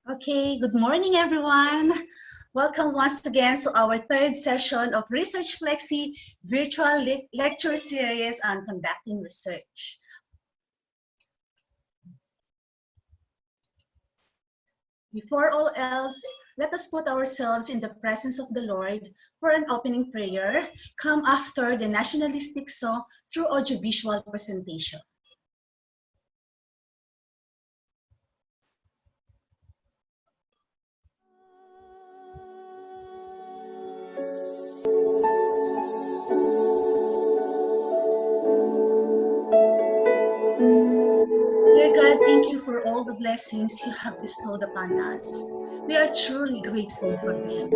Okay, good morning, everyone. Welcome once again to our third session of Research FLEXI virtual lecture series on conducting research. Before all else, let us put ourselves in the presence of the Lord for an opening prayer, come after the nationalistic song through audiovisual presentation. Dear God, thank you for all the blessings you have bestowed upon us. We are truly grateful for them.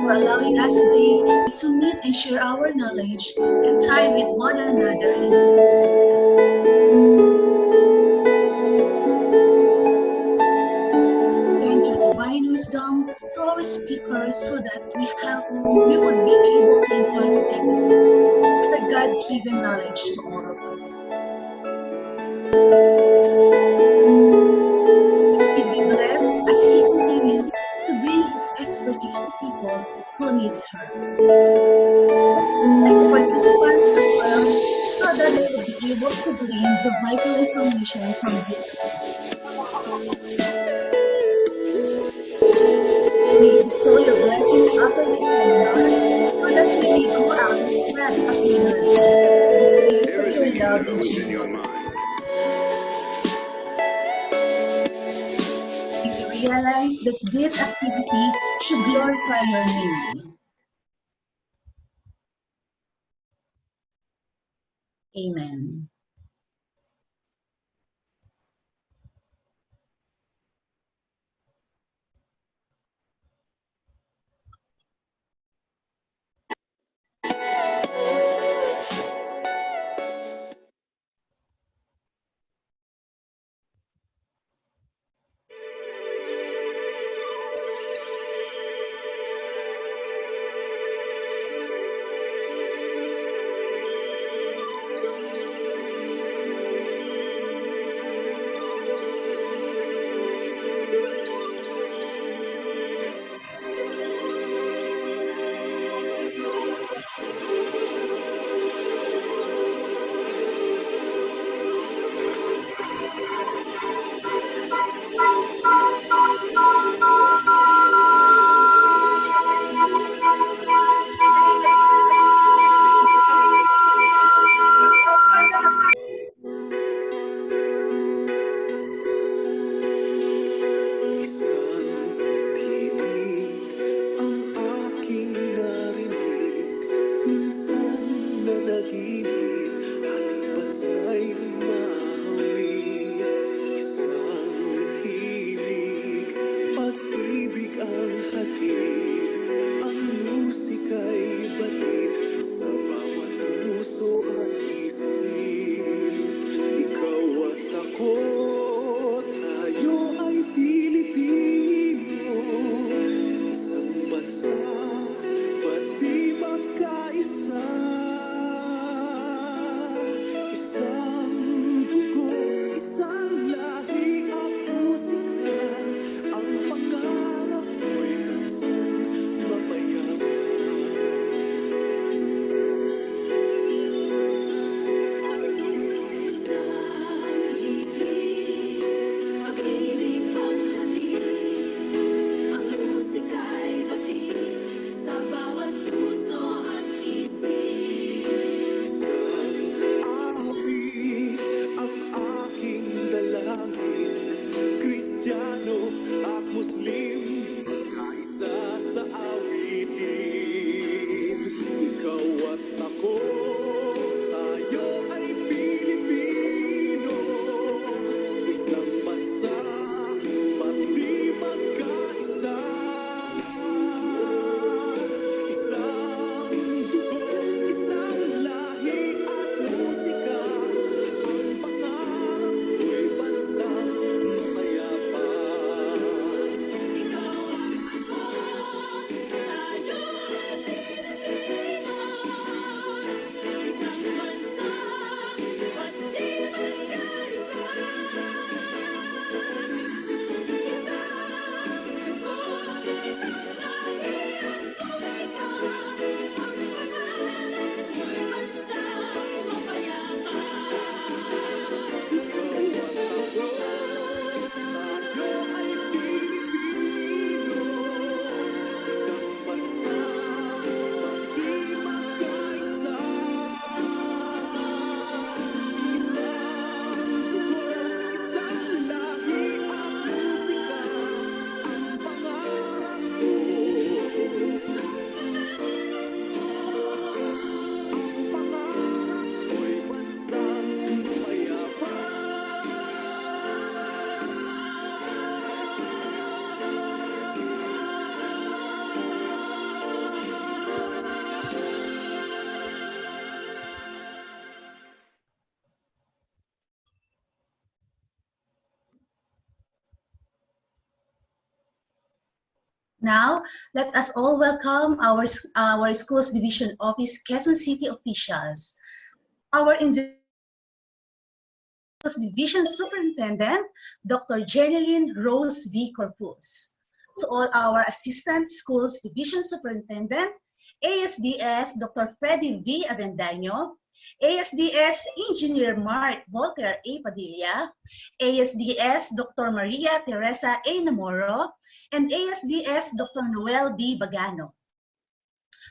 For allowing us today to meet and share our knowledge and time with one another in this. Grant your divine wisdom to our speakers so that we would be able to impart effectively our God-given knowledge to all of us. May be blessed as He continues to bring His expertise to people who needs her. As the participants as well, so that they will be able to glean the vital information from this. May you bestow your blessings after this seminar, so that we may go out and spread a cleaner life, displays of your love and generosity. May we realize that this activity should glorify your name. Amen. Now, let us all welcome our Schools Division Office, Quezon City officials. Our Division Superintendent, Dr. Jeneline Rose V. Corpus. To all our Assistant Schools Division Superintendent, ASDS Dr. Freddy V. Avendaño, ASDS Engineer Mark Voltaire A. Padilla, ASDS Dr. Maria Teresa A. Namoro, and ASDS Dr. Noel D. Bagano.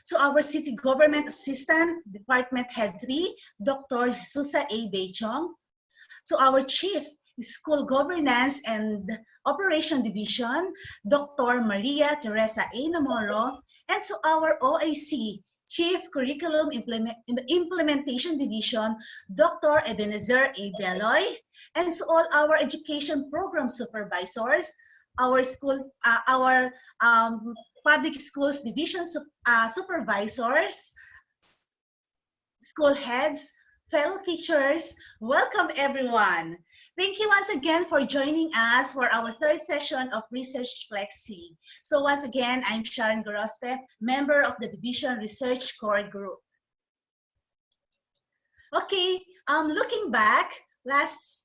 To our City Government Assistant, Department Head 3, Dr. Susa A. Bechong, to our Chief School Governance and Operation Division, Dr. Maria Teresa A. Namoro, and to our OAC Chief Curriculum Implementation Division, Dr. Ebenezer A. Beloy, and to all our Education Program Supervisors, our schools, our Public Schools Division Supervisors, school heads, fellow teachers, welcome everyone. Thank you once again for joining us for our third session of Research FLEXI. So once again, I'm Sharon Gorospe, member of the Division Research Core Group. Okay, looking back,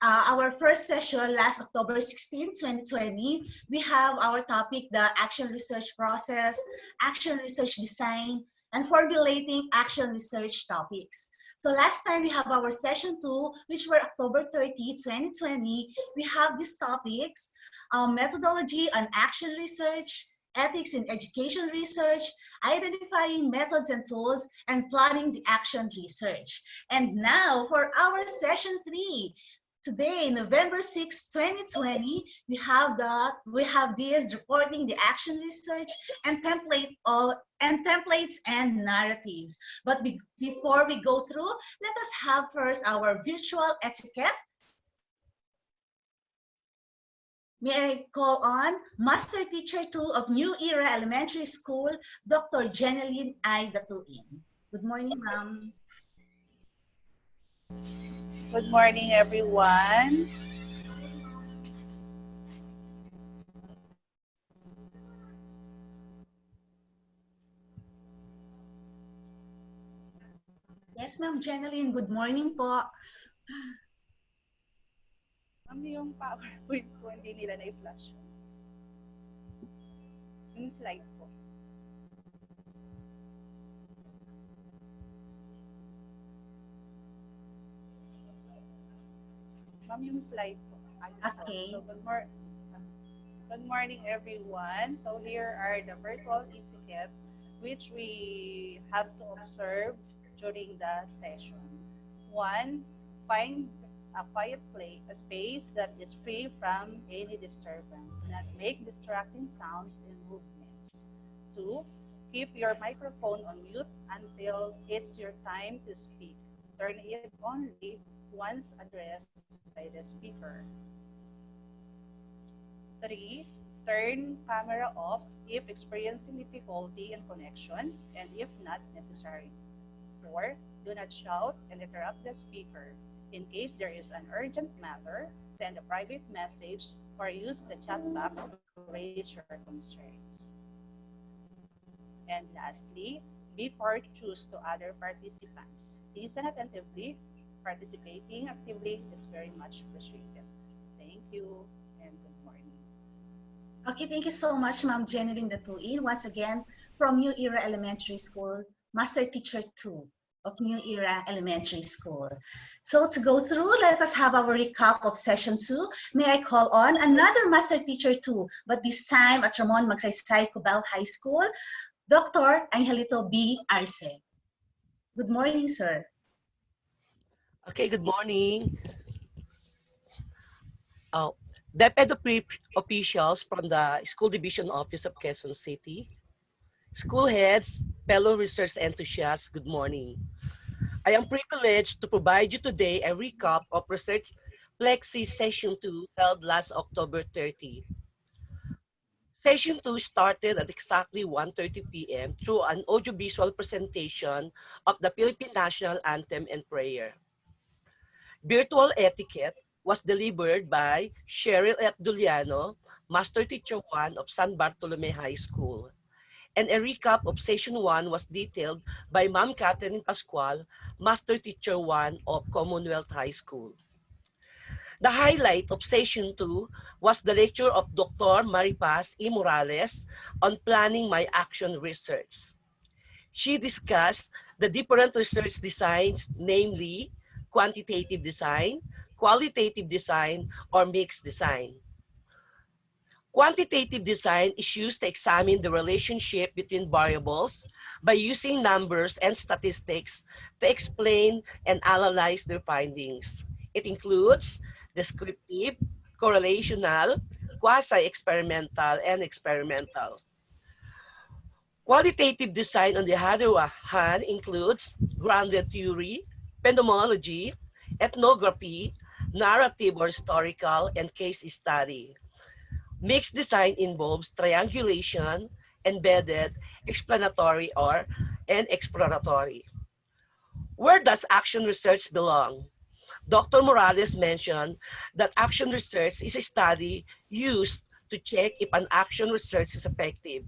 our first session last October 16, 2020, we have our topic, the action research process, action research design, and formulating action research topics. So last time we have our session 2, which were October 30, 2020. We have these topics, methodology on action research, ethics in education research, identifying methods and tools, and planning the action research. And now for our session 3, today, November 6, 2020, we have this reporting the action research and templates and narratives. But before we go through, let us have first our virtual etiquette. May I call on Master Teacher 2 of New Era Elementary School, Dr. Jeneline I. Datuin. Good morning, ma'am. Good morning, everyone. Yes, ma'am Jeneline. Good morning po. Ma'am, yung PowerPoint ko, hindi nila na-flash. Yung slide ko. Ma'am, yung slide ko. Okay. So, good morning, everyone. So, here are the virtual etiquette which we have to observe during the session. 1, find a quiet space that is free from any disturbance, not make distracting sounds and movements. 2, keep your microphone on mute until it's your time to speak. Turn it only once addressed by the speaker. 3, turn camera off if experiencing difficulty in connection and if not necessary. 4, do not shout and interrupt the speaker. In case there is an urgent matter, send a private message or use the chat box to raise your concerns. And lastly, be courteous to other participants. Listen attentively. Participating actively is very much appreciated. Thank you and good morning. Okay, thank you so much, Ma'am Jeneline Datuin. Once again, from New Era Elementary School, Master Teacher 2 of New Era Elementary School. So to go through, let us have our recap of session 2. May I call on another Master Teacher 2, but this time at Ramon Magsaysay Cubao High School, Dr. Angelito B. Arce. Good morning, sir. Okay, good morning. DepEd officials from the School Division Office of Quezon City, school heads, fellow research enthusiasts, good morning. I am privileged to provide you today a recap of Research FLEXI Session 2 held last October 30. Session 2 started at exactly 1:30 p.m. through an audiovisual presentation of the Philippine National Anthem and Prayer. Virtual etiquette was delivered by Cheryl F. Duliano, Master Teacher 1 of San Bartolome High School. And a recap of Session 1 was detailed by Ma'am Catherine Pascual, Master Teacher 1 of Commonwealth High School. The highlight of Session 2 was the lecture of Dr. Maripaz E. Morales on planning my action research. She discussed the different research designs, namely quantitative design, qualitative design, or mixed design. Quantitative design is used to examine the relationship between variables by using numbers and statistics to explain and analyze their findings. It includes descriptive, correlational, quasi-experimental, and experimental. Qualitative design, on the other hand, includes grounded theory, phenomenology, ethnography, narrative or historical, and case study. Mixed design involves triangulation, embedded, explanatory, and exploratory. Where does action research belong? Dr. Morales mentioned that action research is a study used to check if an action research is effective.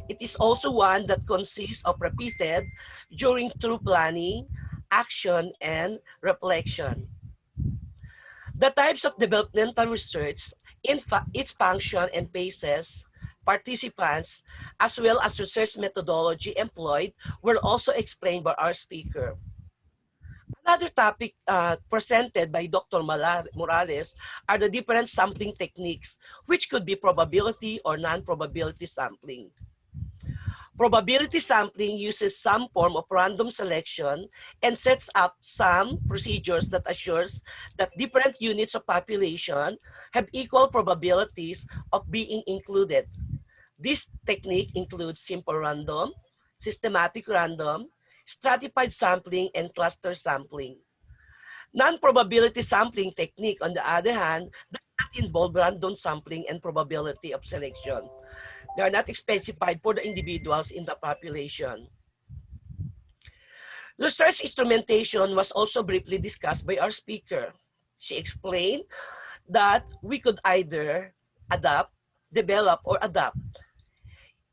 It is also one that consists of repeated during through planning, action, and reflection. The types of developmental research, its function and phases, participants, as well as research methodology employed were also explained by our speaker. Another topic presented by Dr. Morales are the different sampling techniques, which could be probability or non-probability sampling. Probability sampling uses some form of random selection and sets up some procedures that assures that different units of population have equal probabilities of being included. This technique includes simple random, systematic random, stratified sampling, and cluster sampling. Non-probability sampling technique, on the other hand, does not involve random sampling and probability of selection. They are not specified for the individuals in the population. Research instrumentation was also briefly discussed by our speaker. She explained that we could either adapt, develop, or adapt.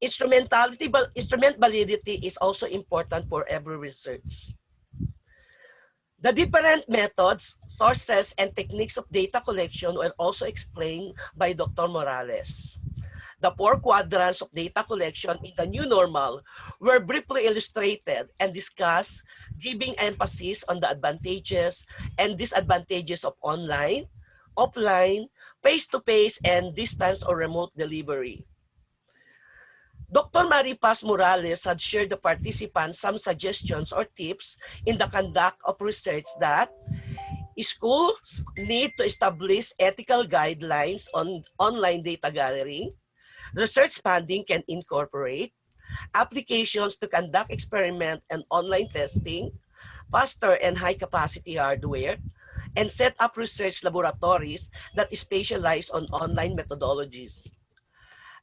Instrument validity is also important for every research. The different methods, sources, and techniques of data collection were also explained by Dr. Morales. The 4 quadrants of data collection in the new normal were briefly illustrated and discussed, giving emphasis on the advantages and disadvantages of online, offline, face-to-face, and distance or remote delivery. Dr. Maripaz Morales had shared the participants some suggestions or tips in the conduct of research that schools need to establish ethical guidelines on online data gathering. Research funding can incorporate applications to conduct experiment and online testing, faster and high-capacity hardware, and set up research laboratories that specialize on online methodologies.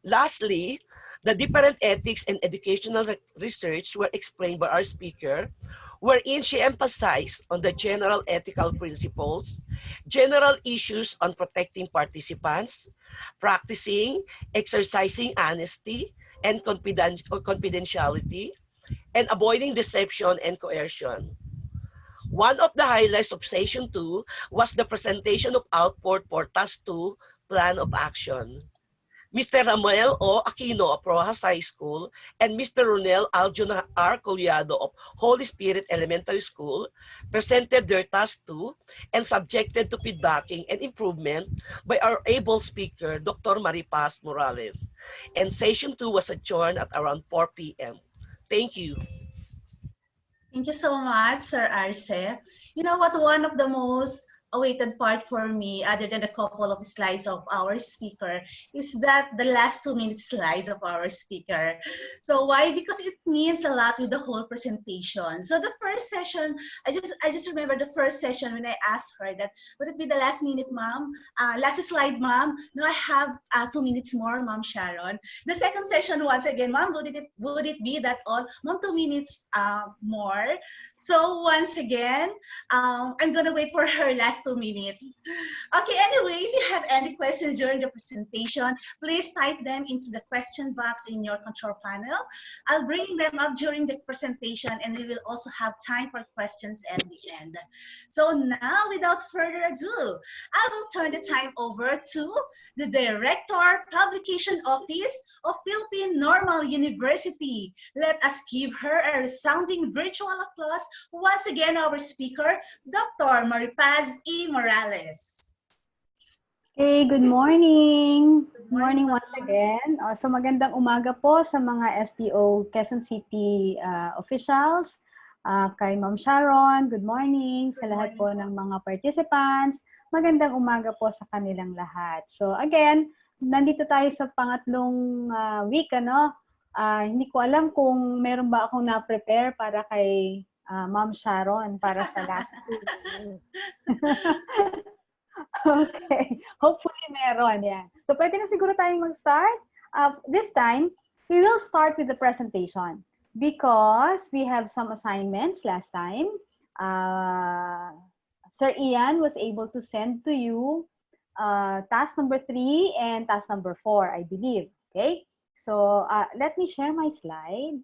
Lastly, the different ethics and educational research were explained by our speaker, wherein she emphasized on the general ethical principles, general issues on protecting participants, practicing, exercising honesty and confidentiality, and avoiding deception and coercion. One of the highlights of Session 2 was the presentation of output for Task 2, Plan of Action. Mr. Ramuel O. Aquino of Rojas High School and Mr. Ronel Aljon R. Collado of Holy Spirit Elementary School presented their Task 2 and subjected to feedbacking and improvement by our able speaker, Dr. Maripaz Morales. And Session 2 was adjourned at around 4 p.m. Thank you. Thank you so much, Sir Arce. You know what, one of the most awaited part for me, other than a couple of slides of our speaker, is that the last 2-minute slides of our speaker. So why? Because it means a lot with the whole presentation. So the first session, I just remember the first session when I asked her that, would it be the last minute, ma'am? Last slide, ma'am? No, I have 2 minutes more, Ma'am Sharon. The second session, once again, ma'am, would it be that all? Ma'am, 2 minutes more. So once again, I'm gonna wait for her last last 2 minutes. Okay, anyway, if you have any questions during the presentation, please type them into the question box in your control panel. I'll bring them up during the presentation, and we will also have time for questions at the end. So now, without further ado, I will turn the time over to the Director, Publication Office of Philippine Normal University. Let us give her a resounding virtual applause. Once again, our speaker, Dr. Maripaz E. Morales. Hey, good morning. Good Morning once again. So magandang umaga po sa mga STO Quezon City officials, kay Ma'am Sharon, good morning. Sa lahat po ng mga participants, magandang umaga po sa kanilang lahat. So again, nandito tayo sa pangatlong week, ano? Hindi ko alam kung meron ba akong na-prepare para kay Ma'am Sharon para sa last week. Okay. Hopefully meron. Yeah. So pwede na siguro tayong mag-start. This time, we will start with the presentation because we have some assignments last time. Sir Ian was able to send to you task number 3 and task number 4, I believe. Okay. So let me share my slide.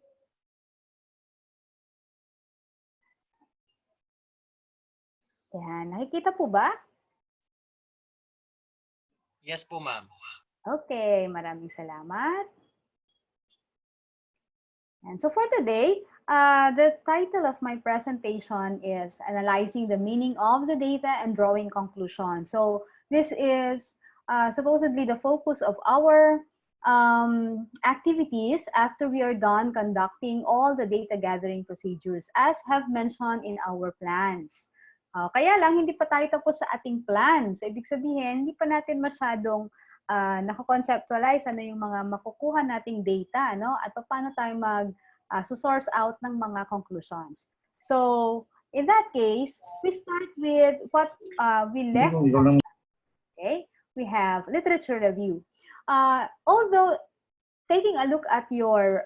Yan. Nakikita po ba? Yes po, ma'am. Okay, maraming salamat. And so for today, the title of my presentation is Analyzing the Meaning of the Data and Drawing Conclusions. So this is supposedly the focus of our activities after we are done conducting all the data gathering procedures as have mentioned in our plans. Kaya lang, hindi pa tayo tapos sa ating plans. Ibig sabihin, hindi pa natin masyadong nakakonceptualize ano yung mga makukuha nating data, no? At paano tayo mag-source out ng mga conclusions. So, in that case, we start with what we left. Okay? We have literature review. Although, taking a look at your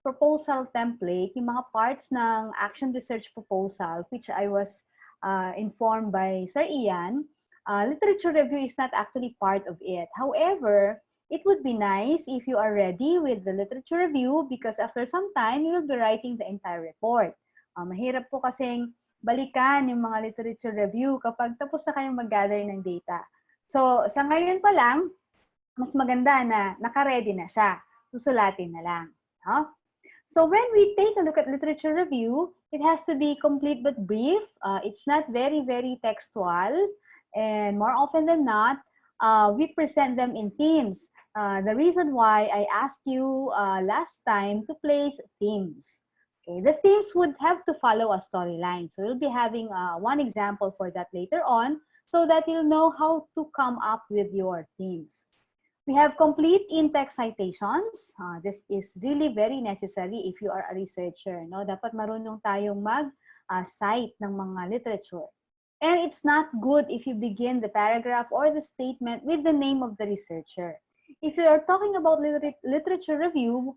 proposal template, yung mga parts ng action research proposal, which I was informed by Sir Ian, literature review is not actually part of it. However, it would be nice if you are ready with the literature review because after some time, you will be writing the entire report. Mahirap po kasing balikan yung mga literature review kapag tapos na kayong mag-gather ng data. So, sa ngayon pa lang, mas maganda na naka-ready na siya. Susulatin na lang. No? So when we take a look at literature review, it has to be complete but brief. It's not very, very textual. And more often than not, we present them in themes. The reason why I asked you last time to place themes. Okay, the themes would have to follow a storyline. So we'll be having one example for that later on so that you'll know how to come up with your themes. We have complete in-text citations. This is really very necessary if you are a researcher. No? Dapat marunong tayong mag-cite ng mga literature. And it's not good if you begin the paragraph or the statement with the name of the researcher. If you are talking about literature review,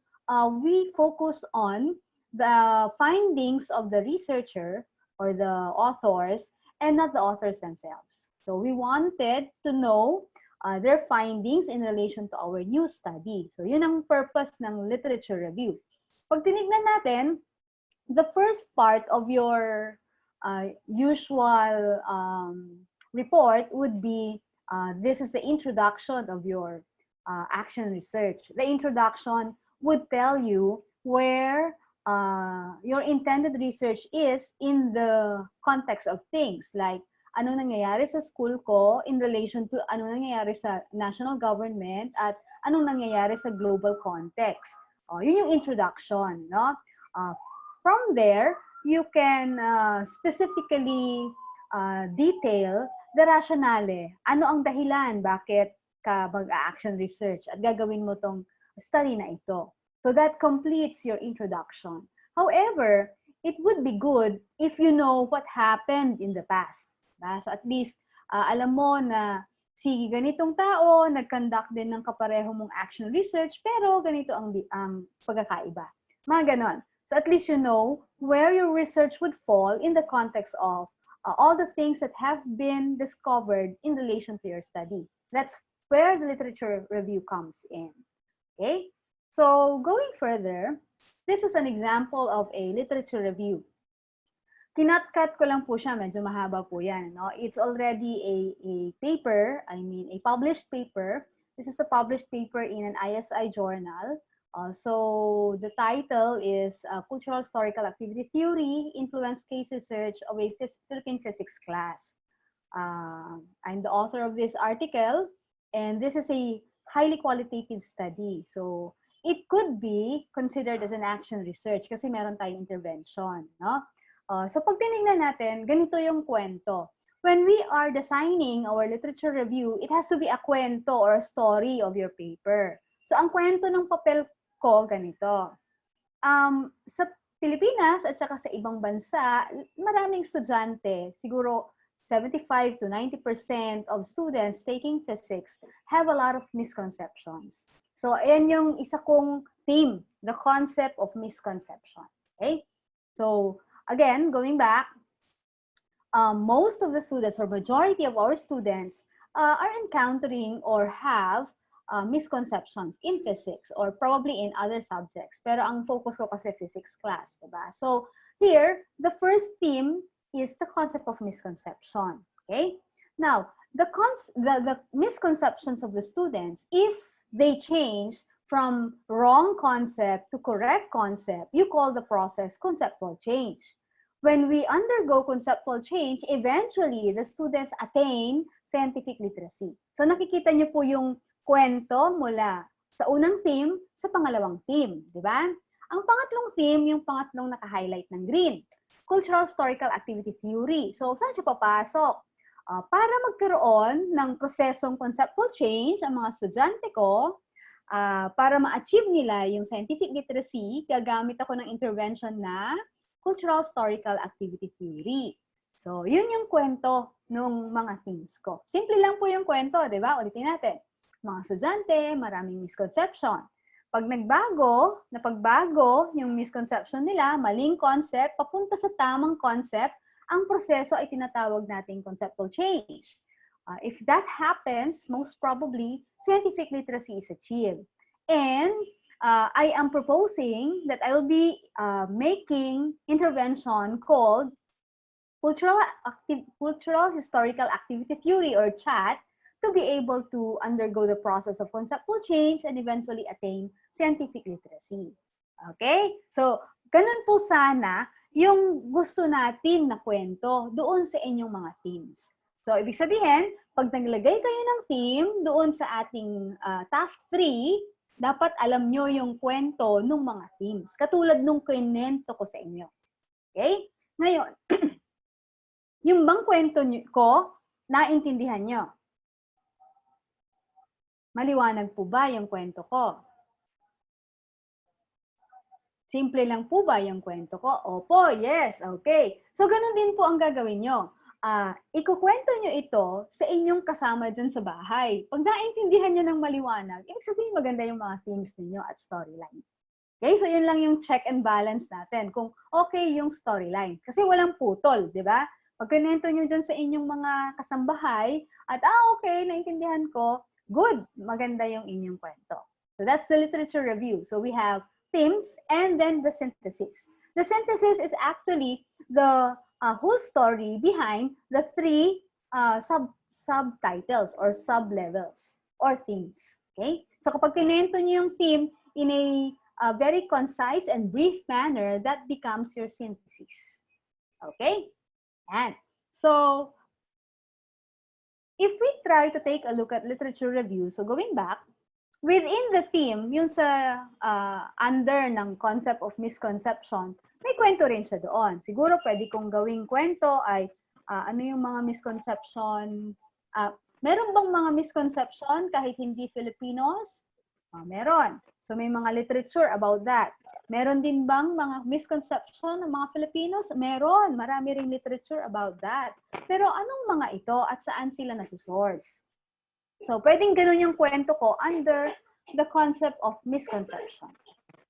we focus on the findings of the researcher or the authors and not the authors themselves. So we wanted to know their findings in relation to our new study. So yun ang purpose ng literature review. Pag tinignan natin, the first part of your usual report would be, this is the introduction of your action research. The introduction would tell you where your intended research is in the context of things like ano nangyayari sa school ko in relation to ano nangyayari sa national government at anong nangyayari sa global context. Yun yung introduction, no? From there, you can specifically detail the rationale. Ano ang dahilan bakit ka mag-action research at gagawin mo tong study na ito. So that completes your introduction. However, it would be good if you know what happened in the past. So at least, alam mo na si ganitong tao, nag-conduct din ng kapareho mong action research, pero ganito ang pagkakaiba. Mga ganon. So at least you know where your research would fall in the context of all the things that have been discovered in relation to your study. That's where the literature review comes in. Okay? So going further, this is an example of a literature review. Kinat-cut ko lang po siya, medyo mahaba po yan. No? It's already a paper, I mean a published paper. This is a published paper in an ISI journal. So the title is Cultural Historical Activity Theory, Influence Case Research of a Philippine Physics Class. I'm the author of this article, and this is a highly qualitative study. So it could be considered as an action research kasi meron tayong intervention. No? So pag tinignan natin, ganito yung kwento. When we are designing our literature review, it has to be a kwento or a story of your paper. So ang kwento ng papel ko, ganito. Sa Pilipinas at saka sa ibang bansa, maraming estudyante, siguro 75 to 90% of students taking physics have a lot of misconceptions. So ayan yung isa kong theme, the concept of misconception. Okay? So again, going back, most of the students or majority of our students are encountering or have misconceptions in physics or probably in other subjects. Pero ang focus ko kasi physics class, diba? So here, the first theme is the concept of misconception. Okay? Now, the misconceptions of the students, if they change from wrong concept to correct concept, you call the process conceptual change. When we undergo conceptual change, eventually, the students attain scientific literacy. So nakikita niyo po yung kwento mula sa unang theme sa pangalawang theme, di ba? Ang pangatlong theme, yung pangatlong naka-highlight ng green, Cultural Historical Activity Theory. So saan siya papasok? Para magkaroon ng prosesong conceptual change ang mga estudyante ko, para ma-achieve nila yung scientific literacy, gagamit ako ng intervention na Cultural Historical Activity Theory. So, yun yung kwento ng mga themes ko. Simple lang po yung kwento, di ba? Ulitin natin. Mga estudyante, maraming misconception. Pag napagbago yung misconception nila, maling concept, papunta sa tamang concept, ang proseso ay tinatawag nating conceptual change. If that happens, most probably, scientific literacy is achieved. And I am proposing that I will be making intervention called Cultural Historical Activity Theory or CHAT to be able to undergo the process of conceptual change and eventually attain scientific literacy. Okay? So, ganun po sana yung gusto natin na kwento doon sa inyong mga themes. So, ibig sabihin, pag naglagay kayo ng theme doon sa ating task 3, dapat alam nyo yung kwento ng mga themes. Katulad nung kinento ko sa inyo. Okay? Ngayon, yung bang kwento ko, naintindihan nyo? Maliwanag po ba yung kwento ko? Simple lang po ba yung kwento ko? Opo, yes, okay. So, ganun din po ang gagawin nyo. Ikukwento nyo ito sa inyong kasama dyan sa bahay. Pag naintindihan nyo ng maliwanag, ibig sabihin maganda yung mga themes ninyo at storyline. Okay, so yun lang yung check and balance natin. Kung okay yung storyline. Kasi walang putol, di ba? Pag kinento nyo dyan sa inyong mga kasambahay, at okay, naintindihan ko, good, maganda yung inyong kwento. So that's the literature review. So we have themes and then the synthesis. The synthesis is actually the whole story behind the 3 subtitles or sub-levels or themes. Okay? So kapag kinento nyo yung theme in a very concise and brief manner, that becomes your synthesis. Okay? And so, if we try to take a look at literature review, so going back, within the theme, yung sa under ng concept of misconception, may kwento rin siya doon. Siguro pwede kong gawing kwento ay ano yung mga misconception. Meron bang mga misconception kahit hindi Filipinos? Meron. So may mga literature about that. Meron din bang mga misconception ng mga Filipinos? Meron. Marami ring literature about that. Pero anong mga ito at saan sila nasusource? So pwedeng ganun yung kwento ko under the concept of misconception.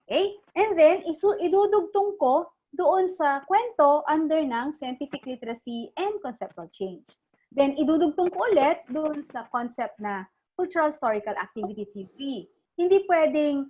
Okay? And then, idudugtong ko doon sa kwento under ng scientific literacy and conceptual change. Then, idudugtong ko ulit doon sa concept na cultural historical activity theory. Hindi pwedeng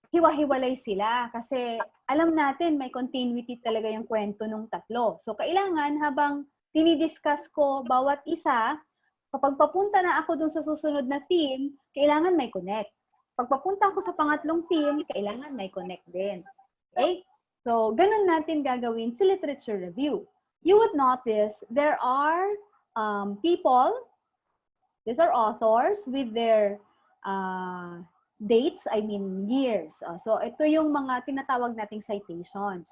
hiwa-hiwalay sila kasi alam natin may continuity talaga yung kwento ng tatlo. So, kailangan habang dinidiscuss ko bawat isa, kapag papunta na ako dun sa susunod na theme, kailangan may connect. Pag papunta ako sa pangatlong theme, kailangan may connect din. Okay? So, ganun natin gagawin sa literature review. You would notice there are people, these are authors with their dates, I mean years. So, ito yung mga tinatawag nating citations.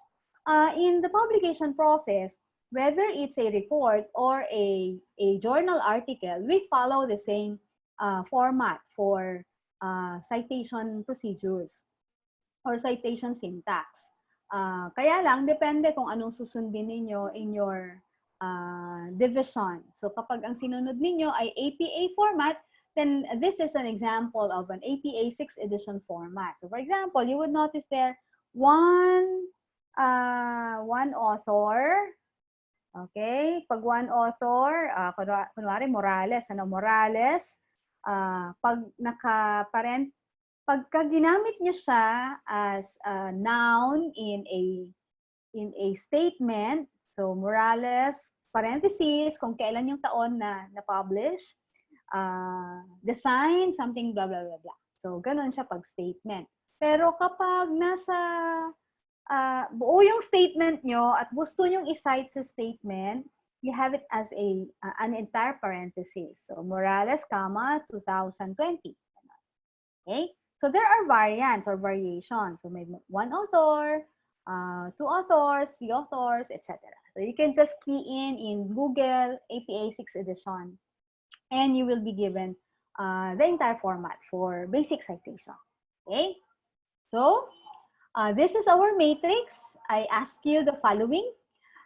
In the publication process, whether it's a report or a journal article, we follow the same format for citation procedures or citation syntax. Kaya lang, depende kung anong susundin ninyo in your division. So kapag ang sinunod ninyo ay APA format, then this is an example of an APA 6th edition format. So for example, you would notice there one author. Okay? Pag one author, kunwari Morales, Morales, pagka ginamit niyo siya as a noun in a statement, so Morales, parentheses, kung kailan yung taon na na-publish, design, something, blah, blah, blah, blah. So, ganun siya pag statement. Pero kapag nasa buo yung statement nyo at gusto nyong i-cite sa statement, you have it as an entire parenthesis. So, Morales, 2020. Okay? So, there are variants or variations. So, may one author, two authors, three authors, etc. So, you can just key in Google APA 6th edition and you will be given the entire format for basic citation. Okay? So, this is our matrix. I ask you the following.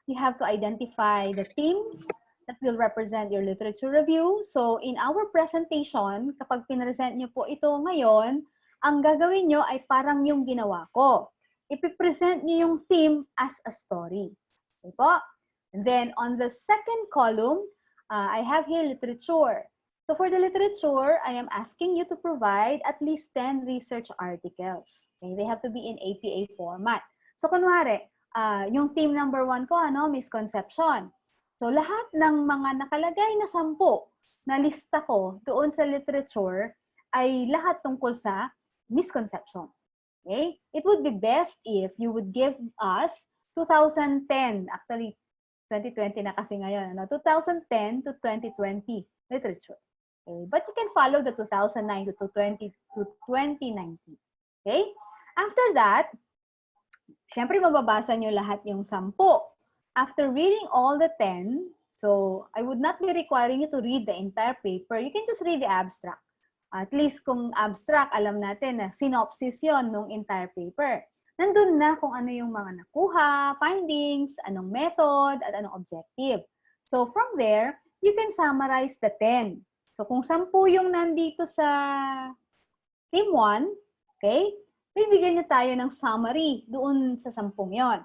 You have to identify the themes that will represent your literature review. So, in our presentation, kapag pinresent nyo po ito ngayon, ang gagawin nyo ay parang yung ginawa ko. Ipipresent nyo yung theme as a story. Okay po? And then, on the second column, I have here literature. So, for the literature, I am asking you to provide at least 10 research articles. Okay? They have to be in APA format. So, kunwari, yung theme number 1 ko, misconception. So, lahat ng mga nakalagay na 10 na lista ko doon sa literature ay lahat tungkol sa misconception. Okay? It would be best if you would give us 2010, actually 2020 na kasi ngayon, 2010 to 2020 literature. Okay? But you can follow the 2009 to 2019. Okay? After that, syempre mababasa nyo lahat yung 10. After reading all the 10, so I would not be requiring you to read the entire paper. You can just read the abstract. At least kung abstract, alam natin na synopsis yon ng entire paper. Nandun na kung ano yung mga nakuha, findings, anong method, at anong objective. So from there, you can summarize the 10. So kung 10 yung nandito sa theme 1, okay, bibigyan nyo tayo ng summary doon sa 10 yon.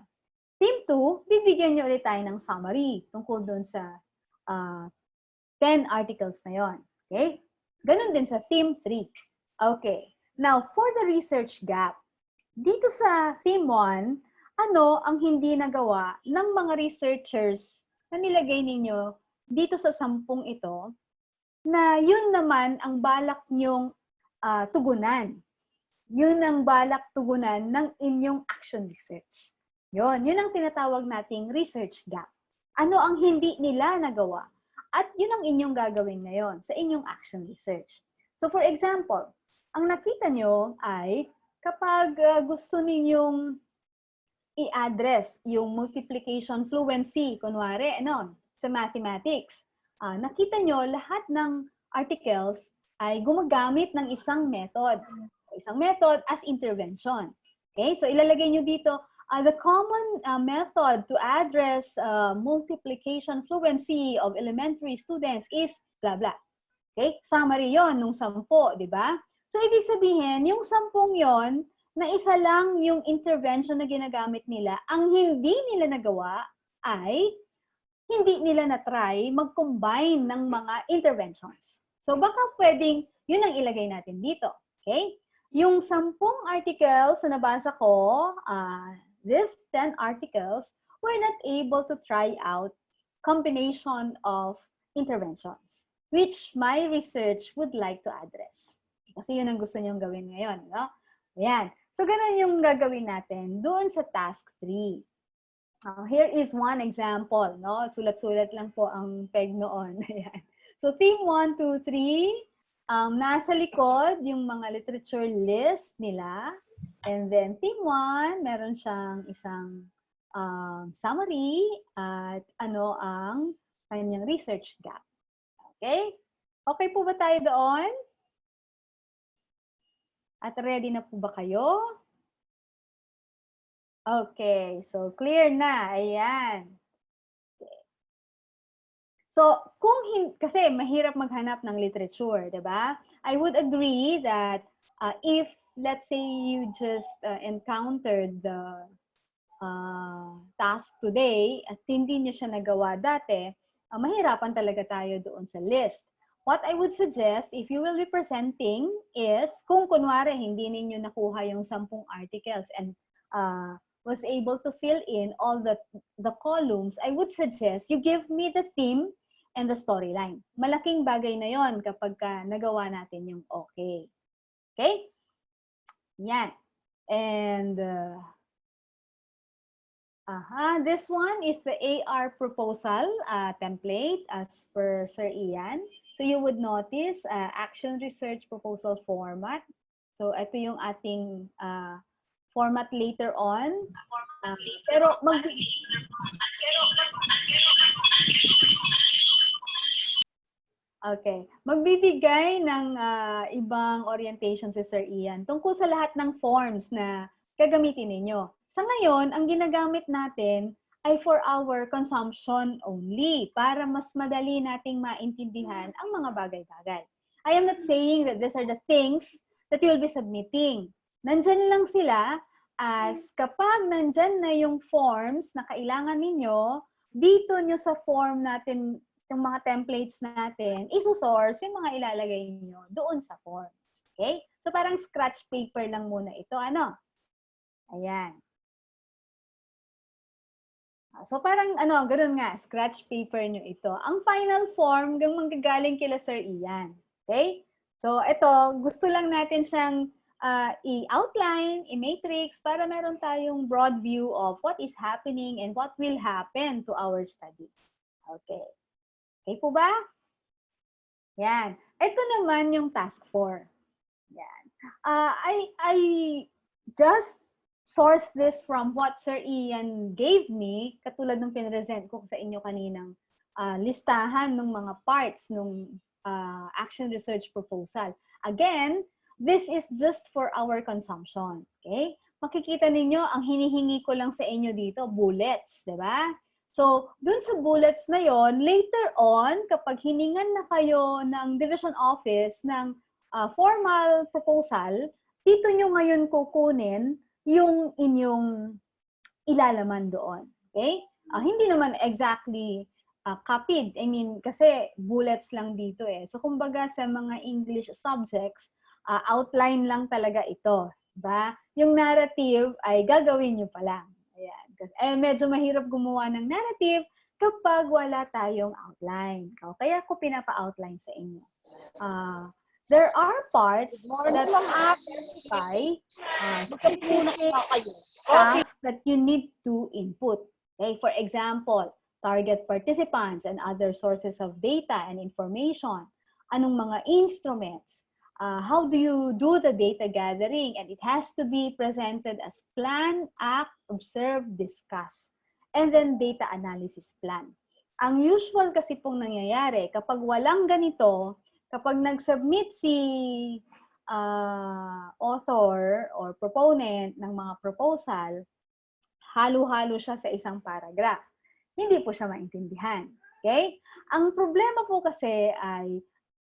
Theme 2, bibigyan nyo ulit tayo ng summary tungkol doon sa 10 articles na yon. Okay? Ganun din sa theme 3. Okay. Now, for the research gap, dito sa theme 1, ano ang hindi nagawa ng mga researchers na nilagay ninyo dito sa 10 ito na yun naman ang balak nyong tugunan. Yun ang balak tugunan ng inyong action research. Yun ang tinatawag nating research gap. Ano ang hindi nila nagawa? At yun ang inyong gagawin ngayon sa inyong action research. So for example, ang nakita nyo ay kapag gusto ninyong i-address yung multiplication fluency, kunwari, sa mathematics, nakita nyo lahat ng articles ay gumagamit ng isang method. Isang method as intervention. Okay? So ilalagay nyo dito, the common method to address multiplication fluency of elementary students is blah blah. Okay? Summary yon nung 10, di ba? So ibig sabihin, yung 10 yon na isa lang yung intervention na ginagamit nila. Ang hindi nila nagawa ay hindi nila na-try mag-combine ng mga interventions. So baka pwedeng, yun ang ilagay natin dito. Okay? Yung 10 articles na nabasa ko, these 10 articles were not able to try out combination of interventions, which my research would like to address. Kasi yun ang gusto niyong gawin ngayon, no? Ayan. So, ganun yung gagawin natin doon sa task 3. Here is one example, no? Sulat-sulat lang po ang peg noon. Ayan. So, theme 1, 2, 3, nasa likod yung mga literature list nila. And then, theme 1, meron siyang isang summary at ano ang kanyang research gap. Okay? Okay po ba tayo doon? At ready na po ba kayo? Okay, so clear na. Ayan. Okay. So, kasi mahirap maghanap ng literature, di ba? I would agree that if, let's say, you just encountered the task today at hindi niyo siya nagawa dati, mahirapan talaga tayo doon sa list. What I would suggest, if you will be presenting, is kung kunwari hindi ninyo nakuha yung 10 articles and was able to fill in all the columns, I would suggest you give me the theme and the storyline. Malaking bagay na yon kapag nagawa natin yung okay. Okay? Yan. And this one is the AR proposal template as per Sir Ian. So you would notice action research proposal format. So ito yung ating format later on. Pero okay. Magbibigay ng ibang orientation si Sir Ian tungkol sa lahat ng forms na gagamitin ninyo. Sa ngayon, ang ginagamit natin ay for our consumption only para mas madali nating maintindihan ang mga bagay-bagay. I am not saying that these are the things that you will be submitting. Nandyan lang sila as kapag nandyan na yung forms na kailangan ninyo, dito nyo sa form natin, yung mga templates natin, isosource yung mga ilalagay nyo doon sa forms. Okay? So parang scratch paper lang muna ito. Ano? Ayan. So parang ganoon nga, scratch paper nyo ito. Ang final form, manggagaling kila Sir Ian. Okay? So ito, gusto lang natin siyang i-outline, i-matrix, para meron tayong broad view of what is happening and what will happen to our study. Okay. Okay po ba? Yan. Ito naman yung task 4. Yan. I just source this from what Sir Ian gave me, katulad ng pinresent ko sa inyo kaninang listahan ng mga parts ng action research proposal. Again, this is just for our consumption. Okay? Makikita ninyo, ang hinihingi ko lang sa inyo dito, bullets, di ba? So, dun sa bullets na yon, later on, kapag hiningan na kayo ng division office ng formal proposal, dito nyo ngayon kukunin yung inyong ilalaman doon. Okay? Hindi naman exactly copied. I mean, kasi bullets lang dito eh. So, kumbaga sa mga English subjects, outline lang talaga ito. Diba? Yung narrative ay gagawin nyo pa lang. Ayan. Medyo mahirap gumawa ng narrative kapag wala tayong outline. Kaya ko pinapa-outline sa inyo. There are parts that identify specific tasks that you need to input. Okay? For example, target participants and other sources of data and information. Anong mga instruments? How do you do the data gathering? And it has to be presented as plan, act, observe, discuss. And then data analysis plan. Ang usual kasi pong nangyayari, kapag walang ganito, kapag nag-submit si author or proponent ng mga proposal, halo-halo siya sa isang paragraph. Hindi po siya maintindihan. Okay? Ang problema po kasi ay,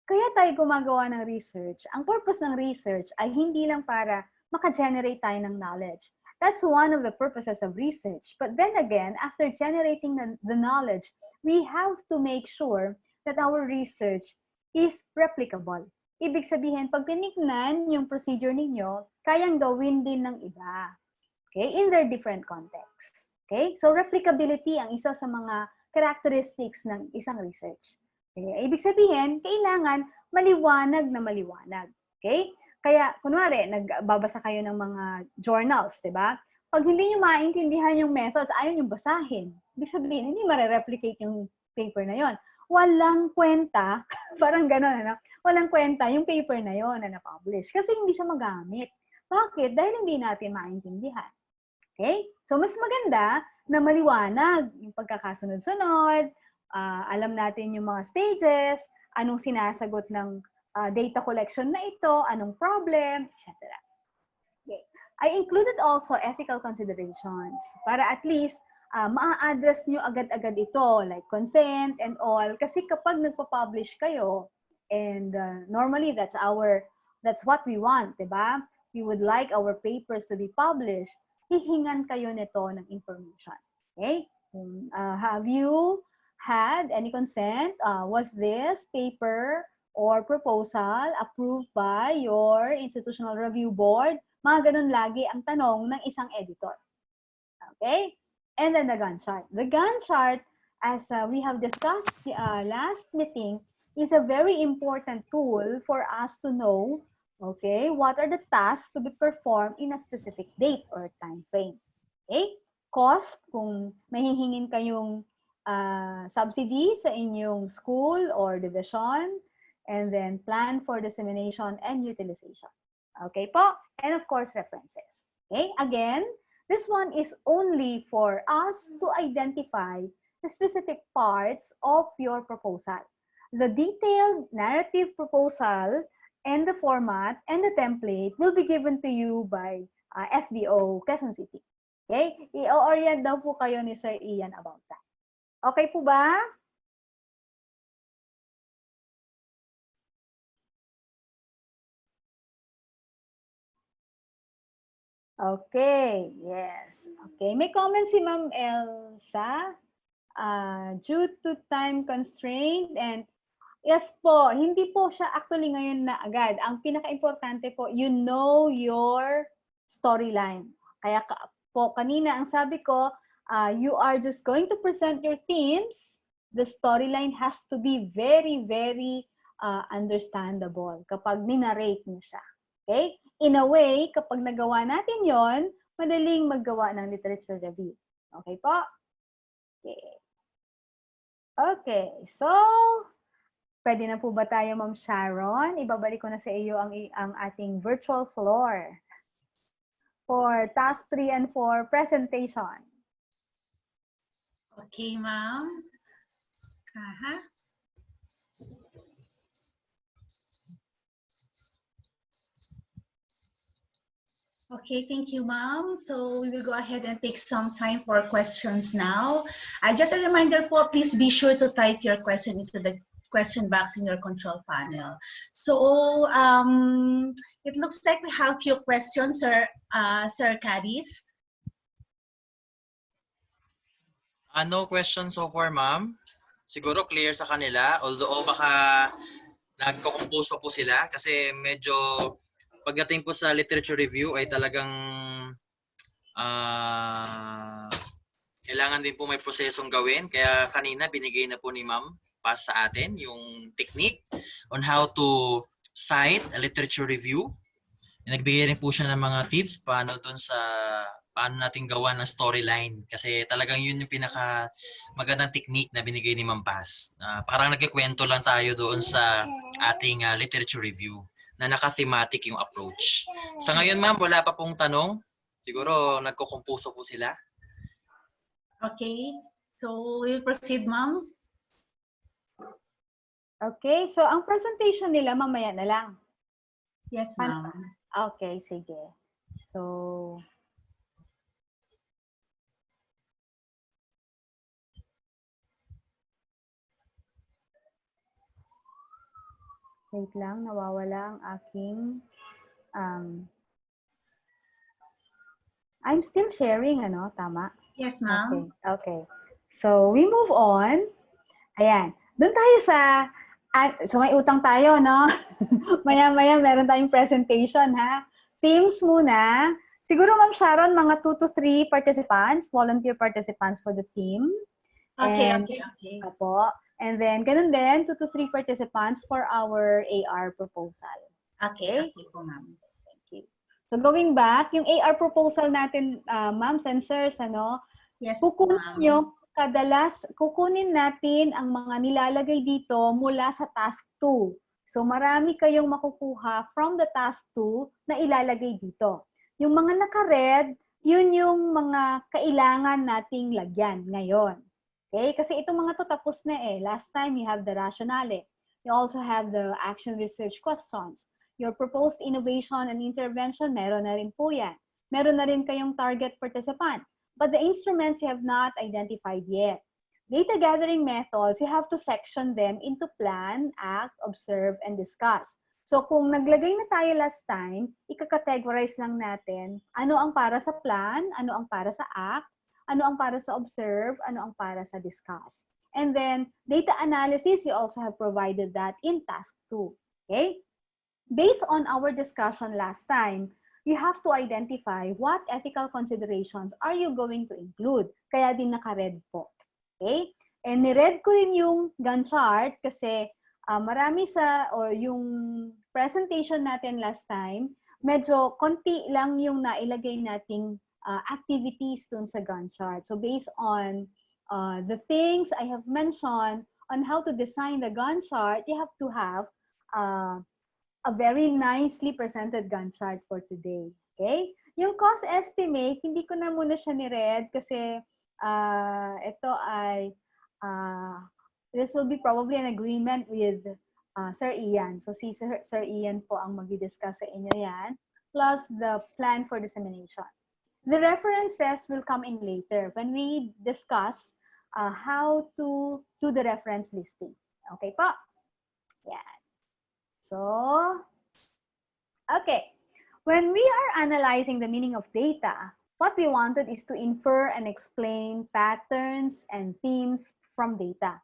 kaya tayo gumagawa ng research, ang purpose ng research ay hindi lang para maka-generate tayo ng knowledge. That's one of the purposes of research. But then again, after generating the knowledge, we have to make sure that our research is replicable. Ibig sabihin, pag tinignan yung procedure ninyo, kayang gawin din ng iba. Okay? In their different contexts. Okay? So, replicability ang isa sa mga characteristics ng isang research. Okay? Ibig sabihin, kailangan maliwanag na maliwanag. Okay? Kaya, kunwari, nagbabasa kayo ng mga journals, di ba? Pag hindi nyo maintindihan yung methods, ayaw nyo basahin. Ibig sabihin, hindi ma-replicate yung paper na yon. Walang kwenta, parang gano'n, ano? Walang kwenta yung paper na yon na na-publish. Kasi hindi siya magamit. Bakit? Dahil hindi natin maintindihan. Okay? So, mas maganda na maliwanag yung pagkakasunod-sunod, alam natin yung mga stages, anong sinasagot ng data collection na ito, anong problem, etc. Okay. I included also ethical considerations para at least ma-address nyo agad-agad ito, like consent and all. Kasi kapag nagpa-publish kayo, and normally that's what we want, diba? We would like our papers to be published. Hihingan kayo nito ng information. Okay? Have you had any consent? Was this paper or proposal approved by your institutional review board? Mga ganun lagi ang tanong ng isang editor. Okay? And then the Gantt chart. The Gantt chart, as we have discussed last meeting, is a very important tool for us to know, okay, what are the tasks to be performed in a specific date or time frame. Okay? Cost, kung may hihingin kayong subsidy sa inyong school or division, and then plan for dissemination and utilization. Okay po? And of course, references. Okay? Again, this one is only for us to identify the specific parts of your proposal. The detailed narrative proposal and the format and the template will be given to you by SDO Quezon City. Okay? I-orient daw po kayo ni Sir Ian about that. Okay po ba? Okay, yes. Okay, may comment si Ma'am Elsa. Due to time constraint and yes po, hindi po siya actually ngayon na agad. Ang pinaka-importante po, you know your storyline. Kaya po kanina ang sabi ko, you are just going to present your themes. The storyline has to be very, very understandable kapag ninarrate mo siya. Okay? In a way, kapag nagawa natin yon, madaling maggawa ng literature review. Okay po? Okay. Okay. So, pwede na po ba tayo, Ma'am Sharon? Ibabalik ko na sa iyo ang ating virtual floor for task 3 and 4 presentation. Okay, ma'am. Okay, thank you, ma'am. So we will go ahead and take some time for questions now. Just a reminder po, please be sure to type your question into the question box in your control panel. So it looks like we have few questions, Sir Cadiz. No question so far, ma'am. Siguro clear sa kanila. Although baka nagko-compose pa po sila kasi medyo pagdating po sa literature review ay talagang kailangan din po may prosesong gawin. Kaya kanina binigay na po ni ma'am pass sa atin yung technique on how to cite a literature review. Nagbigay rin po siya ng mga tips paano natin gawa ng storyline. Kasi talagang yun yung pinaka magandang technique na binigay ni Ma'am Paz. Parang nagkikwento lang tayo doon sa ating literature review na naka-thematic yung approach. Sa ngayon, ma'am, wala pa pong tanong. Siguro nagkukumpuso po sila. Okay. So we'll proceed, ma'am. Okay. So ang presentation nila mamaya na lang. Yes, ma'am. Okay, sige. So wait lang, nawawala ang aking I'm still sharing, ano? Tama? Yes, Okay, ma'am. okay. So, we move on. Ayan. Doon tayo sa, so may utang tayo, no? Maya-maya meron tayong presentation, ha? Teams muna. Siguro, Ma'am Sharon, mga 2 to 3 participants, volunteer participants for the team. Okay, And, okay, okay. Apo. And then, ganun din, 2 to 3 participants for our AR proposal. Okay, okay po, ma'am. Thank you. So, going back, yung AR proposal natin, ma'am, sensors, ano, Yes, kukunin ma'am. nyo, kukunin natin ang mga nilalagay dito mula sa task 2. So, marami kayong makukuha from the task 2 na ilalagay dito. Yung mga naka-red, yun yung mga kailangan nating lagyan ngayon. Okay? Kasi itong mga to tapos na eh. Last time, you have the rationale. You also have the action research questions. Your proposed innovation and intervention, meron na rin po yan. Meron na rin kayong target participant. But the instruments you have not identified yet. Data gathering methods, you have to section them into plan, act, observe, and discuss. So kung naglagay na tayo last time, ika-categorize lang natin ano ang para sa plan, ano ang para sa act, ano ang para sa observe, ano ang para sa discuss. And then, data analysis, you also have provided that in task 2. Okay? Based on our discussion last time, you have to identify what ethical considerations are you going to include. Kaya din naka-red po. Okay? And ni-red ko rin yung Gantt chart kasi marami or yung presentation natin last time, medyo konti lang yung nailagay nating activities dun sa Gantt chart. So based on the things I have mentioned on how to design the Gantt chart, you have to have a very nicely presented Gantt chart for today. Okay? Yung cost estimate, hindi ko na muna siya ni-read kasi ito ay this will be probably an agreement with Sir Ian. So si Sir Ian po ang mag-discuss sa inyo yan, plus the plan for dissemination. The references will come in later when we discuss how to do the reference listing. Okay po? Yan. So, okay. When we are analyzing the meaning of data, what we wanted is to infer and explain patterns and themes from data.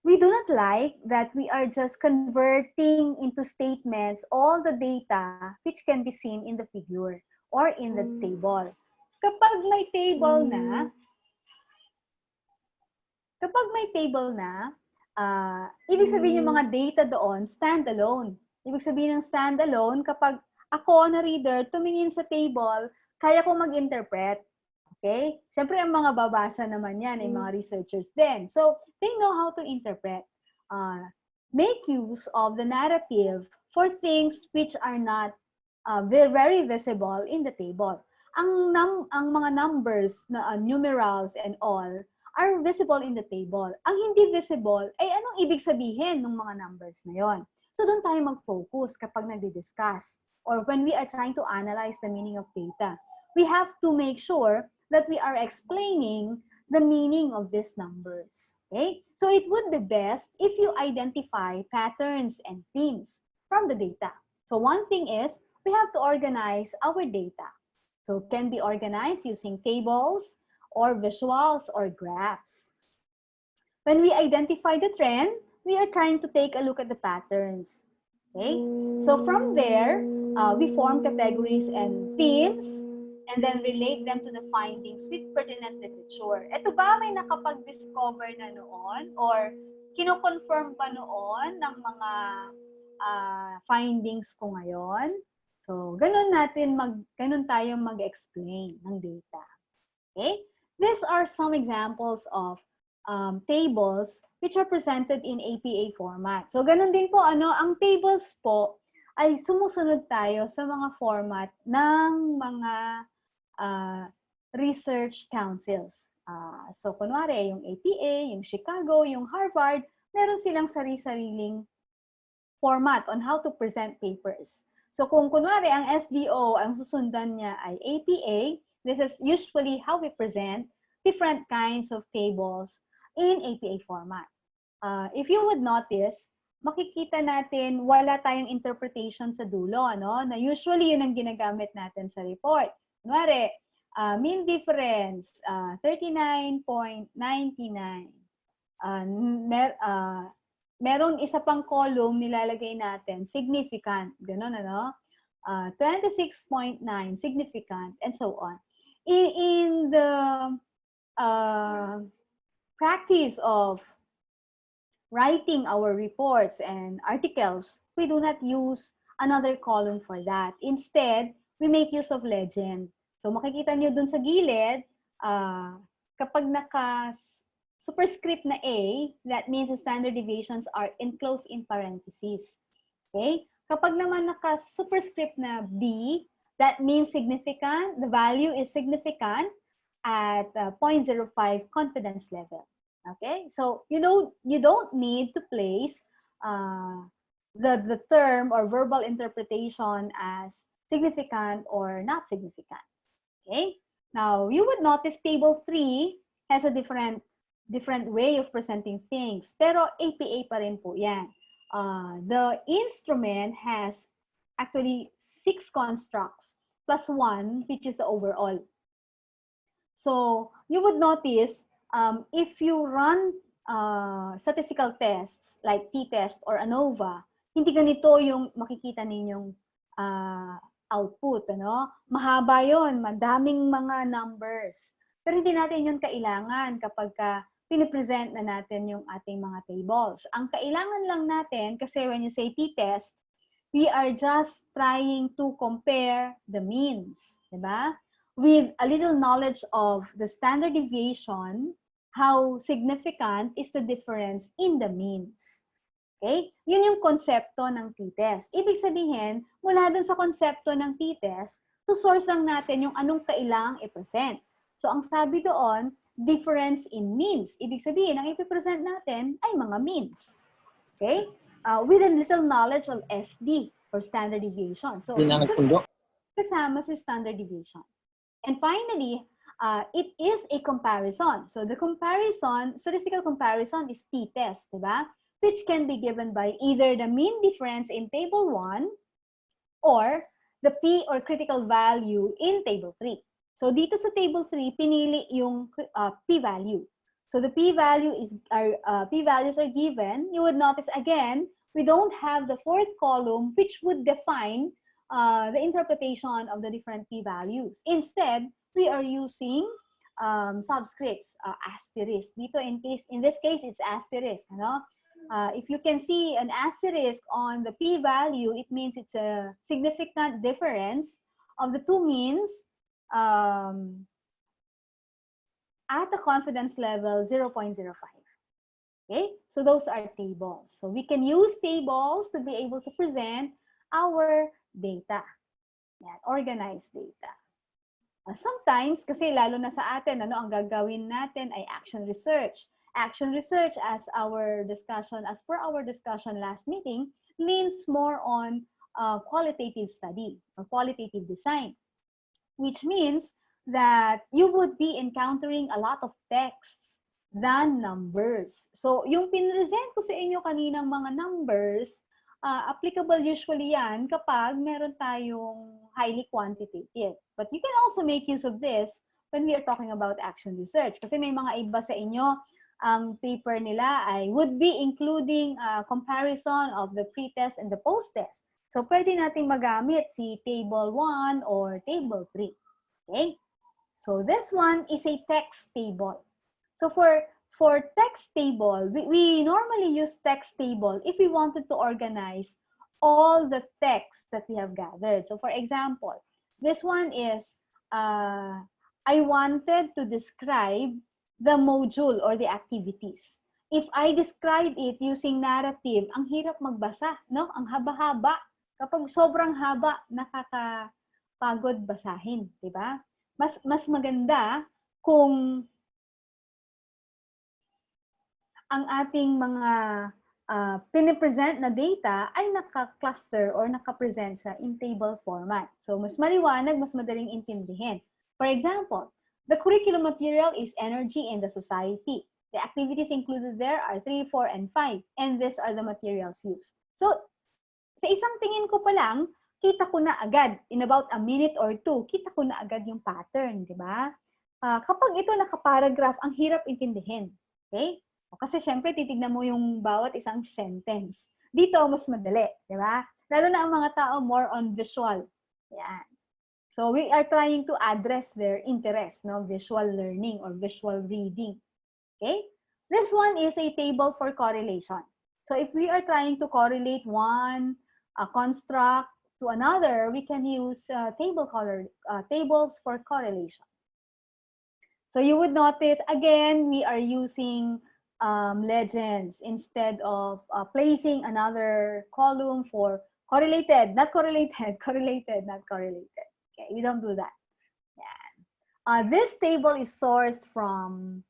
We do not like that we are just converting into statements all the data which can be seen in the figure or in the table. Kapag may table na, ibig sabihin yung mga data doon, standalone. Ibig sabihin ng standalone, kapag ako na reader, tumingin sa table, kaya ko mag-interpret. Okay? Siyempre, ang mga babasa naman yan, ay mga researchers din. So, they know how to interpret. Make use of the narrative for things which are not very visible in the table. Ang mga numbers, na numerals and all, are visible in the table. Ang hindi visible, ay anong ibig sabihin ng mga numbers na yon? So, doon tayo mag-focus kapag nagdi-discuss or when we are trying to analyze the meaning of data. We have to make sure that we are explaining the meaning of these numbers. Okay? So, it would be best if you identify patterns and themes from the data. So, one thing is, we have to organize our data. So, it can be organized using tables, or visuals, or graphs. When we identify the trend, we are trying to take a look at the patterns. Okay? So from there, we form categories and themes, and then relate them to the findings with pertinent literature. Ito ba may nakapag-discover na noon, or kino-confirm ba noon ng mga findings ko ngayon? So, ganun tayo mag-explain ng data. Okay? These are some examples of tables which are presented in APA format. So, ganun din po, ang tables po ay sumusunod tayo sa mga format ng mga research councils. So, kunwari, yung APA, yung Chicago, yung Harvard, meron silang sari-sariling format on how to present papers. So, kung kunwari, ang SDO, ang susundan niya ay APA, this is usually how we present different kinds of tables in APA format. If you would notice, makikita natin wala tayong interpretation sa dulo, na usually yun ang ginagamit natin sa report. Kunwari, Mean difference, 39.99. Merong isa pang column nilalagay natin, significant. Ganun, ano? 26.9, significant, and so on. In the practice of writing our reports and articles, we do not use another column for that. Instead, we make use of legend. So makikita nyo dun sa gilid, kapag naka-superscript na A, that means the standard deviations are enclosed in parentheses. Okay? Kapag naman naka-superscript na B, that means significant, the value is significant at 0.05 confidence level. Okay, so you don't need to place the term or verbal interpretation as significant or not significant. Okay, now you would notice table 3 has a different way of presenting things, pero APA pa rin po yan. The instrument has actually 6 constructs plus 1, which is the overall. So you would notice if you run statistical tests like t-test or ANOVA, hindi ganito yung makikita ninyong output. Ano? Mahaba yun, madaming mga numbers. Pero hindi natin yun kailangan kapag pinipresent na natin yung ating mga tables. Ang kailangan lang natin, kasi when you say t-test, we are just trying to compare the means. Diba? With a little knowledge of the standard deviation, how significant is the difference in the means. Okay? Yun yung konsepto ng t-test. Ibig sabihin, mula dun sa konsepto ng t-test, to source lang natin yung anong kailangang i-present. So, ang sabi doon, difference in means. Ibig sabihin, ang i-present natin ay mga means. Okay? With a little knowledge of SD, or standard deviation. So, kasama si standard deviation. And finally, it is a comparison. So the comparison, statistical comparison is t-test, diba? Which can be given by either the mean difference in table 1 or the P or critical value in table 3. So dito sa table 3, pinili yung P-value. So the P-values are given. You would notice again, we don't have the fourth column which would define the interpretation of the different P-values. Instead, we are using subscripts, asterisk. Dito, in this case, it's asterisk. Ano? If you can see an asterisk on the P-value, it means it's a significant difference of the two means at a confidence level 0.05. Okay, so those are tables. So we can use tables to be able to present our data, organized data. Sometimes, kasi lalo na sa atin, ang gagawin natin ay action research. Action research, as per our discussion last meeting, leans more on qualitative study or qualitative design, which means that you would be encountering a lot of texts than numbers. So, yung pinresent ko sa inyo kaninang mga numbers, applicable usually yan kapag meron tayong highly quantitative. But you can also make use of this when we are talking about action research. Kasi may mga iba sa inyo, ang paper nila ay would be including comparison of the pre-test and the post-test. So, pwede nating magamit si table 1 or table 3. Okay? So, this one is a text table. So, for text table, we normally use text table if we wanted to organize all the texts that we have gathered. So for example, this one is, I wanted to describe the module or the activities. If I describe it using narrative, ang hirap magbasa, no? Ang haba-haba. Kapag sobrang haba, nakakapagod basahin, di ba? Mas maganda kung ang ating mga pinipresent na data ay naka-cluster or naka-present siya in table format. So, mas maliwanag, mas madaling intindihin. For example, the curriculum material is energy in the society. The activities included there are 3, 4, and 5. And these are the materials used. So, sa isang tingin ko pa lang, kita ko na agad, in about a minute or two, kita ko na agad yung pattern, di ba? Kapag ito nakaparagraph, ang hirap intindihin. Okay? Kasi syempre, titignan mo yung bawat isang sentence. Dito, mas madali, di ba? Lalo na ang mga tao more on visual. Yan. So, we are trying to address their interest, no? Visual learning or visual reading. Okay? This one is a table for correlation. So, if we are trying to correlate one construct to another, we can use tables for correlation. So, you would notice, again, we are using legends instead of placing another column for correlated, not correlated, correlated, not correlated. Okay, we don't do that. Yeah. This table is sourced from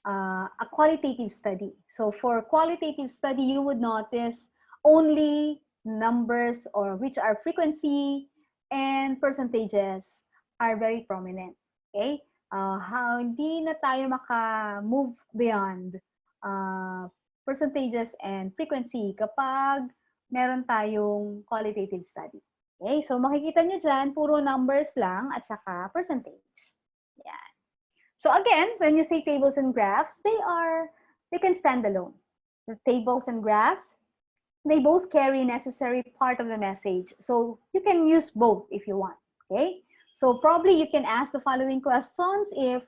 a qualitative study. So for qualitative study, you would notice only numbers or which are frequency and percentages are very prominent. Okay? Hindi na tayo maka-move beyond percentages and frequency kapag meron tayong qualitative study. Okay, so makikita nyo dyan, puro numbers lang at saka percentage. Yan. So again, when you say tables and graphs, they can stand alone. The tables and graphs, they both carry necessary part of the message. So you can use both if you want. Okay, so probably you can ask the following questions if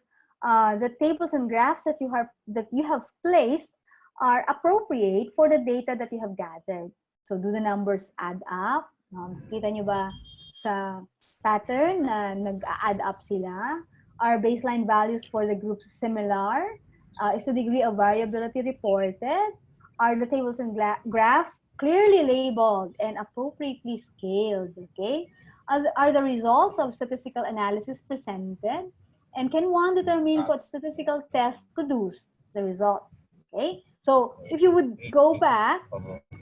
the tables and graphs that you have placed are appropriate for the data that you have gathered. So do the numbers add up? Kita nyo ba sa pattern na nag-add up sila? Are baseline values for the groups similar? Is the degree of variability reported? Are the tables and graphs clearly labeled and appropriately scaled? Okay? Are the results of statistical analysis presented? And can one determine what statistical test produced the result? Okay? So, if you would go back,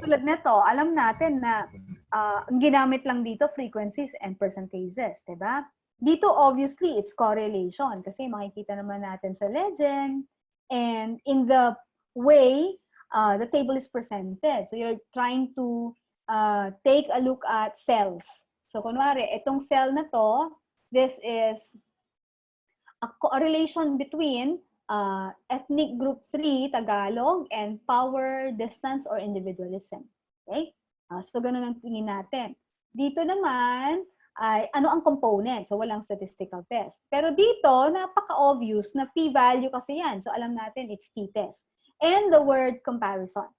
tulad nito, alam natin na ang ginamit lang dito, frequencies and percentages, diba? Dito, obviously, it's correlation kasi makikita naman natin sa legend and in the way the table is presented. So, you're trying to take a look at cells. So, kunwari, itong cell na to, this is a correlation between ethnic group 3, Tagalog, and power, distance, or individualism. Okay? So, ganun ang tingin natin. Dito naman, ay ano ang component? So, walang statistical test. Pero dito, napaka-obvious na p-value kasi yan. So, alam natin, it's t-test. And the word comparison.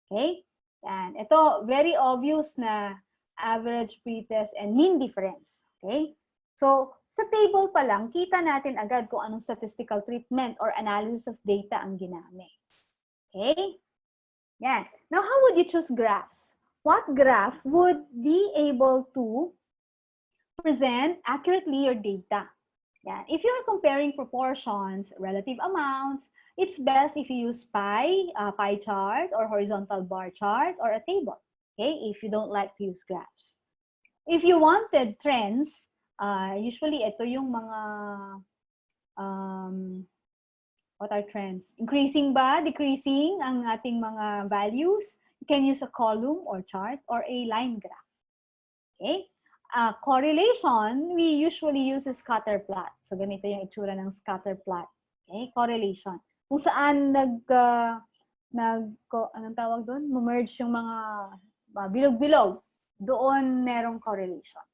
Okay? Yan. Ito, very obvious na average, pretest, and mean difference. Okay? So, sa table pa lang, kita natin agad kung anong statistical treatment or analysis of data ang ginamit. Okay? Yan. Now, how would you choose graphs? What graph would be able to present accurately your data? Yan. If you are comparing proportions, relative amounts, it's best if you use pie chart, or horizontal bar chart, or a table. Okay? If you don't like to use graphs. If you wanted trends, usually ito yung mga what are trends? Increasing ba? Decreasing ang ating mga values? You can use a column or chart or a line graph. Okay? Correlation, we usually use a scatter plot. So, ganito yung itsura ng scatter plot. Okay? Correlation. Kung saan anong tawag doon? Merge yung mga bilog-bilog. Doon merong correlation.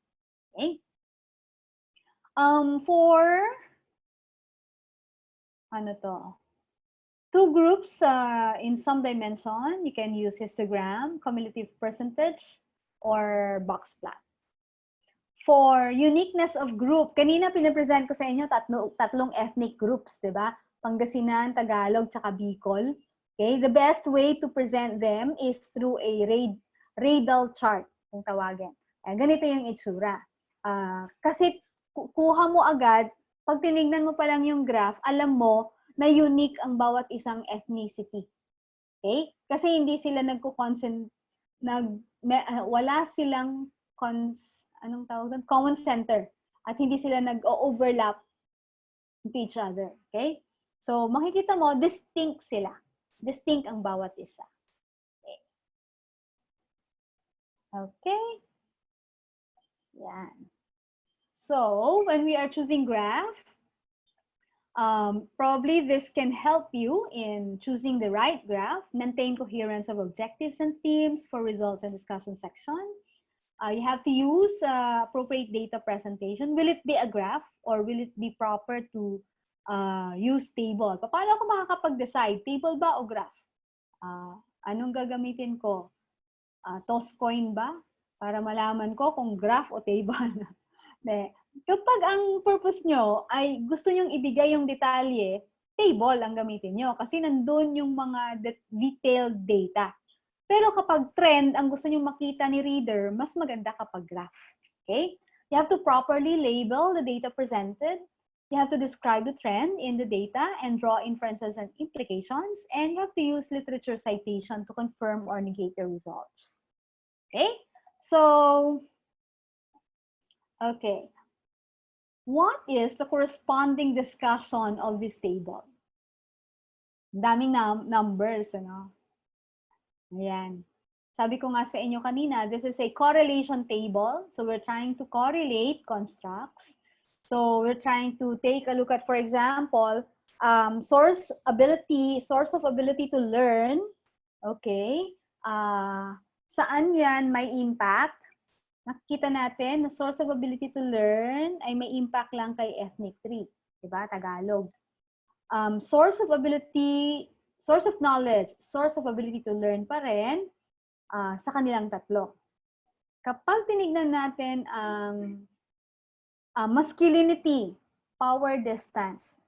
Okay? For ano to? Two groups in some dimension, you can use histogram, cumulative percentage, or box plot. For uniqueness of group, kanina pinapresent ko sa inyo tatlong ethnic groups, di ba? Pangasinan, Tagalog, tsaka Bicol. Okay, the best way to present them is through a radal chart, kung tawagin. Ganito yung itsura. Kasi kuha mo agad, pag tinignan mo pa lang yung graph, alam mo na unique ang bawat isang ethnicity. Okay? Kasi hindi sila wala silang common center at hindi sila nag-overlap with each other. Okay? So, makikita mo, distinct sila. Distinct ang bawat isa. Okay. Okay. Yan. So, when we are choosing graph, probably this can help you in choosing the right graph, maintain coherence of objectives and themes for results and discussion section. You have to use appropriate data presentation. Will it be a graph or will it be proper to use table? Paano ako makakapag-decide? Table ba o graph? Anong gagamitin ko? Toss coin ba? Para malaman ko kung graph o table. Kapag ang purpose nyo ay gusto nyong ibigay yung detalye, table ang gamitin nyo kasi nandun yung mga detailed data. Pero kapag trend, ang gusto nyong makita ni reader, mas maganda kapag graph. Okay? You have to properly label the data presented. You have to describe the trend in the data and draw inferences and implications. And you have to use literature citation to confirm or negate the results. Okay? So, okay. What is the corresponding discussion of this table? Daming numbers, ano? Ayan. Sabi ko nga sa inyo kanina, this is a correlation table. So we're trying to correlate constructs. So we're trying to take a look at, for example, source of ability to learn. Okay. Saan yan may impact? Nakikita natin na source of ability to learn ay may impact lang kay ethnic 3. Diba? Tagalog. Source of knowledge, source of ability to learn pa rin sa kanilang tatlo. Kapag tinignan natin ang masculinity, power distance,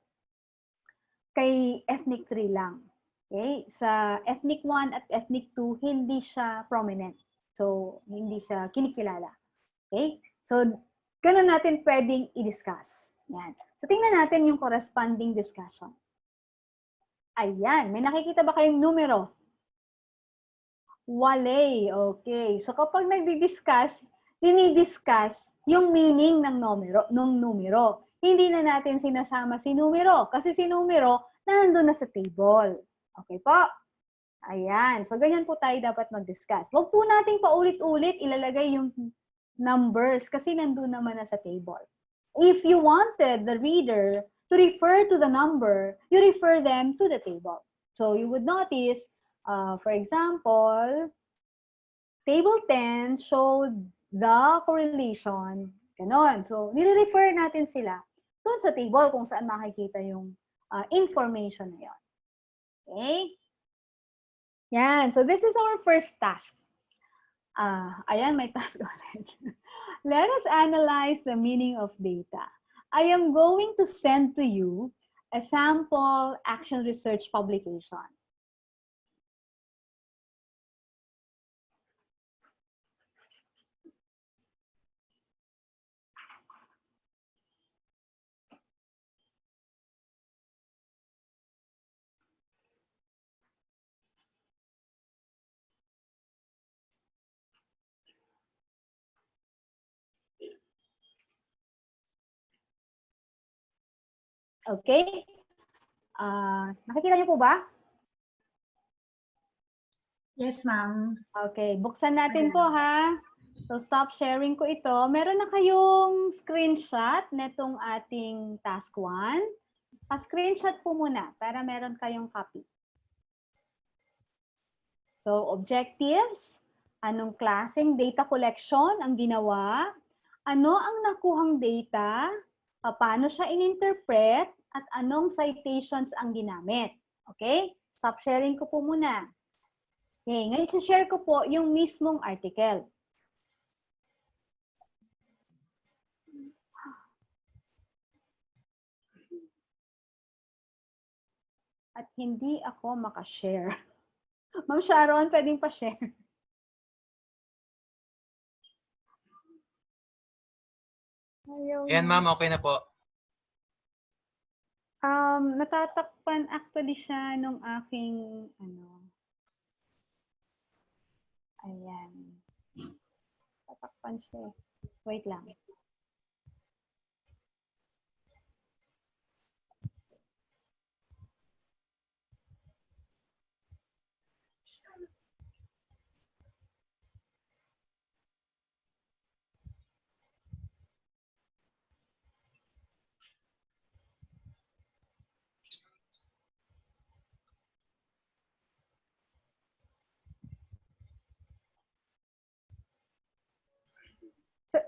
kay ethnic 3 lang. Okay? Sa ethnic 1 at ethnic 2, hindi siya prominent. So, hindi siya kinikilala. Okay? So, ganun natin pwedeng i-discuss. Yan. So, tingnan natin yung corresponding discussion. Ayan. May nakikita ba kayong numero? Wale. Okay. So, kapag nagdi-discuss, dinidiscuss yung meaning ng numero. Hindi na natin sinasama si numero. Kasi si numero, nandun na sa table. Okay po? Ayan. So, ganyan po tayo dapat mag-discuss. Huwag po nating paulit-ulit ilalagay yung numbers kasi nandun naman na sa table. If you wanted the reader to refer to the number, you refer them to the table. So, you would notice, for example, table 10 showed the correlation. Ganon. So, nire-refer natin sila doon sa table kung saan makikita yung information na yun. Okay? Yan. So, this is our first task. Ayan, may task ulit. Let us analyze the meaning of data. I am going to send to you a sample action research publication. Okay? Nakikita niyo po ba? Yes, ma'am. Okay, buksan natin po ha. So stop sharing ko ito. Meron na kayong screenshot netong ating task 1. Pa-screenshot po muna para meron kayong copy. So objectives, anong klaseng data collection ang ginawa? Ano ang nakuhang data? Paano siya in-interpret? At anong citations ang ginamit? Okay? Stop sharing ko po muna. Okay, ngayon share ko po yung mismong article. At hindi ako makashare. Ma'am Sharon, pwedeng pa-share. Ayan, ma'am, okay na po. Natatakpan actually siya nung aking, ayan. Tatakpan siya. Wait lang.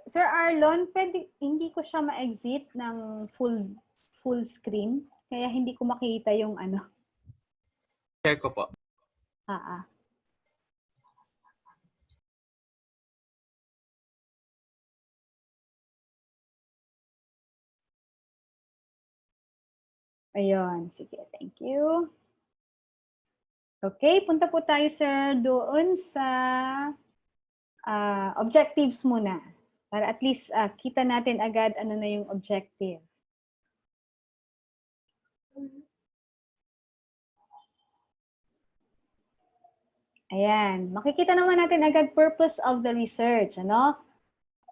Sir Arlon, pwede, hindi ko siya ma-exit ng full screen. Kaya hindi ko makita yung ano. Share ko po. Ayun, sige, thank you. Okay, punta po tayo, sir, doon sa objectives muna. Para at least kita natin agad ano na yung objective. Ayan, makikita naman natin agad purpose of the research, ano?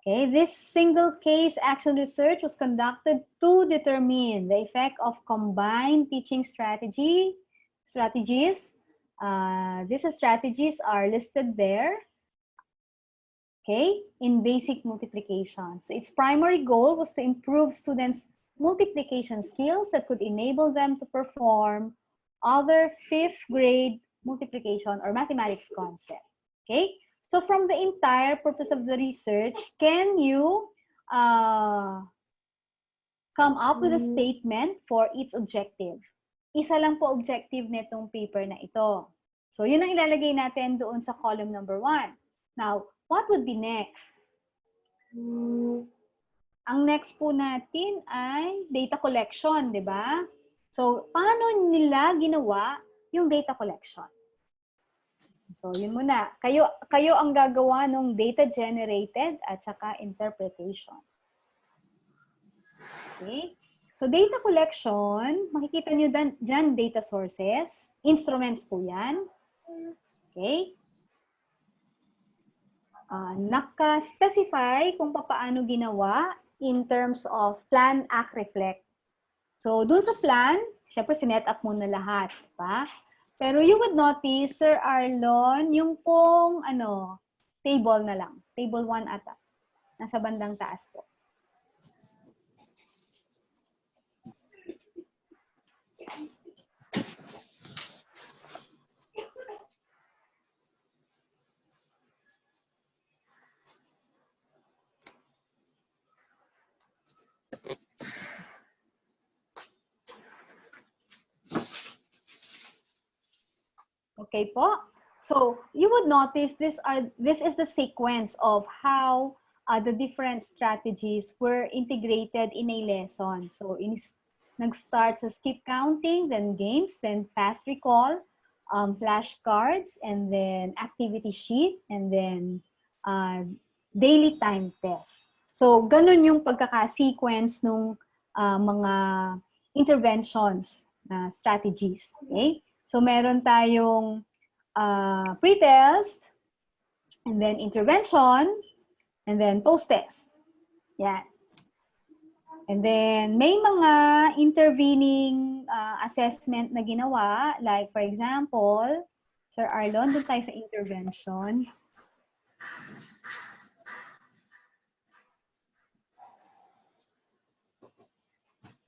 Okay, this single case action research was conducted to determine the effect of combined teaching strategies. These strategies are listed there, okay, in basic multiplication. So its primary goal was to improve students' multiplication skills that could enable them to perform other 5th grade multiplication or mathematics concept, okay? So from the entire purpose of the research, can you come up with a statement for each objective? Isa lang po objective nitong paper na ito. So yun ang ilalagay natin doon sa column number 1. Now, what would be next? Ang next po natin ay data collection, di ba? So, paano nila ginawa yung data collection? So, yun muna. Kayo ang gagawa ng data generated at saka interpretation. Okay? So, data collection, makikita nyo dyan data sources. Instruments po yan. Okay? Naka-specify kung paano ginawa in terms of plan, act, reflect. So, dun sa plan, syempre sinet up muna lahat. Diba? Pero you would notice, Sir Arlon, yung pong table na lang. Table 1 ata. Nasa bandang taas po. Okay po. So you would notice this is the sequence of how the different strategies were integrated in a lesson. So nag-start sa skip counting, then games, then fast recall, flashcards, and then activity sheet, and then daily time test. So ganun yung pagkaka-sequence ng mga interventions strategies. Okay? So, meron tayong pre-test, and then intervention, and then post-test. Yan. And then, may mga intervening assessment na ginawa. Like, for example, Sir Arlon, doon tayo sa intervention.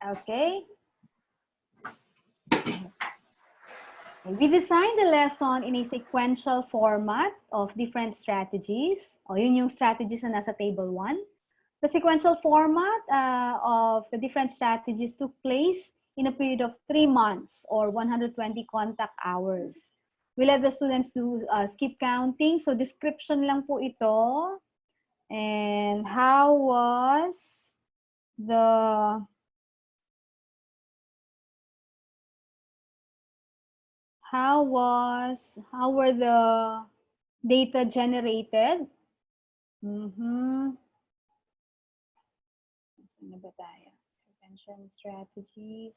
Okay. We designed the lesson in a sequential format of different strategies. O, yun yung strategies na nasa table 1. The sequential format of the different strategies took place in a period of 3 months or 120 contact hours. We let the students do skip counting. So, description lang po ito. And how were the data generated? Saan na ba tayo? Prevention strategies.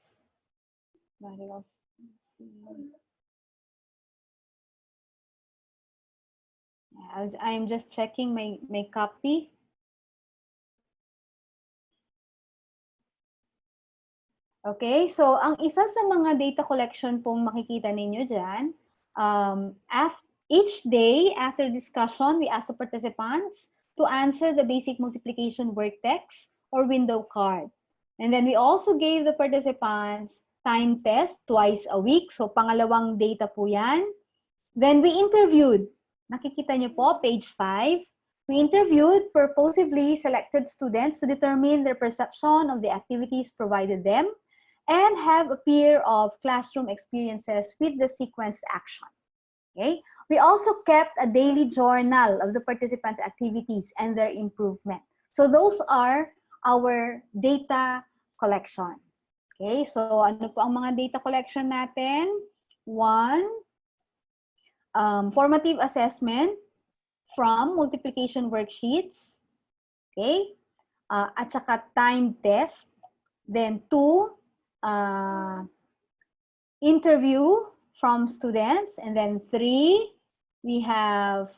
I'm just checking my copy. Okay, so ang isa sa mga data collection pong makikita ninyo dyan, each day after discussion, we ask the participants to answer the basic multiplication work text or window card. And then we also gave the participants time test twice a week. So pangalawang data po yan. Then we interviewed. Nakikita nyo po, page 5. We interviewed purposively selected students to determine their perception of the activities provided them and have a pair of classroom experiences with the sequenced action. Okay? We also kept a daily journal of the participants' activities and their improvement. So those are our data collection. Okay, so ano po ang mga data collection natin? One, formative assessment from multiplication worksheets. Okay, at saka time test. Then two, interview from students. And then three, we have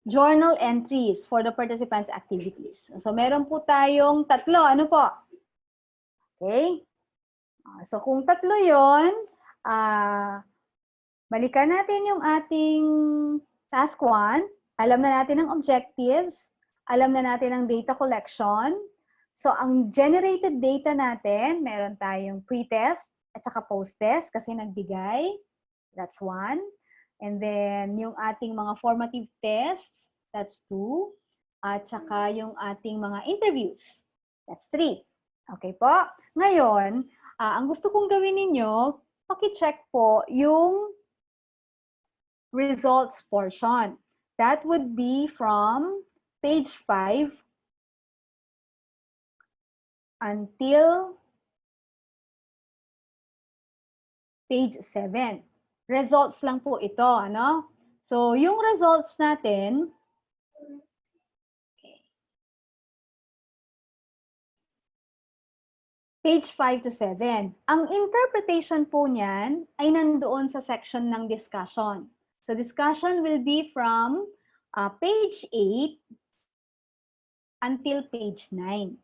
journal entries for the participants' activities. So, meron po tayong tatlo. Ano po? Okay. So, kung tatlo yon, balikan natin yung ating task 1. Alam na natin ang objectives. Alam na natin ang data collection. So, ang generated data natin, meron tayong pre-test at saka post-test kasi nagbigay. That's 1. And then, yung ating mga formative tests, that's 2. At saka yung ating mga interviews, that's 3. Okay po? Ngayon, ang gusto kong gawin ninyo, paki-check po yung results portion. That would be from page 5 until page 7. Results lang po ito, ano? So, yung results natin, page 5 to 7. Ang interpretation po niyan ay nandoon sa section ng discussion. So, discussion will be from page 8 until page 9.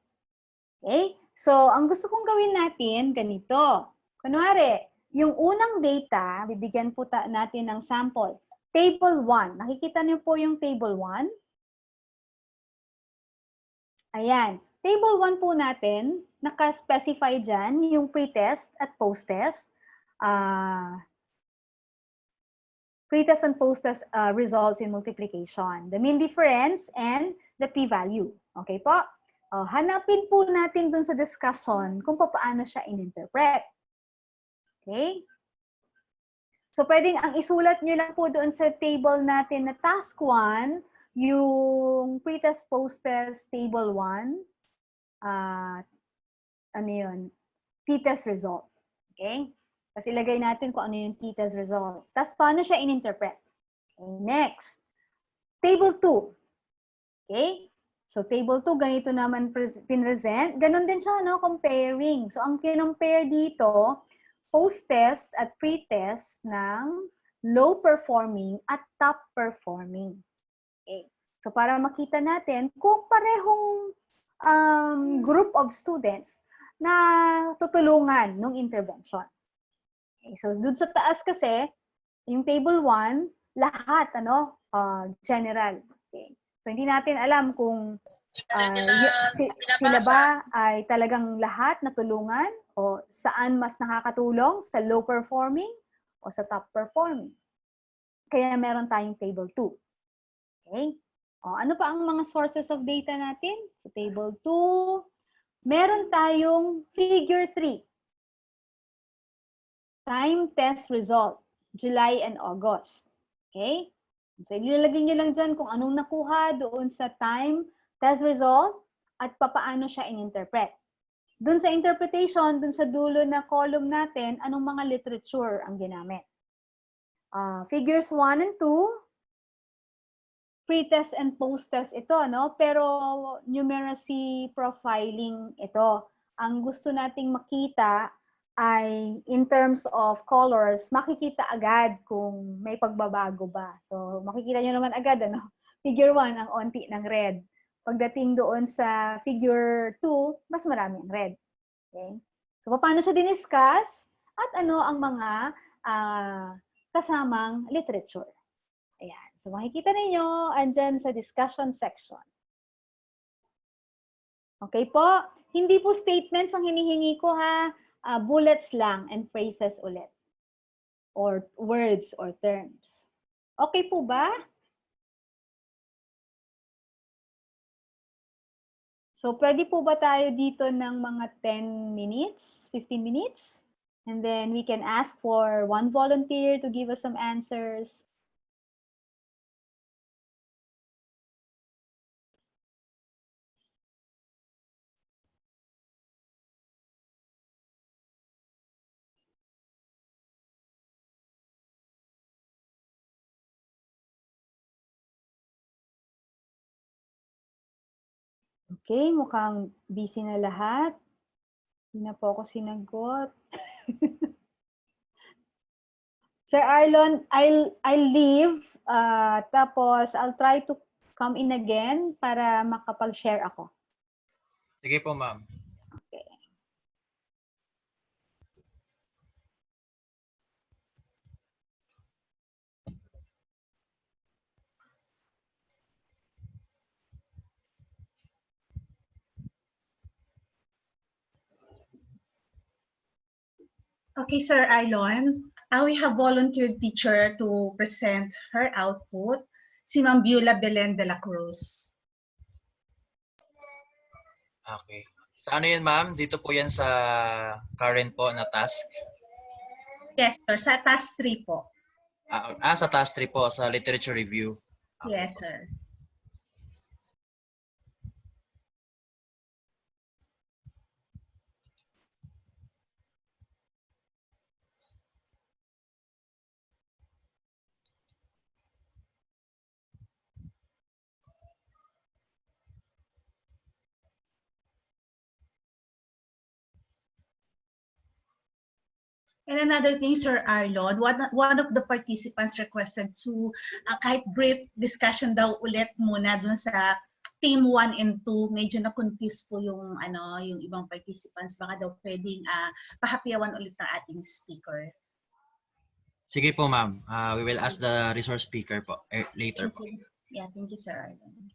Okay? So, ang gusto kong gawin natin, ganito. Kunwari, yung unang data, bibigyan po natin ng sample. Table 1. Nakikita niyo po yung table 1? Ayan. Table 1 po natin, naka-specify dyan yung pre-test at post-test. Pre-test and post-test results in multiplication. The mean difference and the p-value. Okay po? Hanapin po natin dun sa discussion kung paano siya in-interpret. Okay? So, pwedeng ang isulat nyo lang po doon sa table natin na task 1, yung pre-test, post-test, table 1, ano yun? T-test result. Okay? Tapos ilagay natin kung ano yung t-test result. Tapos, paano siya in-interpret? Okay, next. Table 2. Okay? So, table 2, ganito naman pinresent. Ganon din siya, no? Comparing. So, ang kinompare dito, post-test at pre-test ng low-performing at top-performing. Okay. So, para makita natin kung parehong group of students na tutulungan ng intervention. Okay. So, dun sa taas kasi, yung table 1, lahat, general. Okay. So, hindi natin alam kung sila ba ay talagang lahat natulungan o saan mas nakakatulong, sa low performing o sa top performing. Kaya meron tayong table 2. Okay? O, ano pa ang mga sources of data natin? Sa table 2, meron tayong figure 3. Time test result, July and August. Okay? So, ilalagay nyo lang dyan kung anong nakuha doon sa time test result at papaano siya in-interpret. Doon sa interpretation, doon sa dulo na column natin, anong mga literature ang ginamit. Figures 1 and 2, pre-test and post-test ito, no? Pero numeracy profiling ito. Ang gusto nating makita ay in terms of colors, makikita agad kung may pagbabago ba. So, makikita nyo naman agad, Figure 1, ang onti ng red. Pagdating doon sa figure 2, mas marami ang red. Okay? So, paano siya diniscuss? At ano ang mga kasamang literature? Ayan. So, makikita ninyo, andyan sa discussion section. Okay po? Hindi po statements ang hinihingi ko, ha? Bullets lang and phrases ulit. Or words or terms. Okay po ba? So, pwede po ba tayo dito ng mga 10 minutes, 15 minutes? And then we can ask for one volunteer to give us some answers. Okay, mukhang busy na lahat. Hindi na po ako sinagot. Sir Arlon, I'll leave. Tapos, I'll try to come in again para makapag-share ako. Sige po, ma'am. Okay. Okay, Sir Arlon, we have volunteered teacher to present her output, si Ma'am Beulah Belen de la Cruz. Okay. Sa ano yan, ma'am? Dito po yan sa current po na task. Yes, sir. Sa task 3 po. Sa task 3 po, sa literature review. Okay Yes, po. sir. And another thing, Sir Arlon, one of the participants requested to kahit brief discussion daw ulit muna dun sa team 1 and 2. Medyo na-confuse po yung yung ibang participants. Baka daw pwedeng pahapiyawan ulit ng ating speaker. Sige po, ma'am. We will ask the resource speaker po later po. Yeah, thank you, Sir Arlon.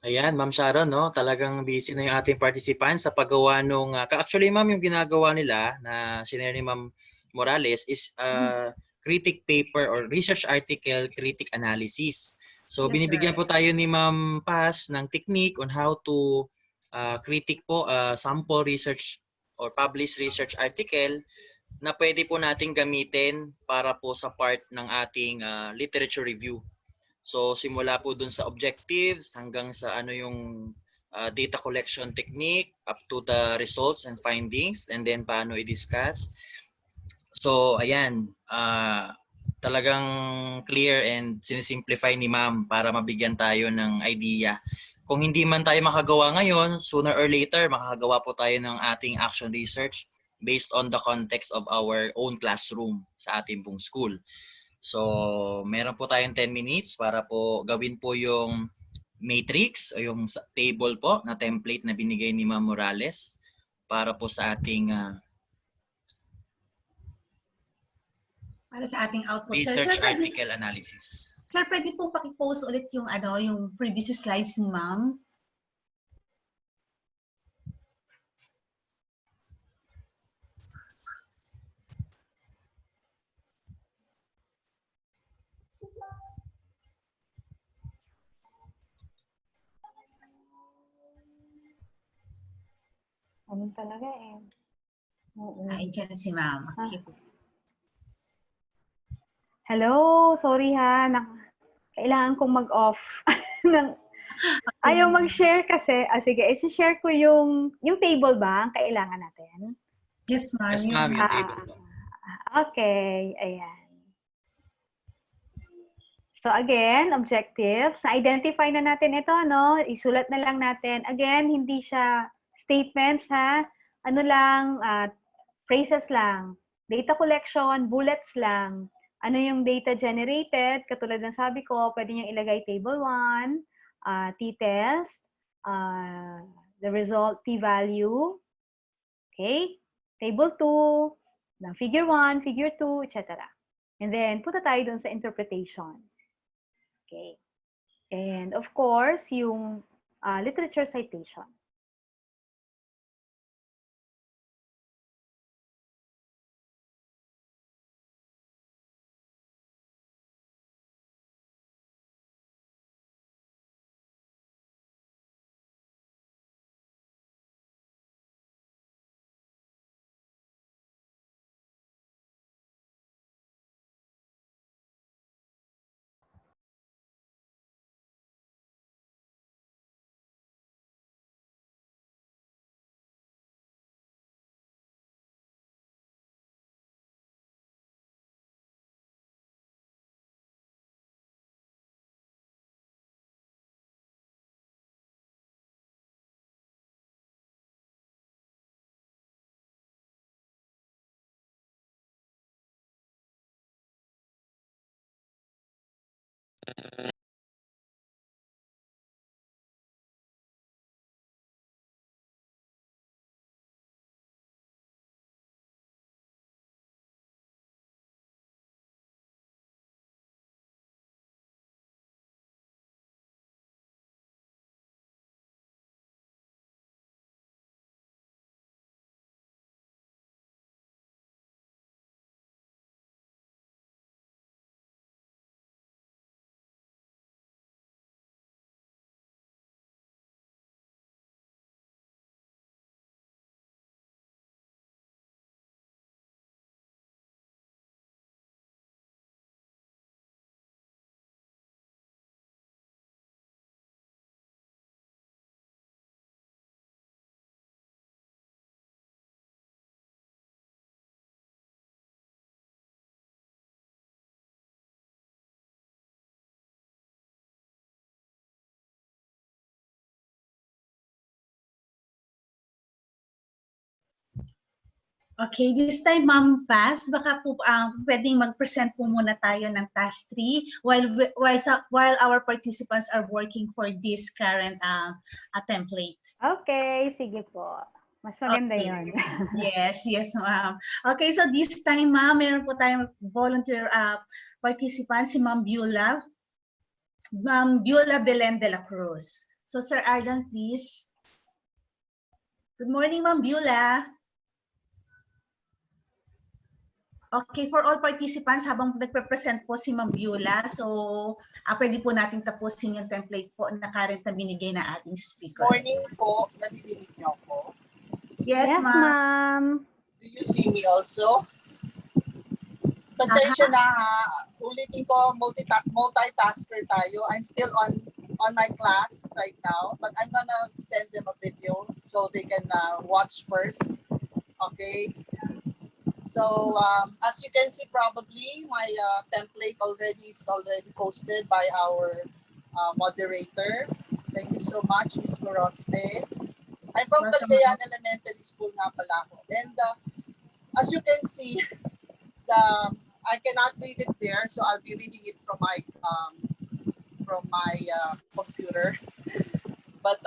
Ayan, Ma'am Sharon, no? Talagang busy na yung ating participants sa paggawa nung actually, ma'am, yung ginagawa nila na sinare ni Ma'am Morales is critic paper or research article critic analysis. So Yes, binibigyan sir. po tayo ni Ma'am Paz ng technique on how to critic po sample research or published research article na pwede po nating gamitin para po sa part ng ating literature review. So simula po dun sa objectives hanggang sa ano yung data collection technique up to the results and findings and then paano i-discuss. So ayan, talagang clear and sinisimplify ni ma'am para mabigyan tayo ng idea. Kung hindi man tayo makagawa ngayon, sooner or later makakagawa po tayo ng ating action research based on the context of our own classroom sa ating pong school. So, meron po tayong 10 minutes para po gawin po yung matrix o yung table po na template na binigay ni Ma'am Morales para po sa ating Para sa ating output. research Sir, article analysis. Sir, pwede po paki-post ulit yung yung previous slides ni Ma'am. Ganun talaga eh. Oo. Ay, dyan si Ma'am. Okay. Hello, sorry ha. Kailangan kong mag-off. Ayaw mag-share kasi. Sige, isi-share ko yung table ba ang kailangan natin? Yes, ma'am. Yes, ma'am, yung table po. Okay, ayan. So again, objectives. Na-identify na natin ito, no? Isulat na lang natin. Again, hindi siya statements, ha? Ano lang, phrases lang. Data collection, bullets lang. Ano yung data generated? Katulad ng sabi ko, pwede nyo ilagay table 1, t-test, the result, t-value, okay? Table 2, figure 1, figure 2, etc. And then, punta tayo dun sa interpretation. Okay. And of course, yung literature citation. Okay, this time, Ma'am Paz, baka po pwedeng mag-present po muna tayo ng task 3 while our participants are working for this current template. Okay, sige po. Mas maganda Okay. yun. Yes, ma'am. Okay, so this time, ma'am, meron po tayong volunteer participant, si Ma'am Beulah. Ma'am Beulah Belen de la Cruz. So, Sir Arden, please. Good morning, Ma'am Beulah. Okay, for all participants, habang nagpe-present po si Ma'am Beulah, so pwede po natin tapusin yung template po na current na binigay na ating speaker. Morning po, nadidinig niyo ako? Yes, Yes, ma'am. ma'am. Do you see me also? Pasensya na ha, ulitin ko, multitasker tayo. I'm still on my class right now, but I'm gonna send them a video so they can watch first. Okay? So, as you can see probably, my template is already posted by our moderator. Thank you so much, Ms. Corospe. I'm from Cagayan Elementary School nga pala ako. And as you can see, I cannot read it there, so I'll be reading it from my computer. But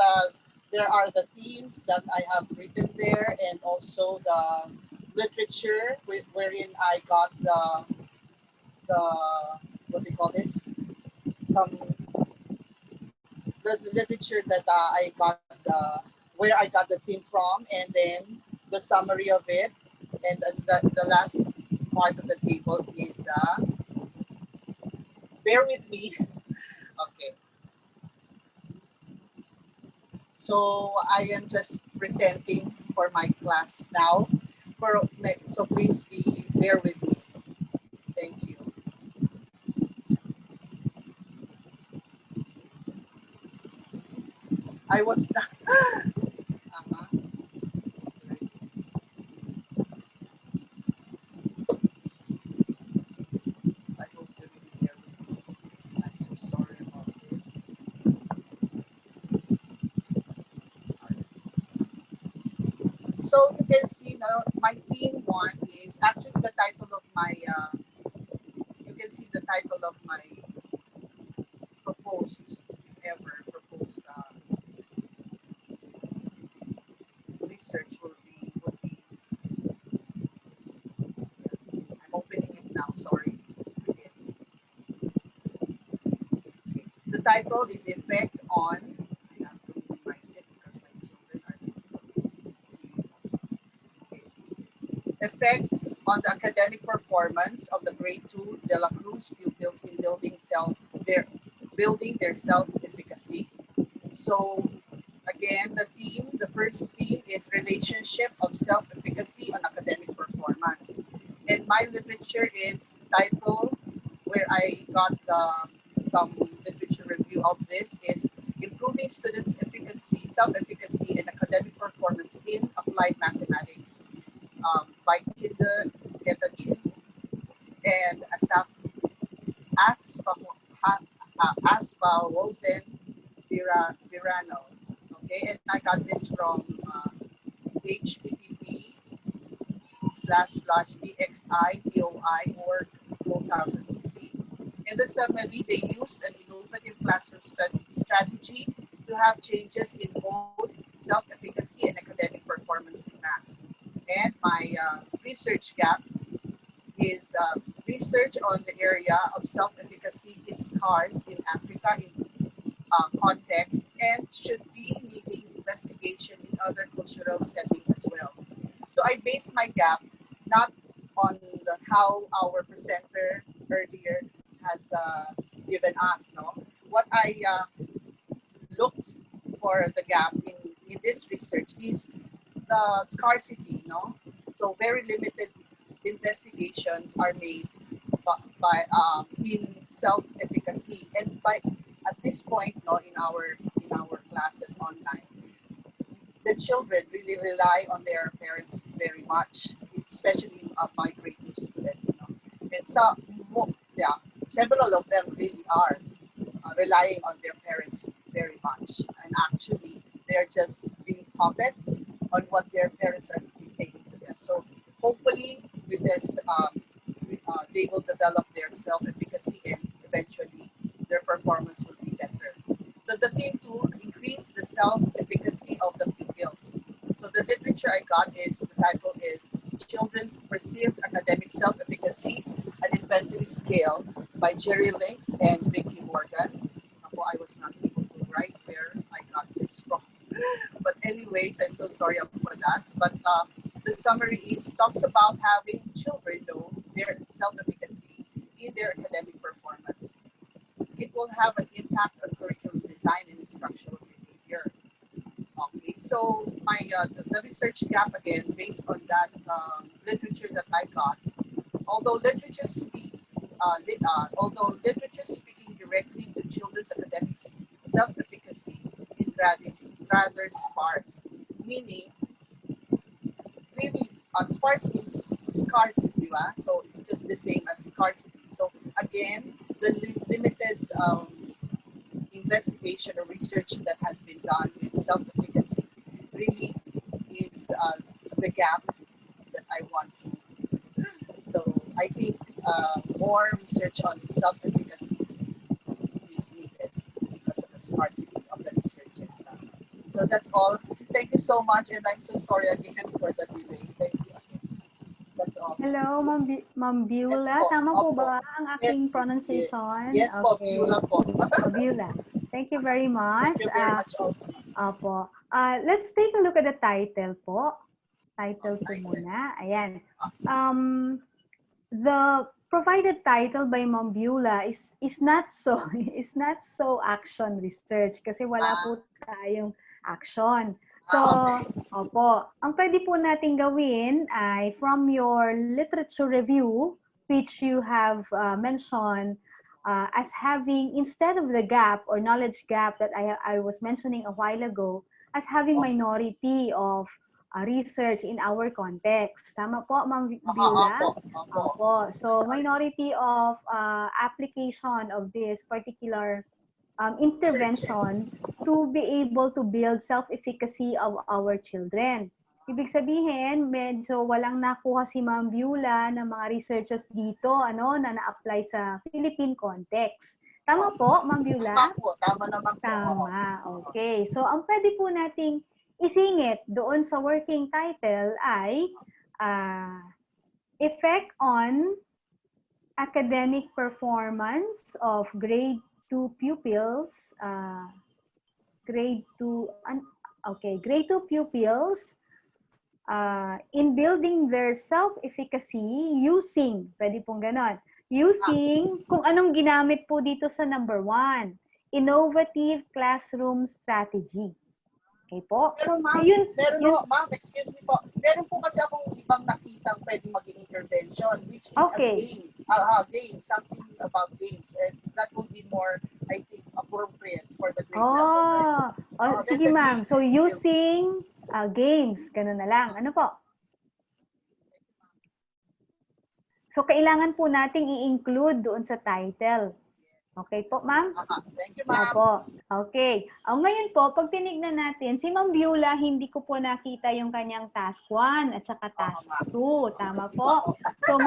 there are the themes that I have written there, and also the literature wherein I got the what do you call this? The literature that I got where I got the theme from, and then the summary of it, and the last part of the table is the, bear with me. Okay. So I am just presenting for my class now. So please bear with me. Thank you. I was not. I hope you really bear with me. I'm so sorry about this. So you can see now my theme one is actually the title of my, you can see the title of my proposed, if ever, proposed research would be, I'm opening it now, sorry. Again. Okay. The title is Effect on, I have to minimize it because my children are seeing it also. Okay. Effect on the academic performance of the grade 2 De La Cruz pupils in building their self-efficacy. So again, the first theme is relationship of self-efficacy on academic performance. And my literature is titled, where I got some literature review of this, is Improving Students' Efficacy, Self-Efficacy and Academic Performance in Applied Mathematics by Kinda Getachu and Asfa Virano. Okay, and I got this from http://dxidoi.org 2016. In the summary, they used an innovative classroom strategy to have changes in both self-efficacy and academic performance in math. And my research gap is research on the area of self-efficacy is scarce in Africa in context and should be needing investigation in other cultural settings as well. So I based my gap not on how our presenter earlier has given us, no? What I looked for the gap in this research is the scarcity, no? So very limited investigations are made by in self-efficacy, and by at this point, no, in our classes online, the children really rely on their parents very much, especially in my grade 2 students, no? And so yeah, several of them really are relying on their parents very much, and actually they're just being puppets on what their parents are dictating to them. So hopefully with their they will develop their self-efficacy and eventually their performance will be better. So the theme to increase the self-efficacy of the pupils. So the literature I got is, the title is Children's Perceived Academic Self-Efficacy, an Inventory Scale by Jerry Links and Vicky Morgan. I was not able to write where I got this from. But anyways, I'm so sorry for that. But the summary talks about having children know their self-efficacy in their academic performance. It will have an impact on curriculum design and instructional behavior. Okay, so my the research gap again based on that literature that I got. Although literature speaking directly to children's academics self-efficacy is rather sparse, meaning really sparse means scarce, di ba? So it's just the same as scarcity. So again, the limited investigation or research that has been done with self-efficacy really is the gap that I want to. So I think more research on self-efficacy is needed because of the scarcity of the research done. So that's all. Thank you so much, and I'm so sorry again for the delay. Thank you again. That's all. Hello, Ma'am Beulah. Yes po. Tama po Opo. ba ang aking Yes. pronunciation? Yes po, Beulah po. Beulah. Thank you very much. Thank you very much also. Opo. Let's take a look at the title po. Title po muna. Ayan. The provided title by Ma'am Beulah is not so action research kasi wala po tayong action. So, opo, ang pwede po natin gawin ay from your literature review, which you have mentioned as having, instead of the gap or knowledge gap that I was mentioning a while ago, as having minority of research in our context. Tama po, Ma'am Beulah? Opo. So, minority of application of this particular intervention to be able to build self-efficacy of our children. Ibig sabihin, medyo walang nakuha si Ma'am Beulah ng mga researches dito, ano, na na-apply sa Philippine context. Tama po, Ma'am Beulah? Tama po, tama naman po. Tama, okay. So, ang pwede po nating isingit doon sa working title ay effect on academic performance of grade 2 pupils, grade 2 pupils in building their self-efficacy using, pwede pong ganon, using kung anong ginamit po dito sa number 1, innovative classroom strategy. Okay po? Pero ma'am, ma'am, excuse me po, meron po kasi akong ibang nakitang pwedeng maging intervention, which is a game, something about games, and that will be more, I think, appropriate for the grade level. Right? Sige ma'am, so using games, ganun na lang. Ano po? So, kailangan po nating i-include doon sa title. Okay po, ma'am? Thank you, ma'am. Opo. Okay. Ngayon po, pag tinignan natin, si Ma'am Beulah, hindi ko po nakita yung kanyang task 1 at saka task 2. Tama po? So,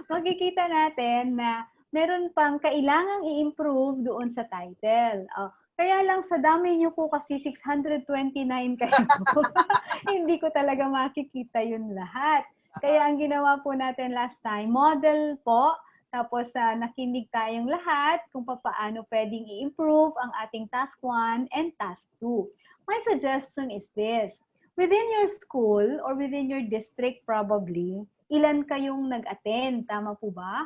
makikita natin na meron pang kailangang i-improve doon sa title. Kaya lang sa dami niyo po kasi 629 kayo. Hindi ko talaga makikita yun lahat. Kaya ang ginawa po natin last time, model po, tapos nakinig tayong lahat kung paano pwedeng i-improve ang ating task 1 and task 2. My suggestion is this. Within your school or within your district probably, ilan kayong nag-attend? Tama po ba?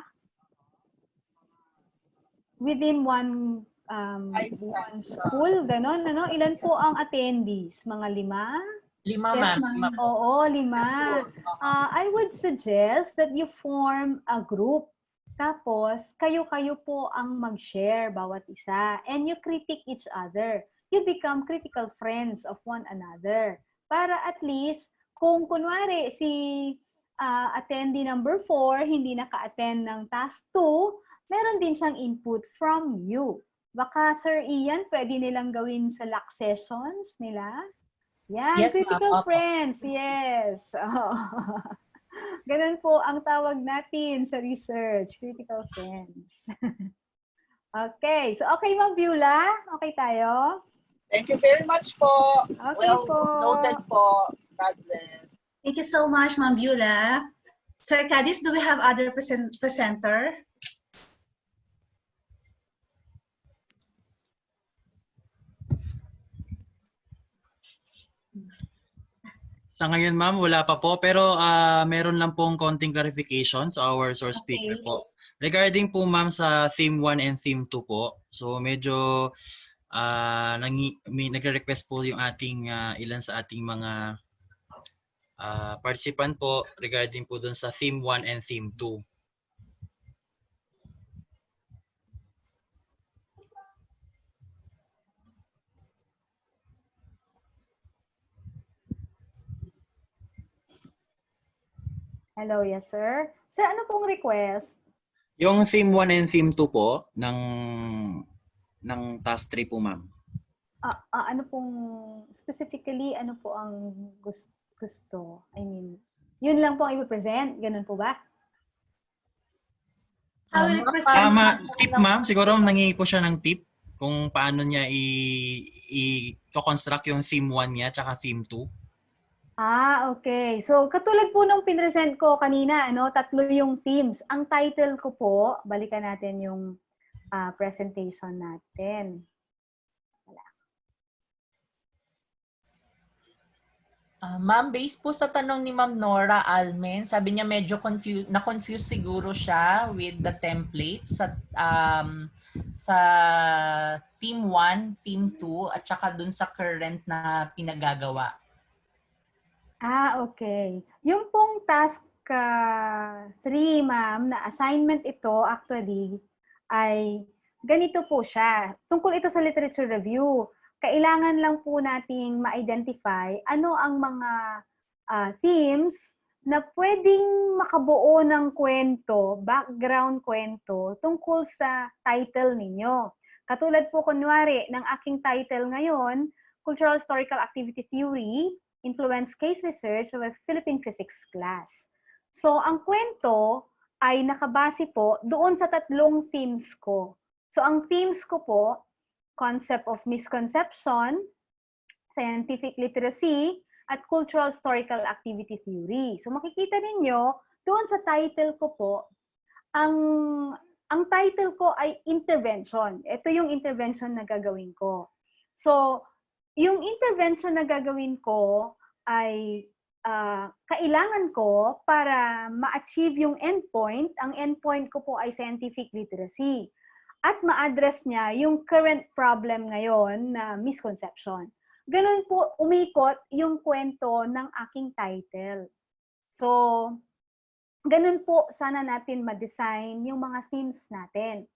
Within one school, gano'n, ano? Ilan po ang attendees? Mga 5? 5, Yes, ma'am. ma'am. Oo, 5. I would suggest that you form a group. Tapos, kayo-kayo po ang mag-share bawat isa. And you critique each other. You become critical friends of one another. Para at least, kung kunwari si attendee number 4 hindi naka-attend ng task 2, meron din siyang input from you. Baka, Sir Ian, pwede nilang gawin sa lock sessions nila? Yan, Yes, critical ma'am. friends. Yes. Ganun po ang tawag natin sa research, critical friends. Okay. So, okay, Ma'am Beulah? Okay tayo? Thank you very much po. Okay Well po. noted po. God bless. Thank you so much, Ma'am Beulah. Sir Cadiz, do we have other presenter? Sa ngayon, ma'am, wala pa po. Pero meron lang pong konting clarification to our source speaker po. Regarding po, ma'am, sa theme 1 and theme 2 po. So, medyo nagre-request po yung ating ilan sa ating mga participant po regarding po dun sa theme 1 and theme 2. Hello, yes, sir. Sir, ano pong request? Yung theme 1 and theme 2 po ng task 3 po, ma'am. Ano pong, specifically, ano po ang gusto? I mean, yun lang po ang i-present? Ganun po ba? How will present? Tip, ma'am. Siguro nangingi po siya ng tip kung paano niya i-construct yung theme 1 niya tsaka theme 2. Okay. So, katulad po nung pinresent ko kanina, 3 yung themes. Ang title ko po, balikan natin yung presentation natin. Ma'am, based po sa tanong ni Ma'am Nora Almen, sabi niya medyo na-confuse siguro siya with the template sa theme 1, theme 2, at saka dun sa current na pinagagawa. Okay. Yung pong task 3, ma'am, na assignment ito actually ay ganito po siya. Tungkol ito sa literature review. Kailangan lang po nating ma-identify ano ang mga themes na pwedeng makabuo ng kwento, background kwento, tungkol sa title ninyo. Katulad po kunwari ng aking title ngayon, Cultural Historical Activity Theory, influence case research of a Philippine physics class. So, ang kwento ay nakabase po doon sa tatlong themes ko. So, ang themes ko po, concept of misconception, scientific literacy, at cultural historical activity theory. So, makikita ninyo, doon sa title ko po, ang title ko ay intervention. Ito yung intervention na gagawin ko. So, yung intervention na gagawin ko ay kailangan ko para ma-achieve yung endpoint. Ang endpoint ko po ay scientific literacy. At ma-address niya yung current problem ngayon na misconception. Ganun po umikot yung kwento ng aking title. So, ganun po sana natin ma-design yung mga themes natin.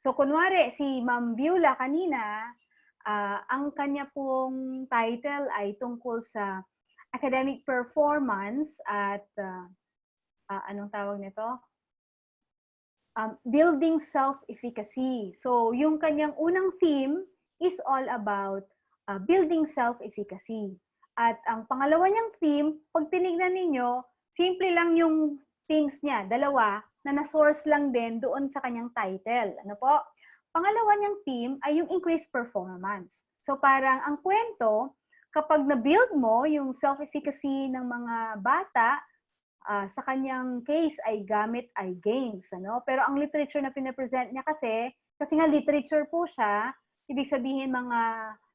So, kunwari, si Ma'am Beulah kanina, ang kanya pong title ay tungkol sa academic performance at anong tawag nito? Building self-efficacy. So, yung kanyang unang theme is all about building self-efficacy. At ang pangalawa niyang theme, pag tinignan ninyo, simple lang yung themes niya, dalawa, na na-source lang din doon sa kanyang title. Ano po? Pangalawa niyang theme ay yung increased performance. So parang ang kwento, kapag na-build mo yung self-efficacy ng mga bata, sa kanyang case ay gamit ay games. Ano? Pero ang literature na pinapresent niya kasi nga literature po siya, ibig sabihin mga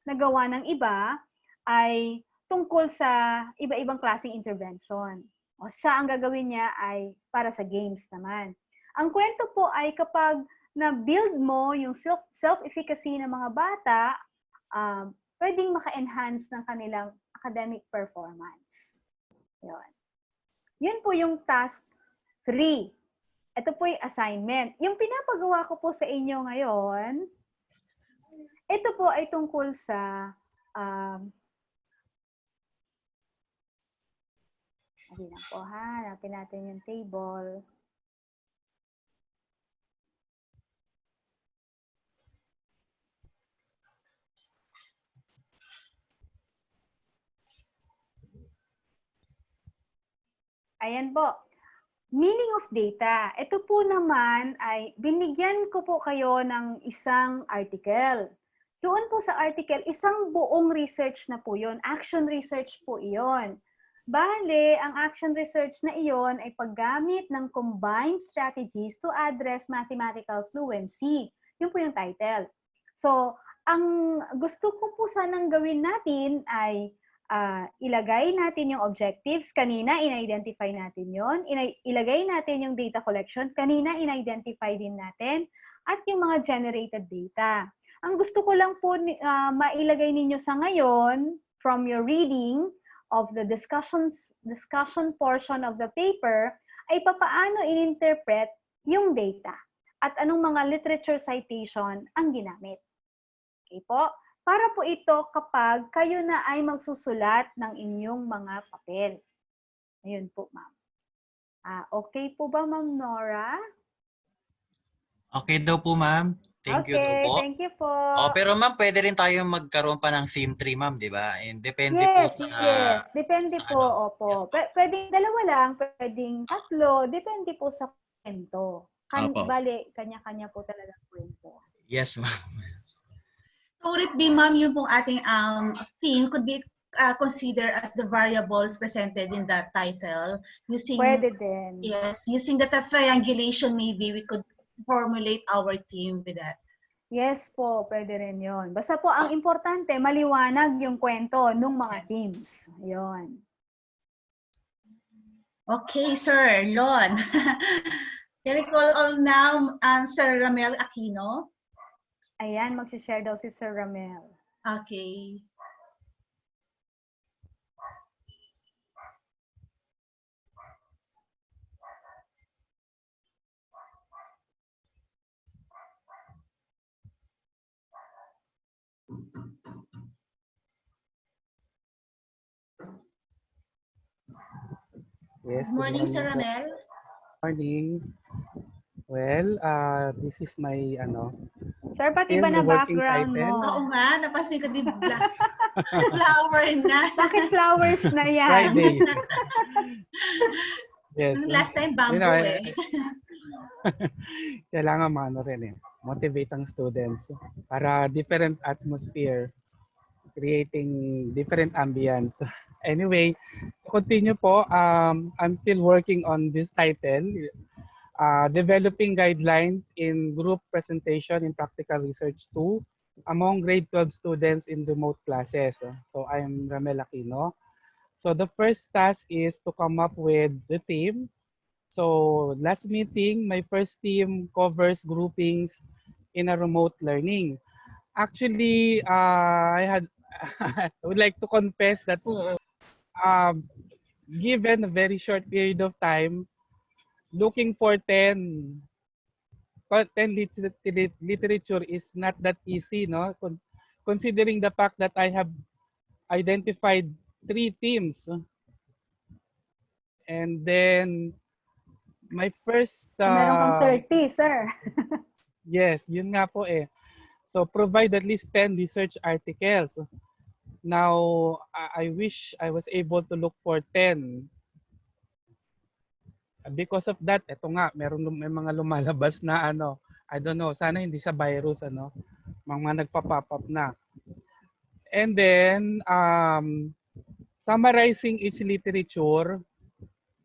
nagawa ng iba, ay tungkol sa iba-ibang klaseng intervention. O siya ang gagawin niya ay para sa games naman. Ang kwento po ay kapag na-build mo yung self-efficacy ng mga bata, pwedeng maka-enhance ng kanilang academic performance. Yun. Yun po yung task 3. Ito po yung assignment. Yung pinapagawa ko po sa inyo ngayon, ito po ay tungkol sa hindi lang po ha, hanapin natin yung table. Ayan po. Meaning of data. Ito po naman ay binigyan ko po kayo ng isang article. Doon po sa article, isang buong research na po yun. Action research po iyon. Bale, ang action research na iyon ay paggamit ng combined strategies to address mathematical fluency. Yun po yung title. So, ang gusto ko po sanang gawin natin ay ilagay natin yung objectives. Kanina, in-identify natin yon. Ilagay natin yung data collection. Kanina, in-identify din natin. At yung mga generated data. Ang gusto ko lang po mailagay ninyo sa ngayon, from your reading of the discussion portion of the paper, ay papaano in-interpret yung data at anong mga literature citation ang ginamit. Okay po? Para po ito kapag kayo na ay magsusulat ng inyong mga papel. Ayun po, ma'am. Okay po ba, Ma'am Nora? Okay daw po, ma'am. Thank you daw po. Thank you po. Pero ma'am, pwede rin tayo magkaroon pa ng theme 3, ma'am, di ba? And depende po sa... Yes. Depende sa po, ano. opo. Yes po. Pwedeng dalawa lang, pwedeng tatlo. Depende po sa kwento. Opo. Bali, kanya-kanya po talaga kwento. Yes, ma'am. So would it be, ma'am, yung pong ating theme could be considered as the variables presented in that title using... Pwede din. Yes, using the triangulation, maybe we could formulate our theme with that. Yes po, pwede rin yon. Basta po, ang importante, maliwanag yung kwento ng mga teams. Yon. Okay, Sir Lon. Can we call on now Sir Ramel Aquino? Ayan, mag-share daw si Sir Ramel. Okay. Yes, Good morning, Sir po. Ramel. Morning. Well, this is my Sir, ba't Still iba the na working background title. Oo mo? nga, napansin ko din flower na. Bakit flowers na yan? Friday. Yes. Nung last time, You know, bamboo eh. kailangan maano rin eh, motivate ang students para different atmosphere, creating different ambience. Anyway, to continue po, I'm still working on this title, developing guidelines in group presentation in practical research 2 among grade 12 students in remote classes. So I'm Ramel Aquino. So the first task is to come up with the theme. So last meeting, my first team covers groupings in a remote learning. Actually, I would like to confess that given a very short period of time, looking for 10 literature is not that easy, no? Considering the fact that I have identified 3 themes. And then my first Meron kang 30, sir. yes, yun nga po eh. So provide at least 10 research articles. Now, I wish I was able to look for 10. Because of that, eto nga, may mga lumalabas na ano, I don't know, sana hindi siya virus, ano, mga nagpa-pop up na. And then, summarizing each literature,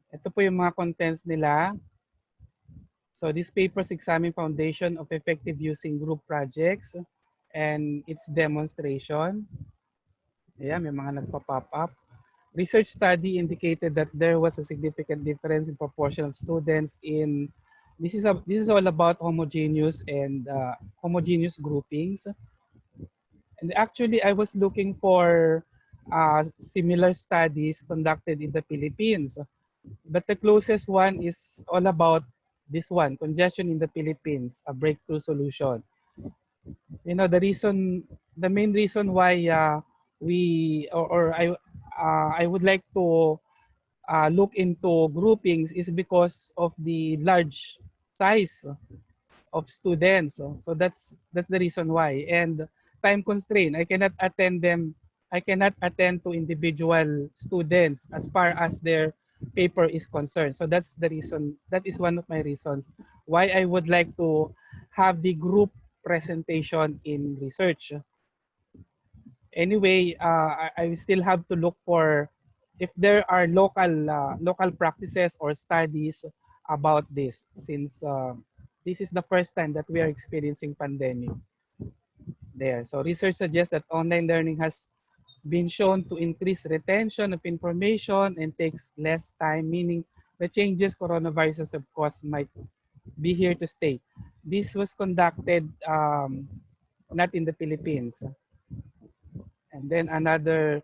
ito po yung mga contents nila. So this paper's examine foundation of effective using group projects and its demonstration. Ayan, may mga nagpa-pop up. Research study indicated that there was a significant difference in proportion of students in this is all about homogeneous and homogeneous groupings. And actually, I was looking for similar studies conducted in the Philippines, but the closest one is all about this one, congestion in the Philippines, a breakthrough solution. You know, the main reason why I would like to look into groupings is because of the large size of students. So that's the reason why. And time constraint, I cannot attend to individual students as far as their paper is concerned. So that's the reason. That is one of my reasons why I would like to have the group presentation in research. Anyway, I still have to look for if there are local practices or studies about this, since this is the first time that we are experiencing pandemic there. So research suggests that online learning has been shown to increase retention of information and takes less time, meaning the changes coronavirus have caused might be here to stay. This was conducted not in the Philippines. And then another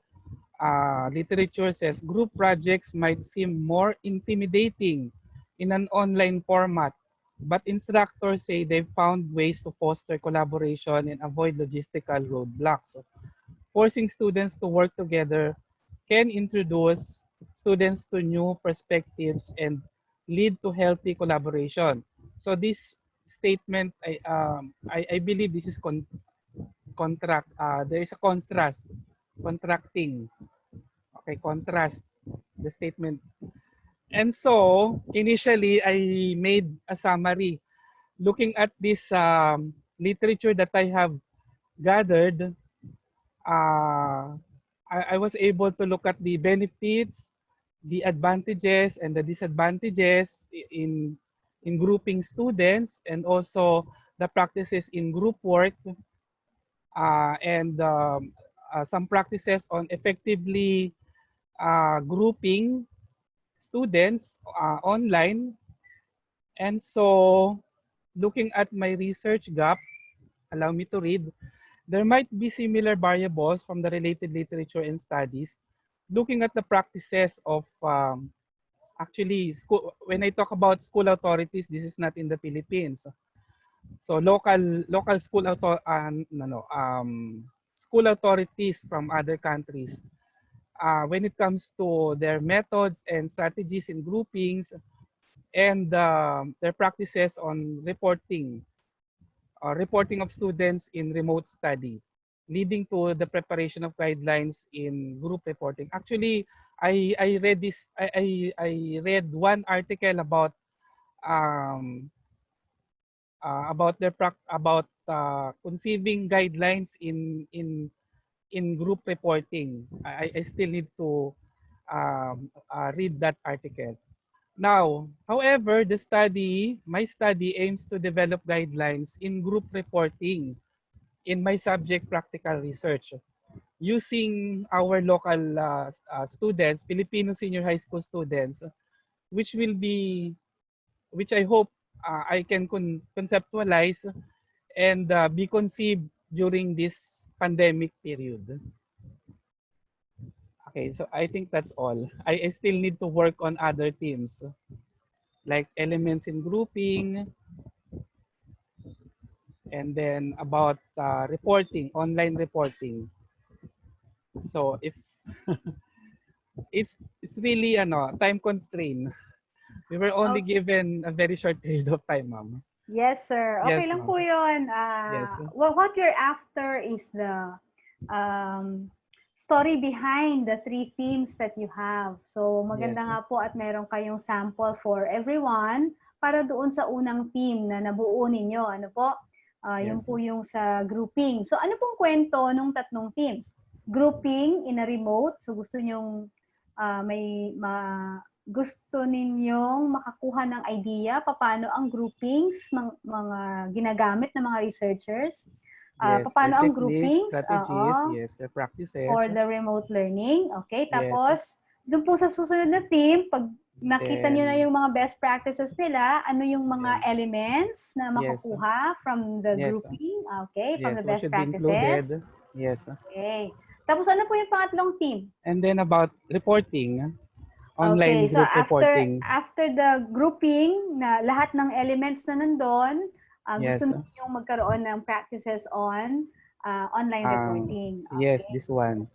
literature says group projects might seem more intimidating in an online format, but instructors say they've found ways to foster collaboration and avoid logistical roadblocks. So, forcing students to work together can introduce students to new perspectives and lead to healthy collaboration. So this statement, I believe this is there is a contracting. Okay, contrast the statement. And so, initially, I made a summary. Looking at this literature that I have gathered, I was able to look at the benefits, the advantages, and the disadvantages in grouping students, and also the practices in group work, and some practices on effectively grouping students online. And so, looking at my research gap, allow me to read, there might be similar variables from the related literature and studies. Looking at the practices of actually, when I talk about school authorities, this is not in the Philippines. So local school school authorities from other countries, when it comes to their methods and strategies in groupings and their practices on reporting reporting of students in remote study, leading to the preparation of guidelines in group reporting. Actually, I read this. I read one article about conceiving guidelines in group reporting. I still need to read that article. Now, however, my study aims to develop guidelines in group reporting in my subject practical research using our local students, Filipino senior high school students, which I hope I can conceptualize and be conceived during this pandemic period. Okay, so I think that's all. I still need to work on other themes like elements in grouping, and then about reporting, online reporting. So if it's really time constraint. We were only Okay. given a very short period of time, ma'am. Yes, sir. Okay Yes, lang ma'am. po yun. Yes. Well, what you're after is the story behind the 3 themes that you have. So, maganda Yes. nga po at meron kayong sample for everyone para doon sa unang theme na nabuo ninyo. Ano po? Yun Yes. po yung sa grouping. So, ano pong kwento nung tatlong themes? Grouping in a remote. So, gusto nyong gusto ninyong makakuha ng idea paano ang groupings, mga ginagamit ng mga researchers. Yes, Paano ang techniques, groupings strategies, yes, the practices. for the remote learning. Okay, Yes. tapos doon po sa susunod na theme, pag nakita nyo na yung mga best practices nila, ano yung mga elements na makukuha from the grouping, okay, from the what best should be practices. included. Yes. Okay. Tapos ano po yung pangatlong theme? And then about reporting, online so group reporting. after the grouping na lahat ng elements na nandun, gusto niyo magkaroon ng practices on online reporting. Okay. Yes, this one.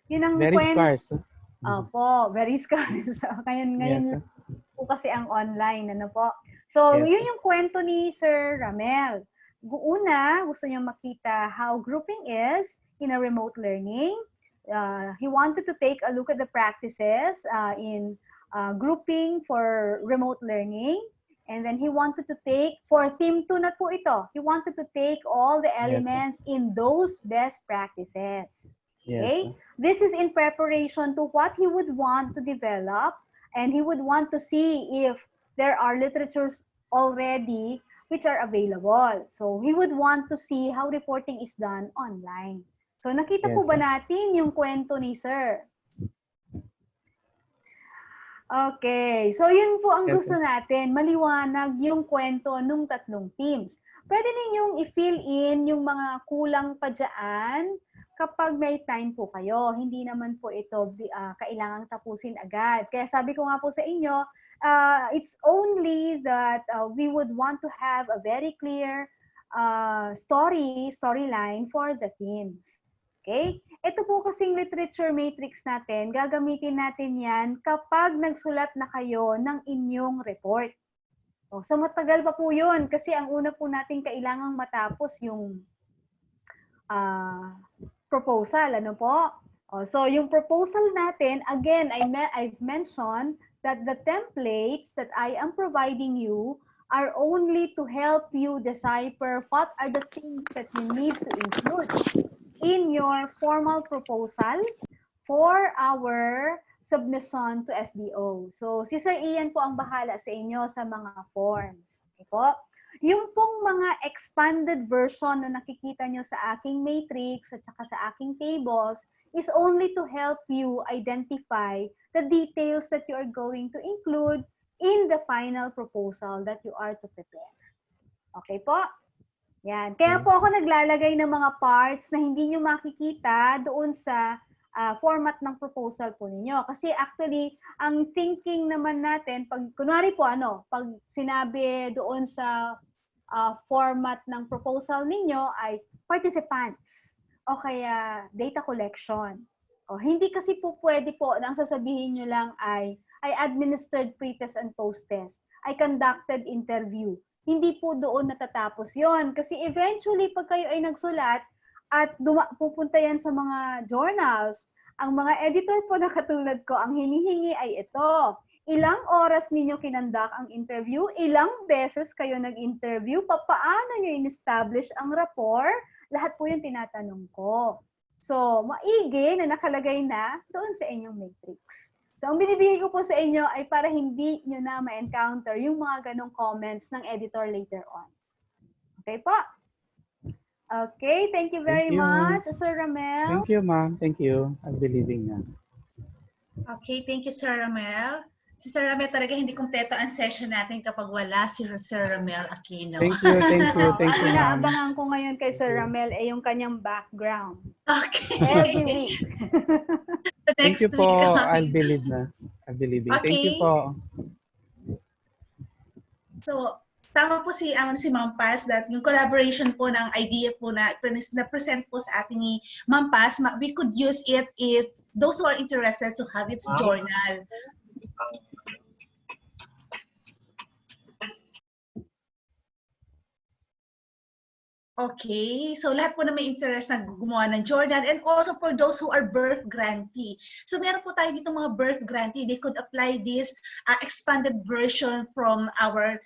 Yun ang very scarce. Opo, very scarce. Ngayon po kasi ang online, ano po. So, yun yung kwento ni Sir Ramel. Una, gusto niyo makita how grouping is in a remote learning. He wanted to take a look at the practices in grouping for remote learning. And then he wanted to take, for theme 2 na po ito, he wanted to take all the elements in those best practices. Okay? This is in preparation to what he would want to develop, and he would want to see if there are literatures already which are available. So he would want to see how reporting is done online. So nakita po ba natin yung kwento ni Sir? Okay. So yun po ang gusto natin, maliwanag yung kwento nung tatlong themes. Pwede ninyong i-fill in yung mga kulang pa dyan kapag may time po kayo. Hindi naman po ito kailangang tapusin agad. Kaya sabi ko nga po sa inyo, it's only that we would want to have a very clear storyline for the themes. Okay? Ito po kasing literature matrix natin, gagamitin natin yan kapag nagsulat na kayo ng inyong report. So matagal pa po yun kasi ang una po natin kailangang matapos yung proposal. Ano po? So yung proposal natin, again, I've mentioned that the templates that I am providing you are only to help you decipher what are the things that you need to include in your formal proposal for our submission to SDO. So, si Sir Ian po ang bahala sa inyo sa mga forms. Okay po? Yung pong mga expanded version na nakikita nyo sa aking matrix at saka sa aking tables is only to help you identify the details that you are going to include in the final proposal that you are to prepare. Okay po? Yan. Kaya po ako naglalagay ng mga parts na hindi nyo makikita doon sa format ng proposal po ninyo. Kasi actually, ang thinking naman natin, kunwari po, pag sinabi doon sa format ng proposal ninyo ay participants o kaya data collection. Hindi kasi po pwede po na ang sasabihin nyo lang ay I administered pretest and post-test. I conducted interview. Hindi po doon natatapos yon. Kasi eventually, pag kayo ay nagsulat at pupunta yan sa mga journals, ang mga editor po na katulad ko, ang hinihingi ay ito. Ilang oras ninyo kinandak ang interview? Ilang beses kayo nag-interview? Paano nyo in-establish ang rapport? Lahat po yung tinatanong ko. So, maigi na nakalagay na doon sa inyong matrix. So, ang binibigay ko po sa inyo ay para hindi nyo na ma-encounter yung mga ganong comments ng editor later on. Okay po? Okay, thank you very much, Sir Ramel. Thank you, ma'am. Thank you. I'm believing na. Okay, thank you, Sir Ramel. Si Sir Ramel talaga hindi kumpleto ang session natin kapag wala si Sir Ramel Aquino. Thank you, thank you, thank you, ma'am. Inaabangan ko ngayon kay Sir Ramel ay yung kanyang background. Okay. Every week. So Thank you next po. week, I'll believe na. I'll believe. Thank you Okay. po. So, tama po si Ma'am Paz that yung collaboration po ng idea po na present po sa ating ni Ma'am Paz, we could use it if those who are interested to have its journal. Okay, so lahat po na may interest na gumawa ng journal and also for those who are birth grantee. So meron po tayo dito mga birth grantee, they could apply this expanded version from our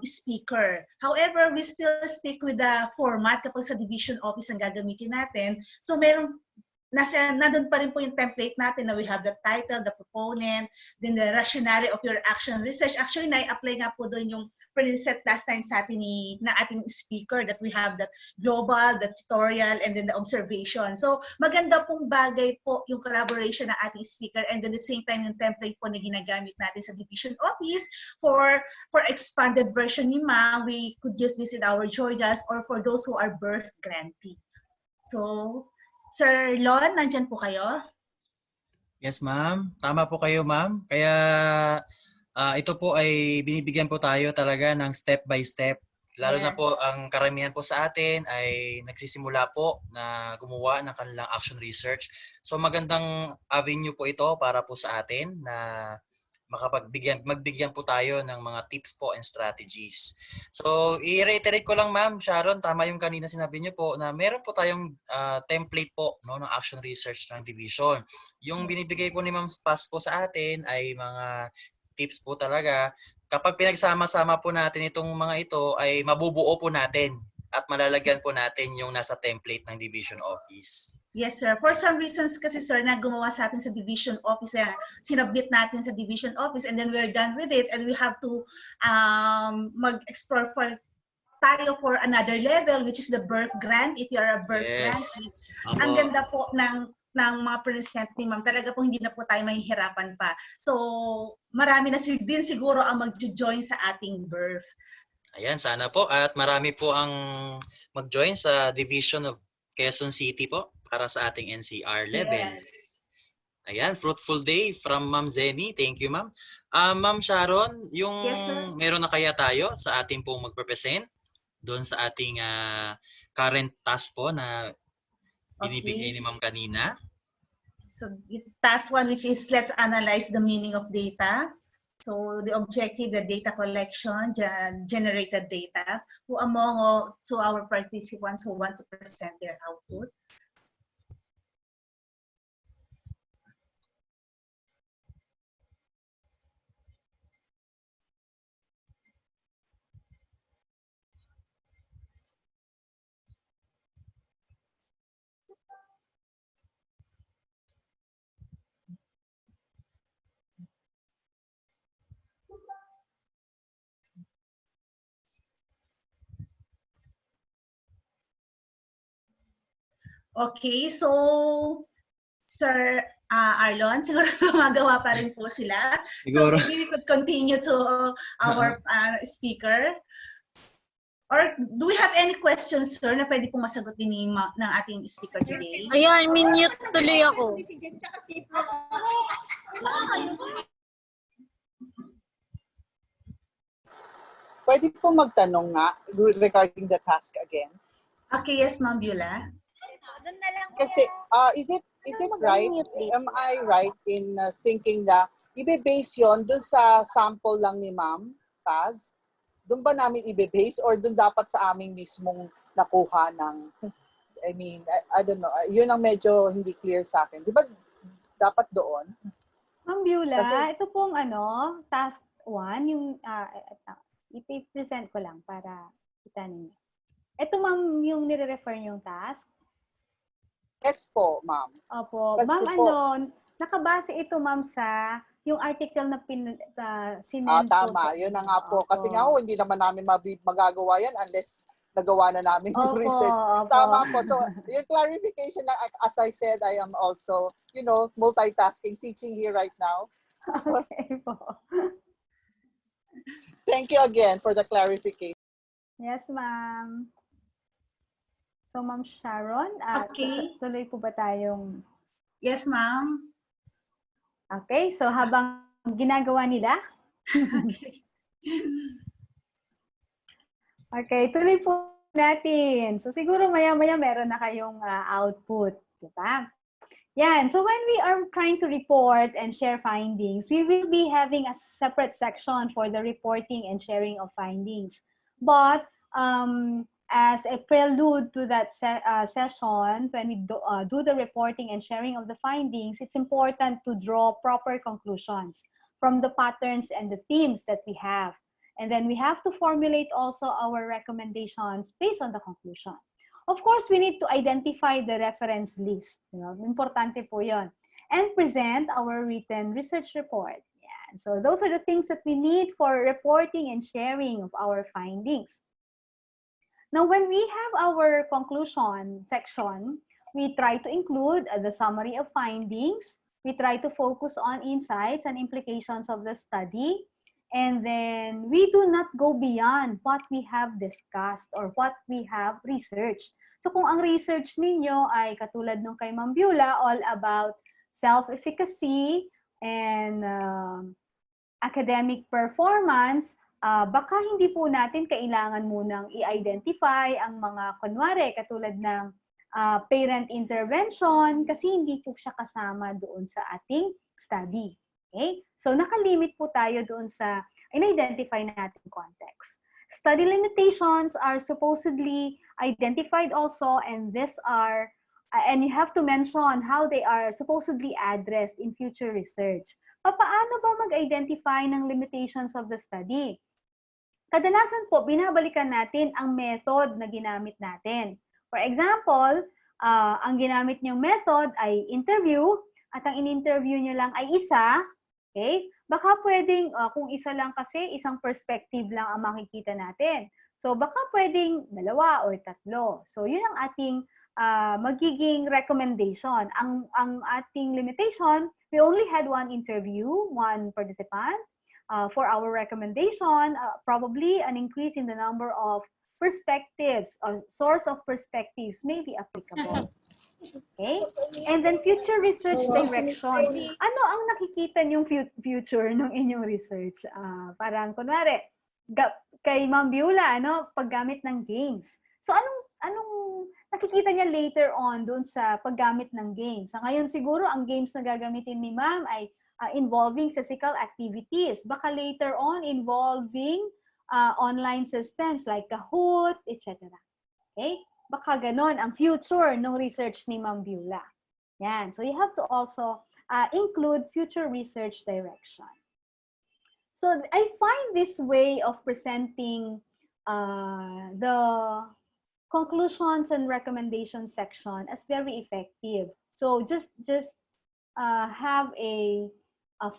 speaker. However, we still stick with the format kapag sa division office ang gagamitin natin. So meron nandun pa rin po yung template natin na we have the title, the proponent, then the rationale of your action research. Actually, na-apply nga po doon yung pre-set last time sa atin na ating speaker that we have that global, the tutorial, and then the observation. So, maganda pong bagay po yung collaboration ng ating speaker and then the same time yung template po na ginagamit natin sa division office for expanded version ni Ma, we could use this in our journals or for those who are birth grantee. So, Sir Lon, nandyan po kayo? Yes, ma'am. Tama po kayo, ma'am. Kaya ito po ay binibigyan po tayo talaga ng step by step. Lalo na po ang karamihan po sa atin ay nagsisimula po na gumawa ng kanilang action research. So magandang avenue po ito para po sa atin na magbigyan po tayo ng mga tips po and strategies. So, i-reiterate ko lang, ma'am Sharon, tama yung kanina sinabi niyo po na meron po tayong template po no, ng action research ng division. Yung binibigay po ni Ma'am Paz po sa atin ay mga tips po talaga. Kapag pinagsama-sama po natin itong mga ito ay mabubuo po natin at malalagyan po natin yung nasa template ng division office. Yes, sir. For some reasons kasi, sir, na gumawa sa atin sa division office, sinubmit natin sa division office and then we're done with it and we have to mag-explore tayo for another level which is the birth grant. If you are a birth grant, ang ganda po ng mga present ni ma'am. Talaga po hindi na po tayo mahihirapan pa. So, marami na din siguro ang mag-join sa ating birth. Ayan, sana po. At marami po ang mag-join sa Division of Quezon City po para sa ating NCR level. Yes. Ayan, fruitful day from Ma'am Zenny. Thank you, ma'am. Ma'am Sharon, yung meron na kaya tayo sa ating pong mag-present doon sa ating current task po na binibigay ni ma'am kanina? So, task 1 which is let's analyze the meaning of data. So the objective, the data collection, generated data, who among our participants who want to present their output. Okay, so Sir Arlon, siguro magawa pa rin po sila. So maybe we could continue to our speaker. Or do we have any questions, sir, na pwede pong masagot din ng ating speaker today? Ayan, minute tuloy ako. Pwede po magtanong nga regarding the task again. Okay, yes, Ma'am Beulah. Kasi is it right? Am I right in thinking that ibe-base yon dun sa sample lang ni Ma'am Taz? Doon ba namin ibe-base or doon dapat sa aming mismong nakuha ng, I mean, I don't know, yun ang medyo hindi clear sa akin. Di ba dapat doon? Ma'am Beulah, Kasi- ito pong task 1, yung i-present ko lang para kita ninyo. Ito ma'am yung nire-refer yung task. Yes po, Ma'am. Opo. Kasi Ma'am, po, nakabase ito ma'am sa yung article na sinend ko tama. sa Yun na inyo. nga po. Kasi nga Opo. hindi naman namin magagawa yan unless nagawa na namin yung Opo, research. opo. Tama po. So, yung clarification na, as I said, I am also, multitasking, teaching here right now. So, Okay po. thank you again for the clarification. Yes, ma'am. So, Ma'am Sharon, Okay. tuloy po ba tayong... Yes, ma'am. Okay, so habang ginagawa nila, Okay. okay, tuloy po natin. So siguro maya-maya meron na kayong output, di ba? Yan, so when we are trying to report and share findings, we will be having a separate section for the reporting and sharing of findings. But as a prelude to that session, when we do the reporting and sharing of the findings, it's important to draw proper conclusions from the patterns and the themes that we have. And then we have to formulate also our recommendations based on the conclusion. Of course, we need to identify the reference list. Importante po yun. And present our written research report. Yeah. So those are the things that we need for reporting and sharing of our findings. Now, when we have our conclusion section, we try to include the summary of findings. We try to focus on insights and implications of the study. And then we do not go beyond what we have discussed or what we have researched. So kung ang research ninyo ay katulad nung kay Ma'am Beulah, all about self-efficacy and academic performance, baka hindi po natin kailangan munang i-identify ang mga kunwari katulad ng parent intervention kasi hindi po siya kasama doon sa ating study. Okay? So, nakalimit po tayo doon sa in-identify natin context. Study limitations are supposedly identified also, and and you have to mention how they are supposedly addressed in future research. Paano ba mag-identify ng limitations of the study? Kadalasan po, binabalikan natin ang method na ginamit natin. For example, ang ginamit niyong method ay interview, at ang in-interview niyo lang ay isa. Okay? Baka pwedeng, kung isa lang kasi, isang perspective lang ang makikita natin. So, baka pwedeng dalawa or tatlo. So, yun ang ating magiging recommendation. Ang ating limitation, we only had one interview, one participant. For our recommendation, probably an increase in the number of perspectives or source of perspectives may be applicable. Okay? And then future research direction. Ano ang nakikita niyong future ng inyong research? Parang kunwari, kay Ma'am Beulah, paggamit ng games. So anong nakikita niya later on doon sa paggamit ng games? Sa ngayon siguro ang games na gagamitin ni Ma'am ay involving physical activities. Baka later on involving online systems like Kahoot, etc. Okay? Baka ganon ang future ng research ni Ma'am Beulah. Yan. So you have to also include future research direction. So I find this way of presenting the conclusions and recommendations section as very effective. So just have a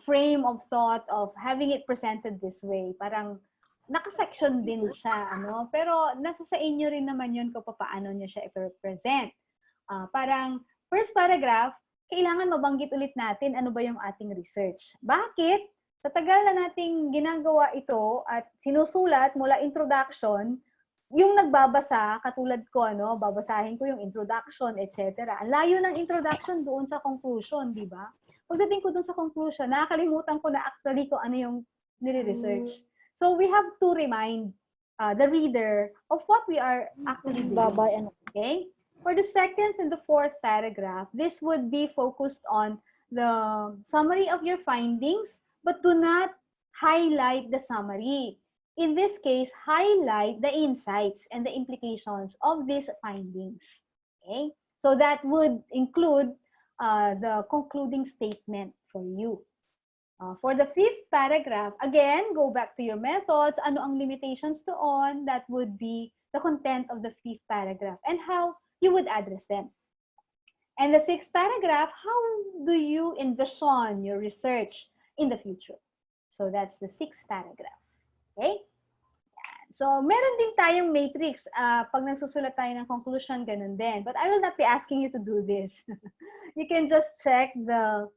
frame of thought of having it presented this way. Parang naka-section din siya, pero nasa sa inyo rin naman yun kung paano nyo siya i-present. Parang first paragraph, kailangan mabanggit ulit natin ano ba yung ating research. Bakit? Sa tagal na nating ginagawa ito at sinusulat mula introduction, yung nagbabasa, katulad ko, babasahin ko yung introduction, etc. Ang layo ng introduction doon sa conclusion, di ba? Pagdating ko doon sa conclusion, nakakalimutan ko na actually kung ano yung nire-research. So we have to remind the reader of what we are actually doing. Okay? For the second and the fourth paragraph, this would be focused on the summary of your findings, but do not highlight the summary. In this case, highlight the insights and the implications of these findings. Okay? So that would include the concluding statement for you. For the fifth paragraph, again, go back to your methods. Ano ang limitations doon? That would be the content of the fifth paragraph and how you would address them. And the sixth paragraph, how do you envision your research in the future? So that's the sixth paragraph. Okay? So meron din tayong matrix. Pag nagsusulat tayo ng conclusion, ganun din. But I will not be asking you to do this. You can just check the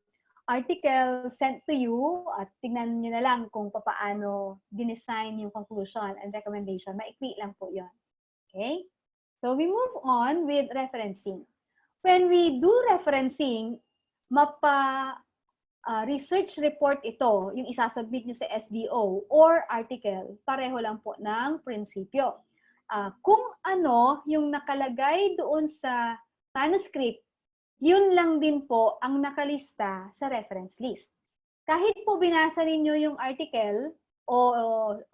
article sent to you at tignan nyo na lang kung paano dinesign yung conclusion and recommendation. Maikli lang po yun. Okay? So we move on with referencing. When we do referencing, research report ito, yung isasubmit nyo sa SDO or article, pareho lang po ng prinsipyo. Kung ano yung nakalagay doon sa manuscript, yun lang din po ang nakalista sa reference list. Kahit po binasa ninyo yung article o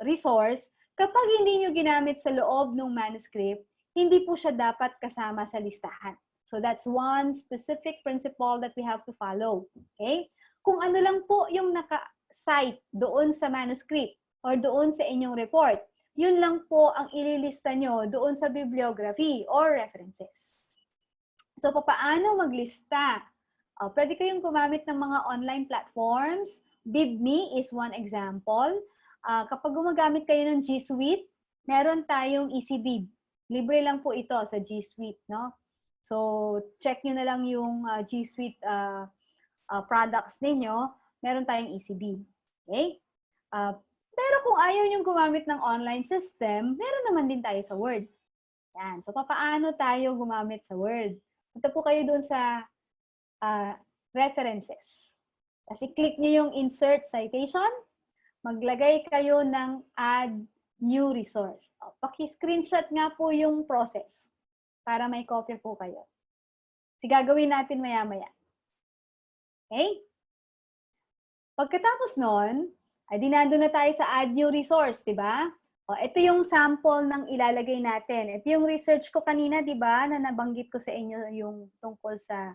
resource, kapag hindi nyo ginamit sa loob ng manuscript, hindi po siya dapat kasama sa listahan. So that's one specific principle that we have to follow. Okay? Kung ano lang po yung naka-cite doon sa manuscript or doon sa inyong report, yun lang po ang ililista nyo doon sa bibliography or references. So, paano maglista? Pwede kayong gumamit ng mga online platforms. BibMe is one example. Kapag gumagamit kayo ng G Suite, meron tayong EasyBib. Libre lang po ito sa G Suite, no? So, check nyo na lang yung G Suite products ninyo. Meron tayong EasyBib. Okay? Pero kung ayaw nyo gumamit ng online system, meron naman din tayo sa Word. Yan. So, paano tayo gumamit sa Word? Punta po kayo doon sa references. Kasi click nyo yung insert citation, maglagay kayo ng add new resource. Paki-screenshot nga po yung process para may copy po kayo. Kasi gagawin natin maya-maya. Okay? Pagkatapos nun, ay dinado na tayo sa add new resource, di ba? Ito yung sample ng ilalagay natin. Ito yung research ko kanina, di ba, na nabanggit ko sa inyo yung tungkol sa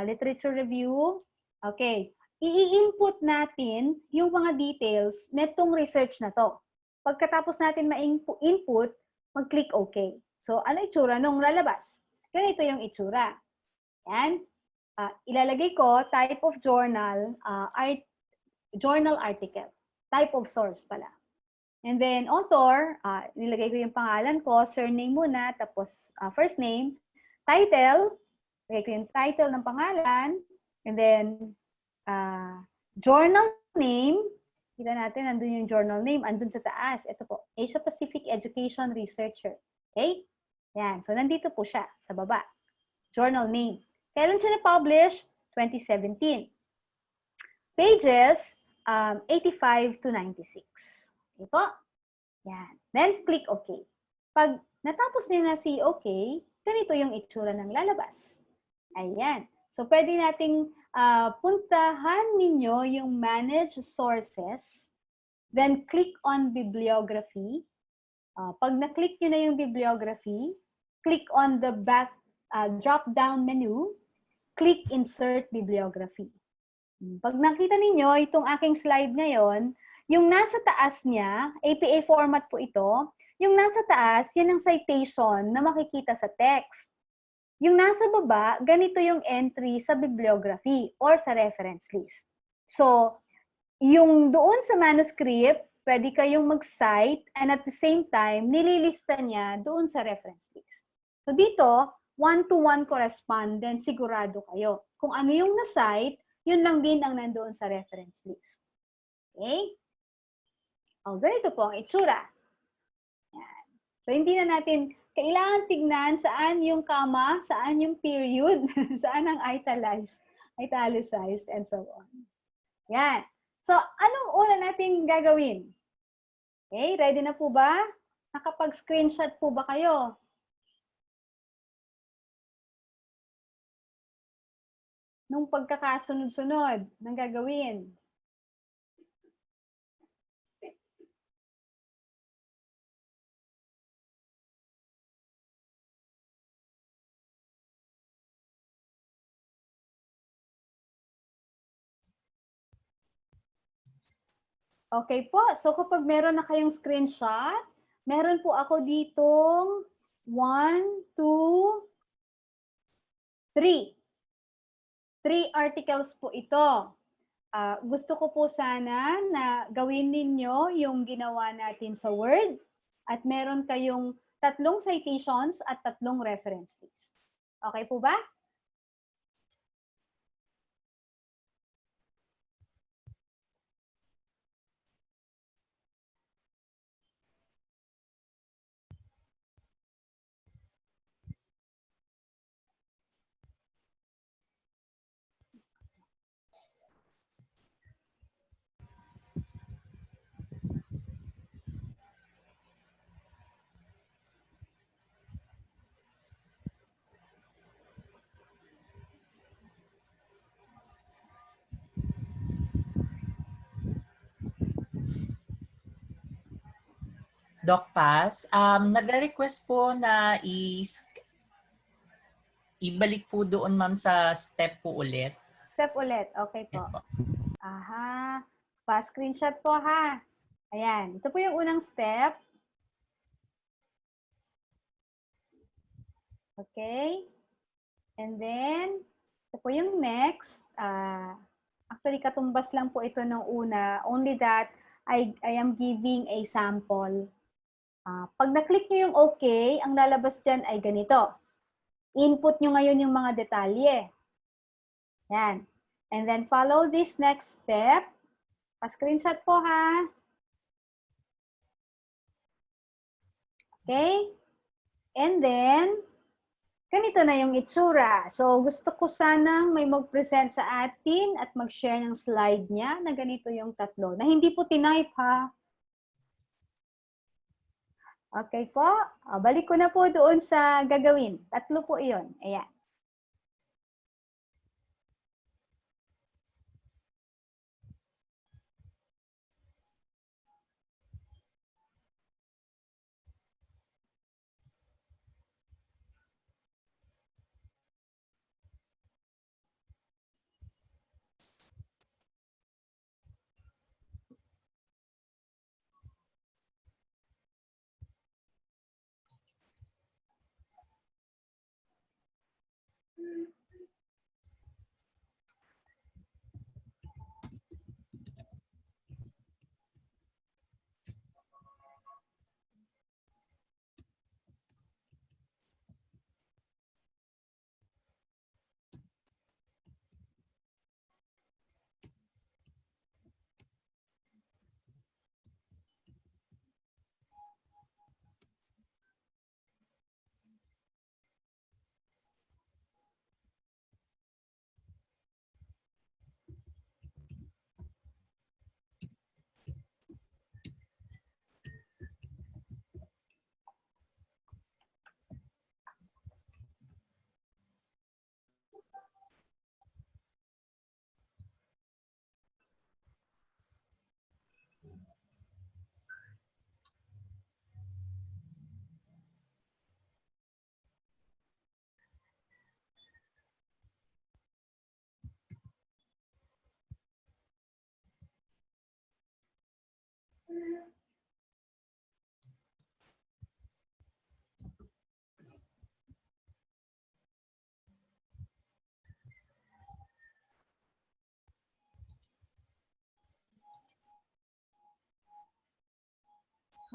literature review. Okay. I-input natin yung mga details netong research na to. Pagkatapos natin ma-input, mag-click OK. So, ano itsura nung lalabas? Ganito yung itsura. Yan. Ilalagay ko type of journal, journal article. Type of source pala. And then author, nilagay ko yung pangalan ko, surname muna, tapos first name, title, lagay ko yung title ng pangalan, and then journal name, kita natin, nandun yung journal name, andun sa taas. Ito po, Asia Pacific Education Researcher. Okay? Yan. So, nandito po siya sa baba. Journal name. Kailan siya na-publish? 2017. Pages, 85 to 96. Okay po? Yan. Then, click OK. Pag natapos niyo na si OK, ganito yung itsura ng lalabas. Ayan. So, pwede nating puntahan ninyo yung Manage Sources, then click on Bibliography. Pag na-click nyo na yung Bibliography, click on the back drop-down menu, click Insert Bibliography. Pag nakita ninyo itong aking slide ngayon, yung nasa taas niya, APA format po ito, yung nasa taas, yan ang citation na makikita sa text. Yung nasa baba, ganito yung entry sa bibliography or sa reference list. So, yung doon sa manuscript, pwede kayong mag-cite and at the same time, nililista niya doon sa reference list. So, dito, one-to-one correspondence, sigurado kayo. Kung ano yung na-cite, yun lang din ang nandoon sa reference list. Okay? O, ganito po ang itsura. Yan. So, hindi na natin kailangan tignan saan yung comma, saan yung period, saan ang italicized, and so on. Yan. So, anong una natin gagawin? Okay, ready na po ba? Nakapag-screenshot po ba kayo? Nung pagkakasunod-sunod ng gagawin. Okay po. So kapag meron na kayong screenshot, meron po ako ditong 1, 2, 3. 3 articles po ito. Gusto ko po sana na gawin ninyo yung ginawa natin sa Word at meron kayong 3 citations at 3 references. Okay po ba? Doc Paz, nagre-request po na ibalik po doon ma'am sa step po ulit. Step ulit. Okay po. Yes po. Aha. Pa-screenshot po ha. Ayan. Ito po yung unang step. Okay. And then, ito po yung next. Actually, katumbas lang po ito ng una. Only that I am giving a sample. Pag na-click nyo yung okay, ang lalabas dyan ay ganito. Input nyo ngayon yung mga detalye. Yan. And then follow this next step. Pa-screenshot po ha. Okay? And then, ganito na yung itsura. So, gusto ko sanang may mag-present sa atin at mag-share ng slide niya na ganito yung 3. Na hindi po tinype ha. Okay po. Balik ko na po doon sa gagawin. 3 po iyon. Ayan.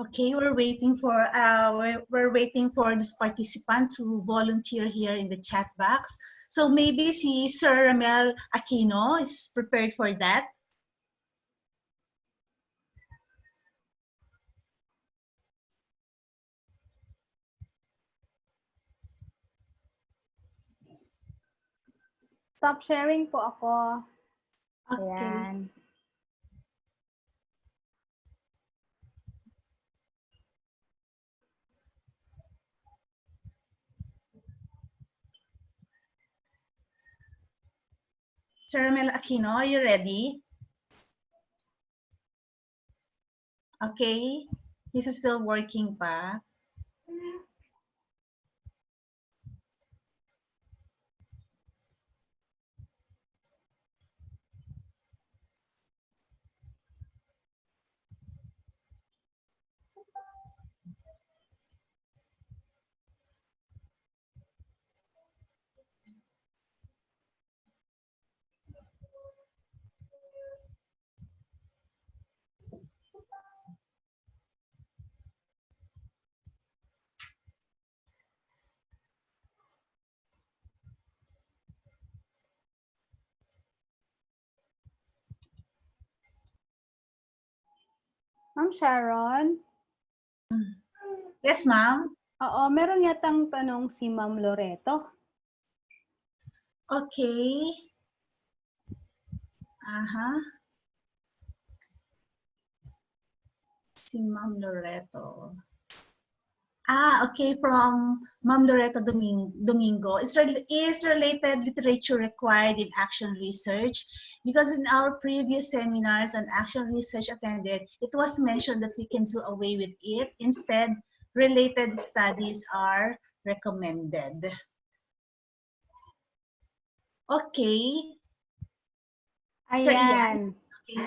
Okay, we're waiting for this participant to volunteer here in the chat box. So maybe si Sir Ramel Aquino is prepared for that. Stop sharing po ako. Okay. Ayan. Sir Ramel Aquino, are you ready? Okay. This is still working pa. Ma'am Sharon? Yes, ma'am. Oo, meron yatang tanong si Ma'am Loreto. Okay. Si Ma'am Loreto. Okay, from Ma'am Loreto Domingo. Is related literature required in action research? Because in our previous seminars on action research attended, it was mentioned that we can do away with it. Instead, related studies are recommended. Okay. Sir Ian. Ayan. Okay.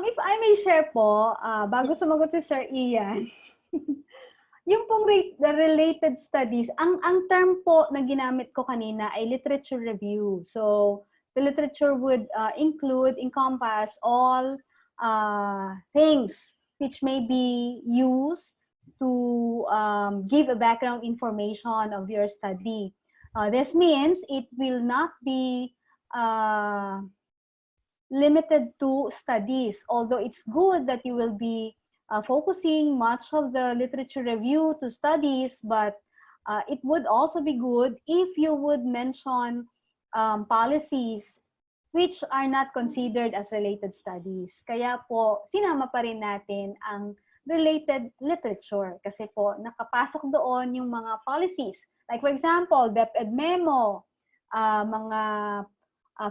If I may share po, bago Yes. sumagot si Sir Ian, yung pong the related studies, ang term po na ginamit ko kanina ay literature review. So, the literature would encompass all things which may be used to give a background information of your study. This means it will not be limited to studies, although it's good that you will be focusing much of the literature review to studies, but it would also be good if you would mention policies which are not considered as related studies. Kaya po, sinama pa rin natin ang related literature kasi po nakapasok doon yung mga policies. Like for example, DepEd memo, mga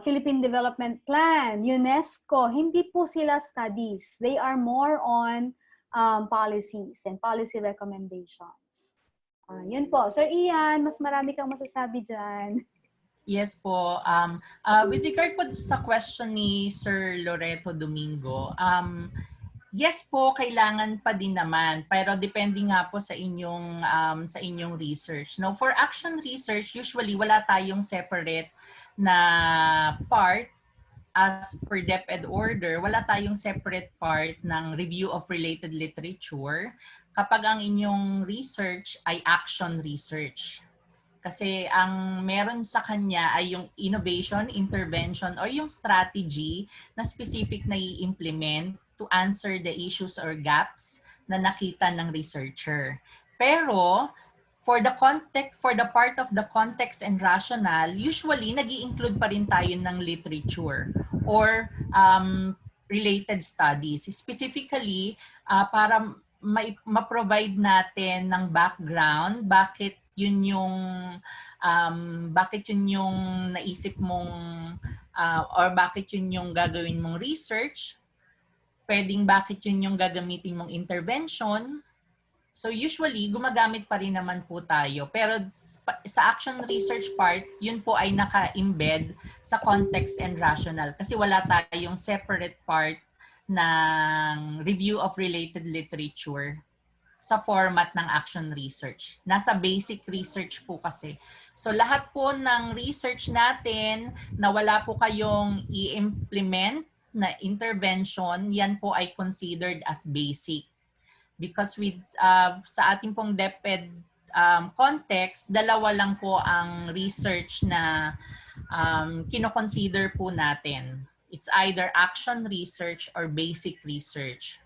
Philippine Development Plan, UNESCO, hindi po sila studies. They are more on policies and policy recommendations. Yun po. Sir Ian, mas marami kang masasabi dyan. Yes po. With regard po sa question ni Sir Loreto Domingo, yes po, kailangan pa din naman, pero depende nga po sa inyong research. Now, for action research, usually wala tayong separate na part as per DepEd order, wala tayong separate part ng review of related literature kapag ang inyong research ay action research. Kasi ang meron sa kanya ay yung innovation, intervention, or yung strategy na specific na i-implement to answer the issues or gaps na nakita ng researcher. Pero for the part of the context and rationale, usually nag-i-include pa rin tayo ng literature or related studies. Specifically, para ma-provide natin ng background, bakit yun yung naisip mong or bakit yun yung gagawin mong research, pwedeng bakit yun yung gagamitin mong intervention. So usually, gumagamit pa rin naman po tayo. Pero sa action research part, yun po ay naka-embed sa context and rationale kasi wala tayong separate part ng review of related literature sa format ng action research. Nasa basic research po kasi. So lahat po ng research natin na wala po kayong i-implement na intervention, yan po ay considered as basic. Because sa ating pong DepEd context, dalawa lang po ang research na kino-consider po natin. It's either action research or basic research.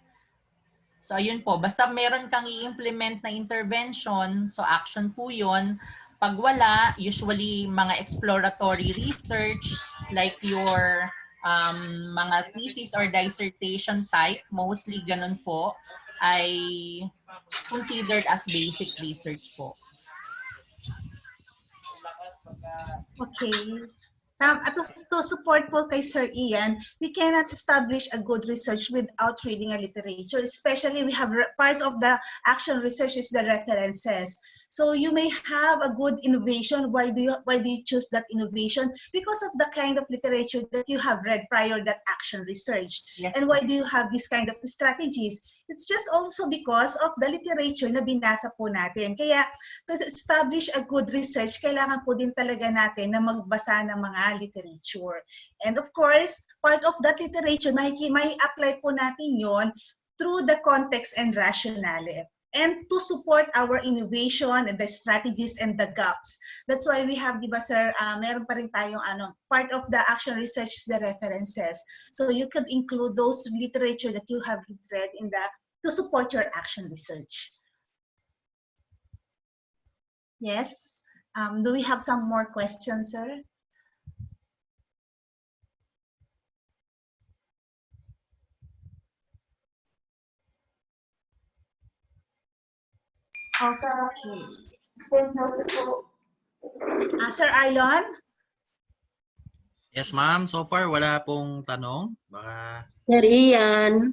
So ayun po, basta meron kang i-implement na intervention, so action po yun. Pag wala, usually mga exploratory research like your mga thesis or dissertation type, mostly ganun po, ay considered as basic research po. Okay. At to support po kay Sir Ian, we cannot establish a good research without reading a literature. Especially we have parts of the action research is the references. So you may have a good innovation. Why do you choose that innovation? Because of the kind of literature that you have read prior that action research. Yes. And why do you have this kind of strategies? It's just also because of the literature na binasa po natin. Kaya to establish a good research, kailangan po din talaga natin na magbasa ng mga literature. And of course, part of that literature, may apply po natin yon through the context and rationale. and to support our innovation and the strategies and the gaps. That's why we have, di ba sir, meron pa rin tayong part of the action research is the references. So you could include those literature that you have read to support your action research. Yes. Do we have some more questions, sir? Okay. Sir Arlon? Yes, ma'am. So far, wala pong tanong. Baka... Sir Ian.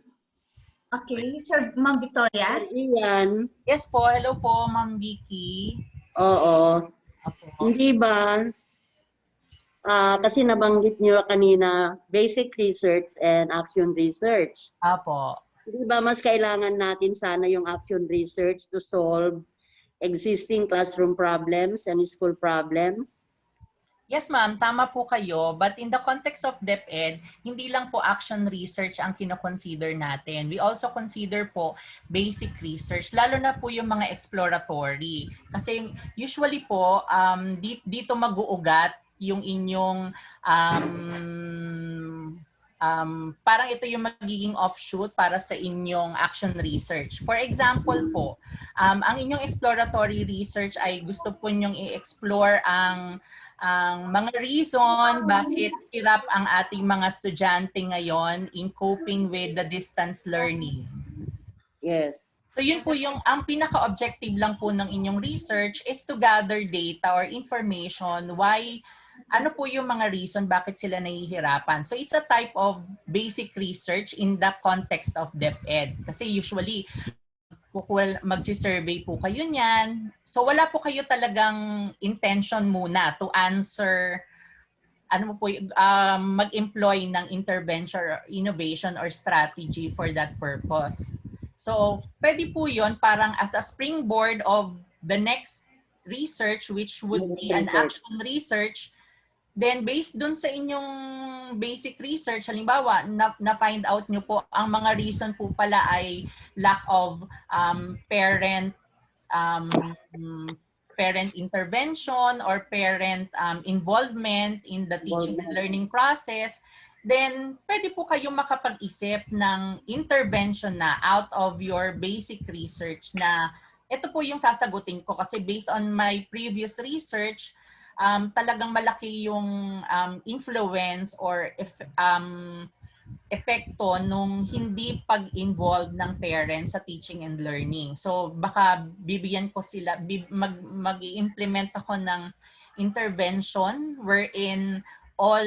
Okay. Sir, Ma'am Victoria? Sir Ian. Yes po, hello po, Ma'am Vicky. Oo. Apo. Hindi ba, kasi nabanggit niyo kanina, basic research and action research. Apo. Hindi ba mas kailangan natin sana yung action research to solve existing classroom problems and school problems? Yes ma'am, tama po kayo. But in the context of DepEd, hindi lang po action research ang kino-consider natin. We also consider po basic research, lalo na po yung mga exploratory. Kasi usually po, dito mag-uugat yung inyong parang ito yung magiging offshoot para sa inyong action research. For example po, ang inyong exploratory research ay gusto po nyong i-explore ang mga reason bakit hirap ang ating mga estudyante ngayon in coping with the distance learning. Yes. So yun po yung, ang pinaka-objective lang po ng inyong research is to gather data or information why, ano po yung mga reason bakit sila nahihirapan. So it's a type of basic research in the context of DepEd. Kasi usually, magsi-survey po kayo niyan. So wala po kayo talagang intention muna to answer, mag-employ ng intervention or innovation or strategy for that purpose. So pwede po yun parang as a springboard of the next research which would be an action research. Then based dun sa inyong basic research, halimbawa, na-find out nyo po ang mga reason po pala ay lack of parent intervention or parent involvement in the teaching and learning process, then pwede po kayong makapag-isip ng intervention na out of your basic research na ito po yung sasagutin ko kasi based on my previous research, talagang malaki yung influence or epekto nung hindi pag-involve ng parents sa teaching and learning. So baka bibigyan ko sila, mag-i-implement ako ng intervention wherein all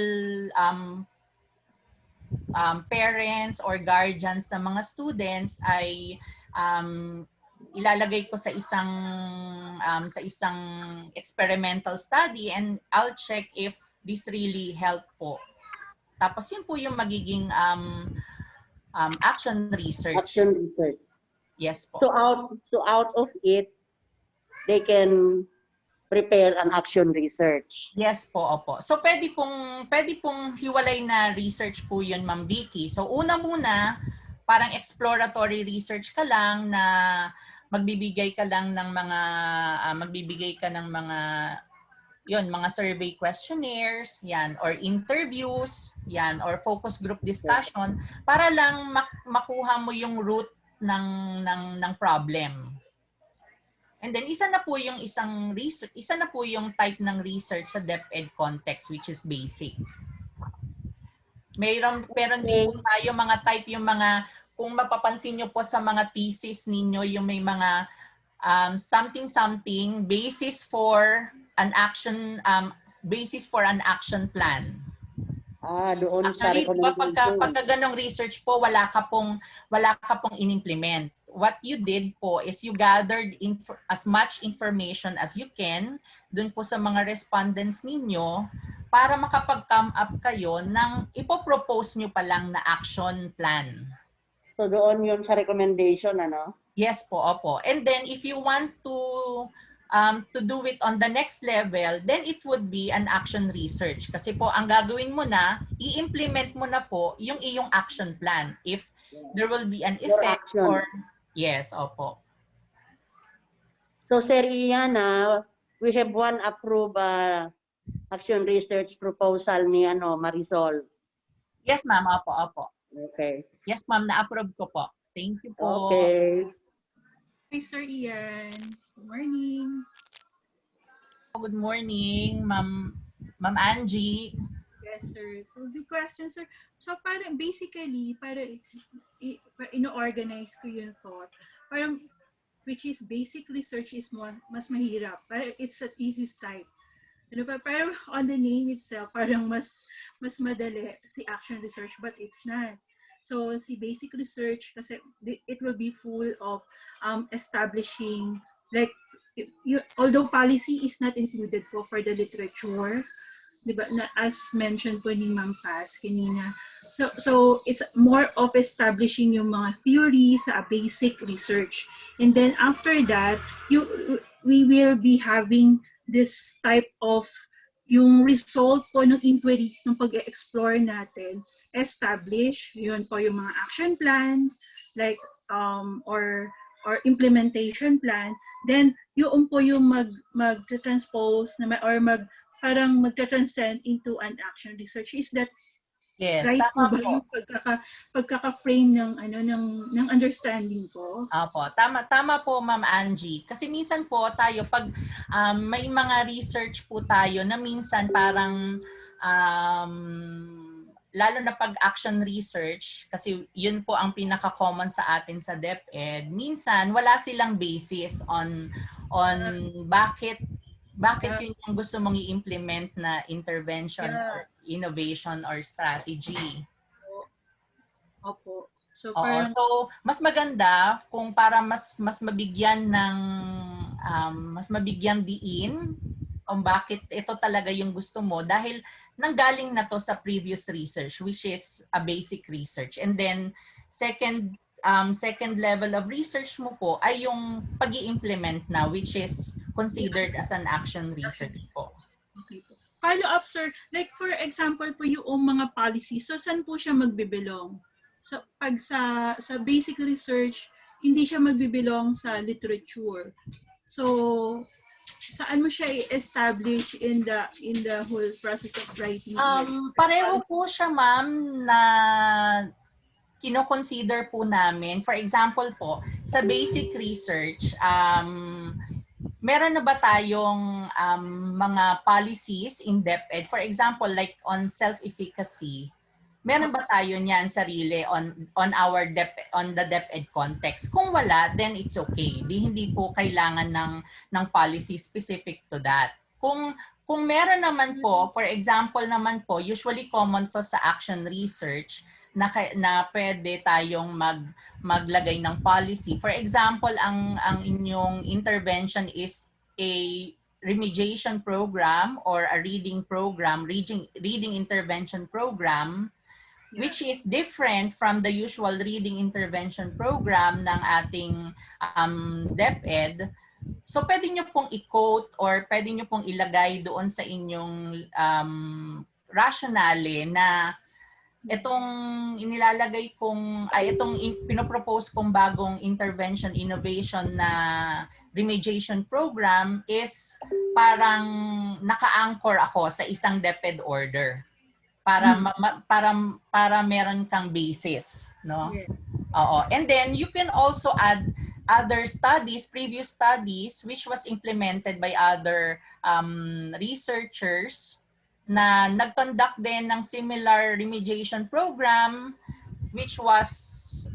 parents or guardians ng mga students ay ilalagay ko sa isang experimental study and I'll check if this really help po. Tapos yun po yung magiging action research. Action research. Yes po. So out of it, they can prepare an action research. Yes po, opo. So pwede pong hiwalay na research po yun, Ma'am Vicky. So una muna, parang exploratory research ka lang na magbibigay ka ng mga survey questionnaires, yan, or interviews, yan, or focus group discussion para lang makuha mo yung root ng problem. And then isa na po yung type ng research sa DepEd context which is basic. Meron din po tayo mga type yung mga, kung mapapansin nyo po sa mga thesis ninyo, yung may mga something basis for an action plan. Doon actually, sa recommendation. pagka ganong research po, wala ka pong in-implement. What you did po is you gathered as much information as you can dun po sa mga respondents ninyo para makapag-come up kayo ng ipopropose nyo pa lang na action plan. So doon yun sa recommendation, ano? Yes po, opo. And then if you want to do it on the next level, then it would be an action research. Kasi po, ang gagawin mo na, i-implement mo na po yung iyong action plan. If there will be an effect or... Yes, opo. So, Sir Ian, we have one approved action research proposal ni Marisol. Yes, ma'am. Opo. Okay. Yes, ma'am. Na-approve ko po. Thank you po. Okay. Hi, Sir Ian. Good morning. Good morning, Ma'am Angie. Yes, sir. So, the question, sir. So, parang basically, para ino-organize ko yung thought. Parang, which is basic research is mas mahirap. Parang it's a thesis type. Ano pa, parang on the name itself, parang mas madali si action research, but it's not. So, si basic research, kasi it will be full of establishing, like, although policy is not included po for the literature, diba, na as mentioned po ni Ma'am Paz kanina. So it's more of establishing yung mga theory sa basic research. And then after that, we will be having this type of yung result po ng inquiries ng pag-explore natin, establish, yun po yung mga action plan, like, or implementation plan. Then, yung po yung mag-transpose or parang magta-transcend into an action research. Is that yes, right po ba po. yung pagkaka-frame ng understanding ko? Opo, tama po, Ma'am Angie. Kasi minsan po tayo pag may mga research po tayo na minsan parang lalo na pag action research, kasi yun po ang pinaka-common sa atin sa DepEd, minsan wala silang basis on bakit yun yung gusto mong i-implement na intervention or innovation or strategy. Opo. So, parang, so mas maganda kung para mas mabigyan ng mas mabigyan diin kung bakit ito talaga yung gusto mo dahil nanggaling na to sa previous research, which is a basic research. And then second level of research mo po ay yung pag-i-implement na, which is considered as an action research po. Okay po. Follow up, sir. Like for example po yung mga policies, so saan po siya magbibilong? So pag sa basic research, hindi siya magbibilong sa literature. So saan mo siya i-establish in the whole process of writing? Pareho po siya, ma'am, na kino-consider po namin. For example po, sa basic research, meron na ba tayong mga policies in DepEd? For example, like on self-efficacy, meron ba tayo niyan sarili on the DepEd context? Kung wala, then it's okay. Hindi po kailangan ng policy specific to that. Kung meron naman po, for example naman po, usually common to sa action research na pwede tayong maglagay ng policy. For example, ang inyong intervention is a remediation program or a reading program, reading intervention program, which is different from the usual reading intervention program ng ating DepEd. So pwede nyo pong i-quote or pwede nyo pong ilagay doon sa inyong rationale na itong inilalagay kong, itong pinopropose kong bagong intervention innovation na remediation program is parang naka-anchor ako sa isang DepEd order. Para meron kang basis, no? Yes. Oo. And then you can also add other studies, previous studies which was implemented by other researchers na nag-conduct din ng similar remediation program which was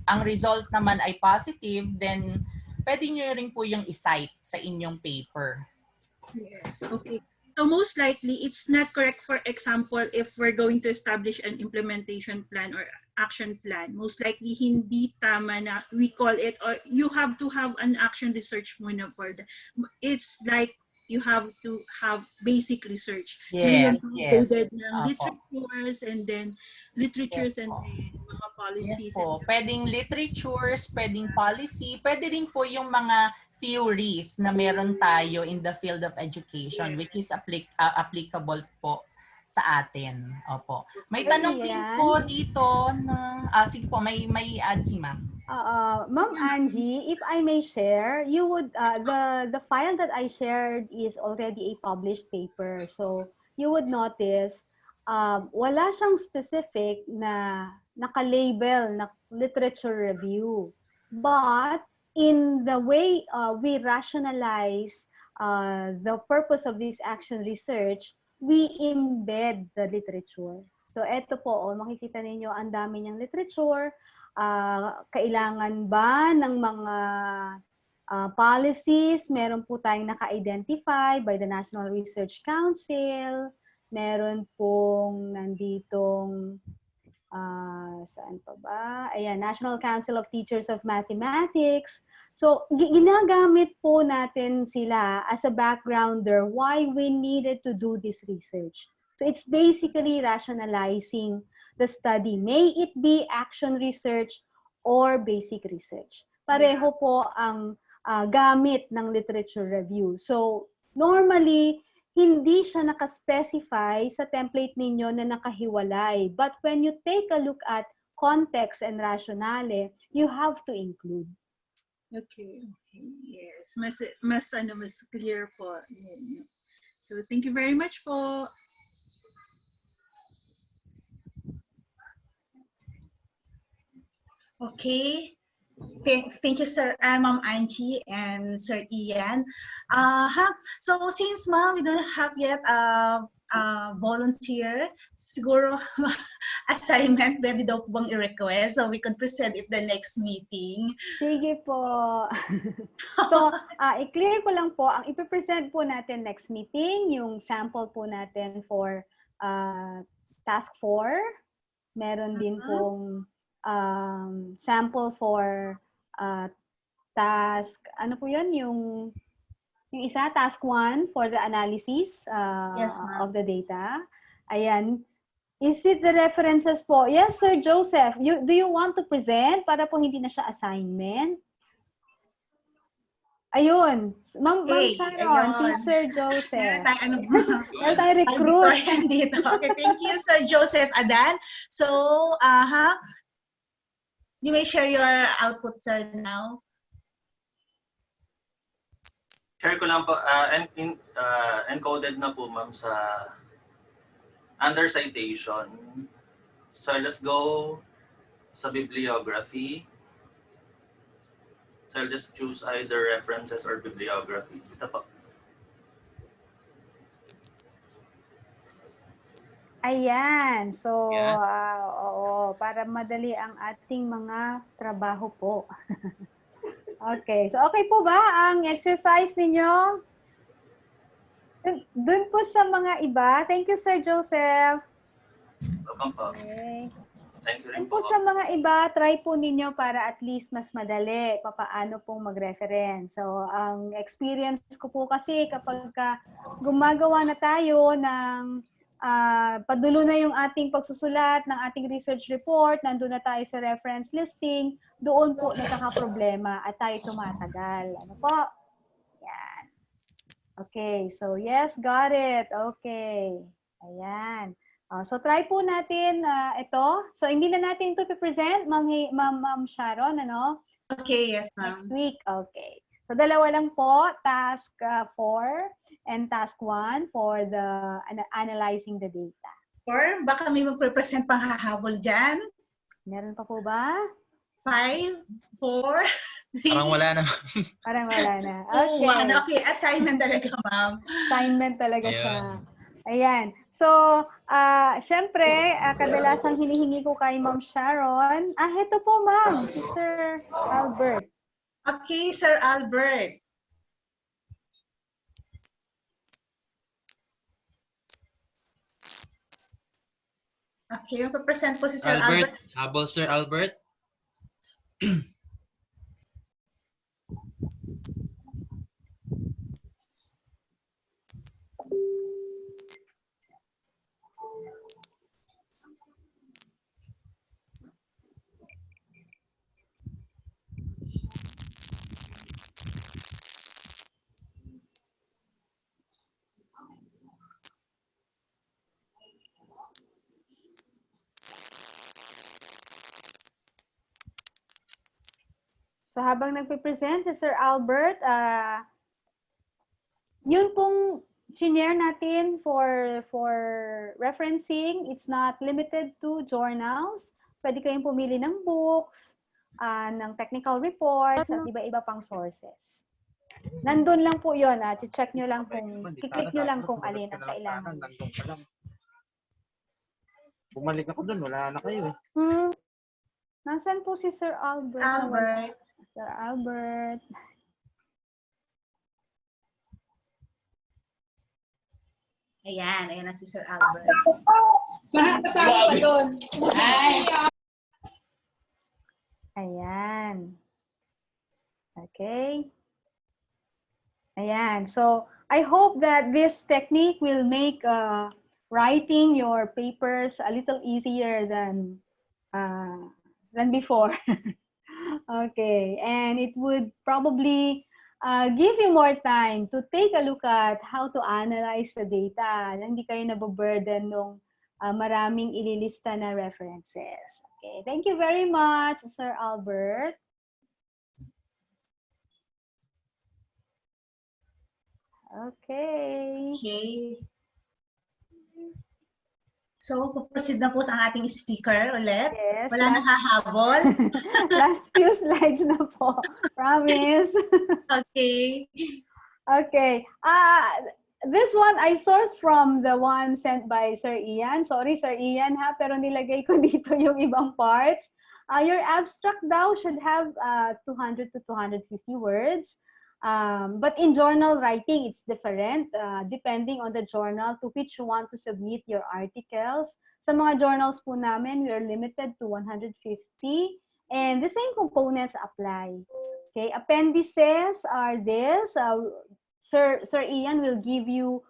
ang result naman ay positive, then pwede nyo rin po yung i-cite sa inyong paper. Yes, okay. So most likely, it's not correct, for example, if we're going to establish an implementation plan or action plan, most likely hindi tama na we call it, or you have to have an action research muna for that. It's like you have to have basic research. Yes, yes. Ng literatures and then mga policies. Yes po. Pwedeng literatures, pwedeng policy, pwede rin po yung mga theories na meron tayo in the field of education, which is applicable po sa atin. Opo. May tanong din po dito na sige po, may add si Ma'am. Ma'am Angie, if I may share, you would the file that I shared is already a published paper. So you would notice wala siyang specific na naka-label na literature review. But in the way we rationalize the purpose of this action research, we embed the literature. So eto po, makikita ninyo ang dami niyang literature. Kailangan ba ng mga policies? Meron po tayong naka-identify by the National Research Council. Meron pong nanditong, saan pa ba? Ayan, National Council of Teachers of Mathematics. So, ginagamit po natin sila as a backgrounder why we needed to do this research. So, it's basically rationalizing the study. May it be action research or basic research. Pareho po ang gamit ng literature review. So, normally, hindi siya nakaspecify sa template ninyo na nakahiwalay. But when you take a look at context and rationale, you have to include. Okay. Yes. Mas clear po. So, thank you very much po. Okay. Thank you, Sir, Ma'am Angie and Sir Ian. So since Ma'am, we don't have yet a volunteer, siguro assignment pwede daw po bang i-request so we can present it the next meeting. Sige po. So, i-clear ko lang po, ang ipipresent po natin next meeting, yung sample po natin for task 4. Meron din pong sample for task, ano po yun? Yung isa, task 1 for the analysis Yes, of the data. Ayan. Is it the references po? Yes, Sir Joseph. Do you want to present para po hindi na siya assignment? Ayun. Ma'am Sharon, si Sir Joseph. Meron tayo recruit. Dito. Okay, thank you, Sir Joseph Adan. So, you may share your output, sir, now. Share ko lang po, encoded na po, ma'am, sa under citation. So, let's go sa bibliography. So, I'll just choose either references or bibliography. Ito po. Ayan. So, oo, para madali ang ating mga trabaho po. Okay. So, okay po ba ang exercise ninyo? Doon po sa mga iba. Thank you, Sir Joseph. Welcome po. Okay. Thank you rin Po po. sa mga iba, try po ninyo para at least mas madali papaano pong mag-reference. So, ang experience ko po kasi kapag gumagawa na tayo ng padulo na yung ating pagsusulat ng ating research report, nandun na tayo sa reference listing, doon po nagkakaproblema at tayo tumatagal. Ano po? Yan. Okay, so yes, got it. Okay. Ayan. So try po natin ito. So hindi na natin ito i-present, Ma'am Sharon, ano? Okay, yes, ma'am. Next week. Okay. So dalawa lang po, task 4 and task 1 for the analyzing the data. Or baka may magpe-present pang hahabol dyan. Meron pa po ba? 5, 4, 3. Parang wala na. Parang wala na. Okay. Okay. Okay, assignment talaga, ma'am. Assignment talaga Ayan. siya. Ayan. So, syempre, kadalasang hinihingi ko kay Ma'am Sharon. Heto po, ma'am. Si Sir Albert. Okay, Sir Albert. Okay, magpe-present po si Sir Albert. Habol, Sir Albert. So habang nagpe-present si Sir Albert, yun pong share natin for referencing. It's not limited to journals. Pwede kayong pumili ng books, ng technical reports, at iba-iba pang sources. Nandun lang po yun. Check nyo lang kung, kiklik nyo lang kung alin ang kailangan. Bumalik ako dun, wala na kayo eh. Nasaan po si Sir Albert? Albert. Sir Albert. Ayan na si Sir Albert. Kasama ka doon. Ayan. Okay. Ayan. So, I hope that this technique will make writing your papers a little easier than before. Okay. And it would probably give you more time to take a look at how to analyze the data. Hindi kayo nababurden nung maraming ililista na references. Okay. Thank you very much, Sir Albert. Okay. Okay. So, proceed na po sa ating speaker ulit. Yes. Wala nang hahabol. Last few slides na po. Promise. Okay. Okay. This one I sourced from the one sent by Sir Ian. Sorry, Sir Ian, pero nilagay ko dito yung ibang parts. Your abstract daw should have 200 to 250 words. But in journal writing, it's different depending on the journal to which you want to submit your articles. Sa mga journals po namin, we are limited to 150 and the same components apply. Okay, appendices are this. Sir Ian will give you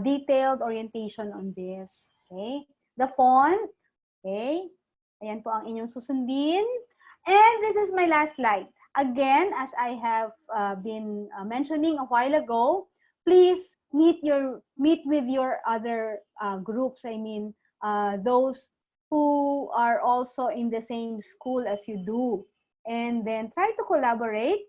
detailed orientation on this. Okay, the font. Okay, ayan po ang inyong susundin. And this is my last slide. Again, as I have been mentioning a while ago, please meet with your other groups. I mean, those who are also in the same school as you do. And then try to collaborate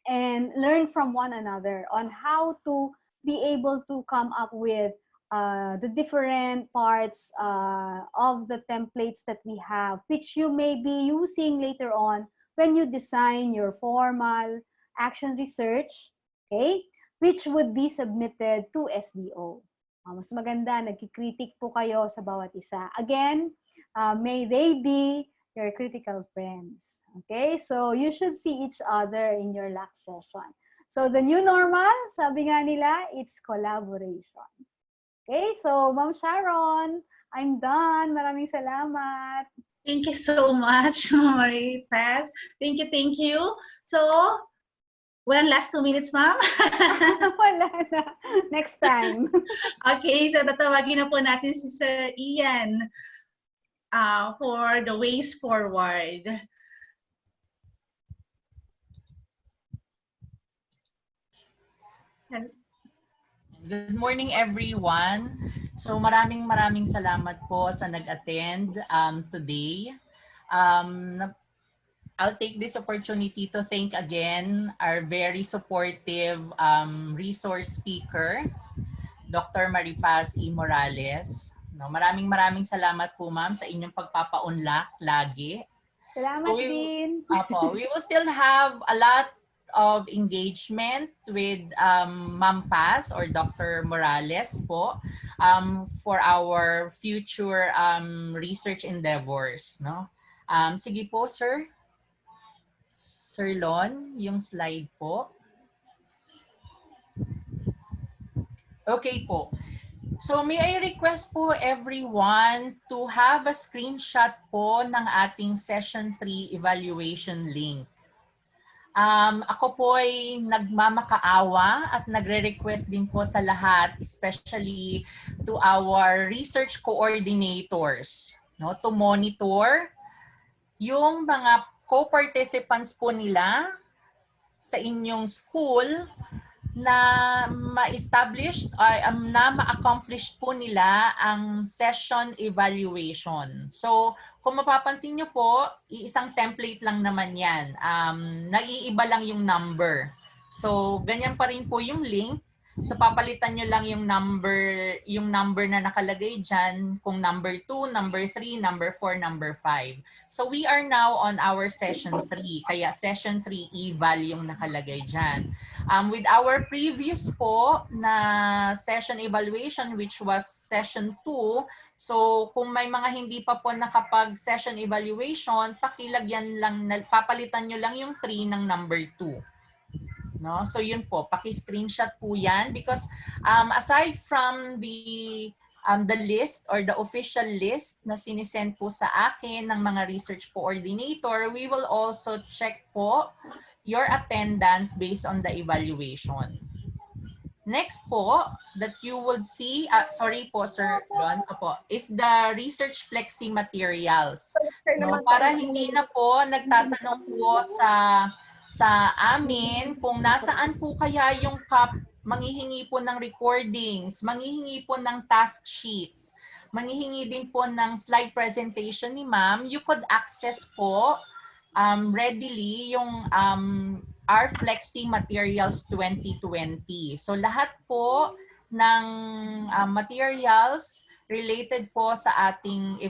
and learn from one another on how to be able to come up with the different parts of the templates that we have, which you may be using later on when you design your formal action research, okay, which would be submitted to SDO. Mas maganda, nagkikritik po kayo sa bawat isa. Again, may they be your critical friends. Okay, so you should see each other in your LAC session. So the new normal, sabi nga nila, it's collaboration. Okay, so Ma'am Sharon, I'm done. Maraming salamat. Thank you so much, Marie Paz. Thank you. So, one last 2 minutes, ma'am. Wala na. Next time. Okay, so tatawagin na po natin si Sir Ian for the ways forward. Good morning, everyone. So maraming salamat po sa nag-attend today. I'll take this opportunity to thank again our very supportive resource speaker, Dr. Maripaz E. Morales. No, maraming salamat po, ma'am, sa inyong pagpapa-unlock lagi. Salamat din. We will still have a lot of engagement with Ma'am Paz or Dr. Morales po for our future research endeavors. No? Sige po, sir. Sir Lon, yung slide po. Okay po. So may I request po everyone to have a screenshot po ng ating Session 3 evaluation link. Ako po ay nagmamakaawa at nagre-request din po sa lahat, especially to our research coordinators, no, to monitor yung mga co-participants po nila sa inyong school na ma-establish na ma-accomplish po nila ang session evaluation. So, kung mapapansin nyo po, isang template lang naman yan. Naiiba lang yung number. So, ganyan pa rin po yung link. So, papalitan nyo lang yung number na nakalagay dyan, kung number 2, number 3, number 4, number 5. So, we are now on our session 3. Kaya session 3 eval yung nakalagay dyan. With our previous po na session evaluation, which was session 2, so kung may mga hindi pa po nakapag-session evaluation, pakilagyan lang, papalitan nyo lang yung 3 ng number 2. No? So yun po, paki-screenshot po yan because aside from the list or the official list na sinisend po sa akin ng mga research coordinator, we will also check po your attendance based on the evaluation. Next po, that you would see, sorry po Sir Lon, is the research FLEXI materials. No? Para hindi na po nagtatanong po sa amin kung nasaan po kaya yung manghihingi po ng recordings, manghihingi po ng task sheets, manghihingi din po ng slide presentation ni ma'am, you could access po readily yung our FLEXI Materials 2020. So lahat po ng materials related po sa ating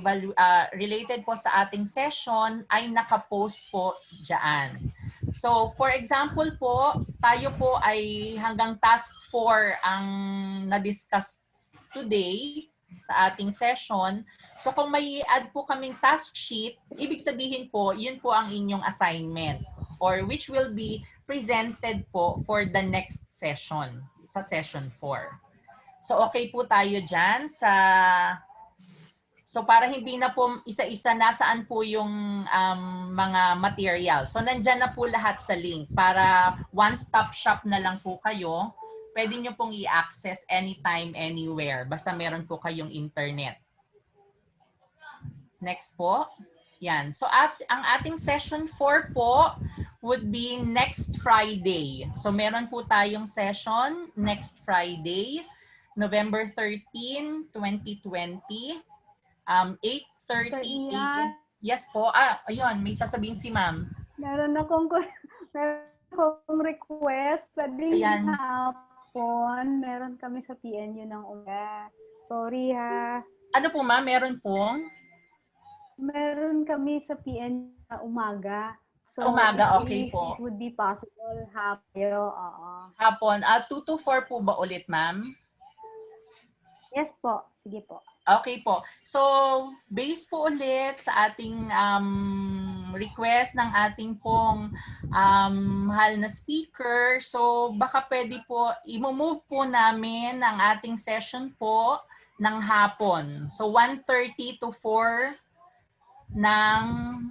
session ay nakapost po diyan. So for example po, tayo po ay hanggang task 4 ang na-discuss today sa ating session. So kung may add po kaming task sheet, ibig sabihin po, yun po ang inyong assignment or which will be presented po for the next session, sa session 4. So okay po tayo dyan so para hindi na po isa-isa nasaan po yung mga material. So nandyan na po lahat sa link para one-stop shop na lang po kayo. Pwede nyo pong i-access anytime, anywhere. Basta meron po kayong internet. Next po. Yan. So ang ating session 4 po would be next Friday. So meron po tayong session next Friday, November 13, 2020. 8:30 a.m. Yes po. Ayun, may sasabihin si ma'am. Meron akong request. Pwedeng hapon. Meron kami sa PNU ng umaga. Sorry ha. Ano po ma'am? Meron pong? Meron kami sa PNU na umaga. So, umaga, okay po. It would be possible hapon. Hapon. 2 to 4 po ba ulit ma'am? Yes po. Sige po. Okay po. So, based po ulit sa ating request ng ating pong mahal na speaker, so baka pwede po, i-move po namin ang ating session po ng hapon. So, 1:30 to 4 ng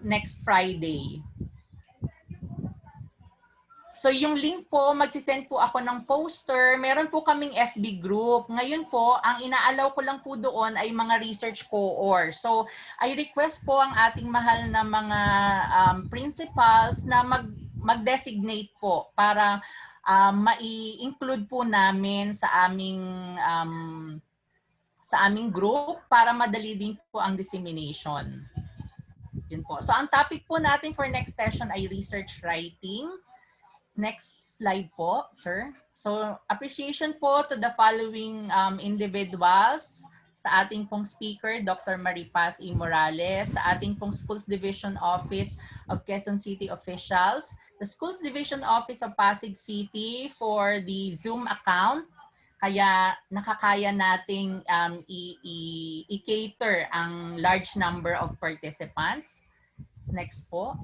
next Friday. So yung link po, magsisend po ako ng poster. Meron po kaming FB group. Ngayon po, ang inaalaw ko lang po doon ay mga research cohort. So I request po ang ating mahal na mga principals na mag-designate po para mai-include po namin sa aming group para madali din po ang dissemination. Yun po. So ang topic po natin for next session ay research writing. Next slide po, sir. So, appreciation po to the following individuals. Sa ating pong speaker, Dr. Maripaz E. Morales. Sa ating pong Schools Division Office of Quezon City officials. The Schools Division Office of Pasig City for the Zoom account. Kaya nakakaya nating i-cater ang large number of participants. Next po.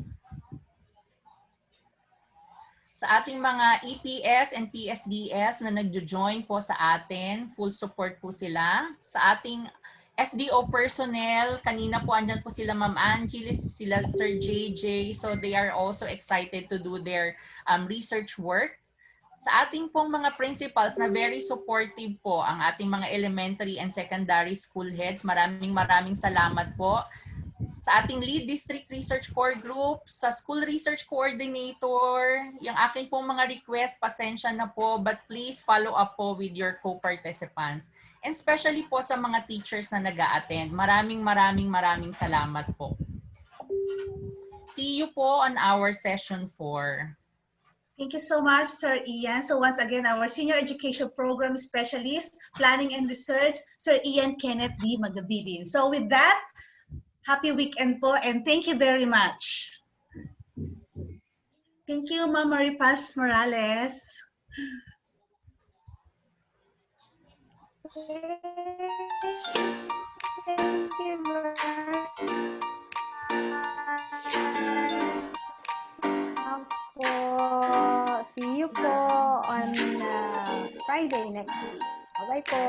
Sa ating mga EPS and PSDS na nagjo-join po sa atin, full support po sila. Sa ating SDO personnel, kanina po andyan po sila Ma'am Angelis, sila Sir JJ, so they are also excited to do their research work. Sa ating pong mga principals na very supportive po, ang ating mga elementary and secondary school heads, maraming salamat po sa ating lead district research core group, sa school research coordinator. Yung aking pong mga request, pasensya na po, but please follow up po with your co-participants. And especially po sa mga teachers na nag-a-attend. Maraming salamat po. See you po on our session 4. Thank you so much, Sir Ian. So once again, our Senior Education Program Specialist, Planning and Research, Sir Ian Kenneth D. Magabilin. So with that, happy weekend po and thank you very much. Thank you, Ma'am Marie Paz Morales. Thank you very much. See you po on Friday next week. Bye-bye po.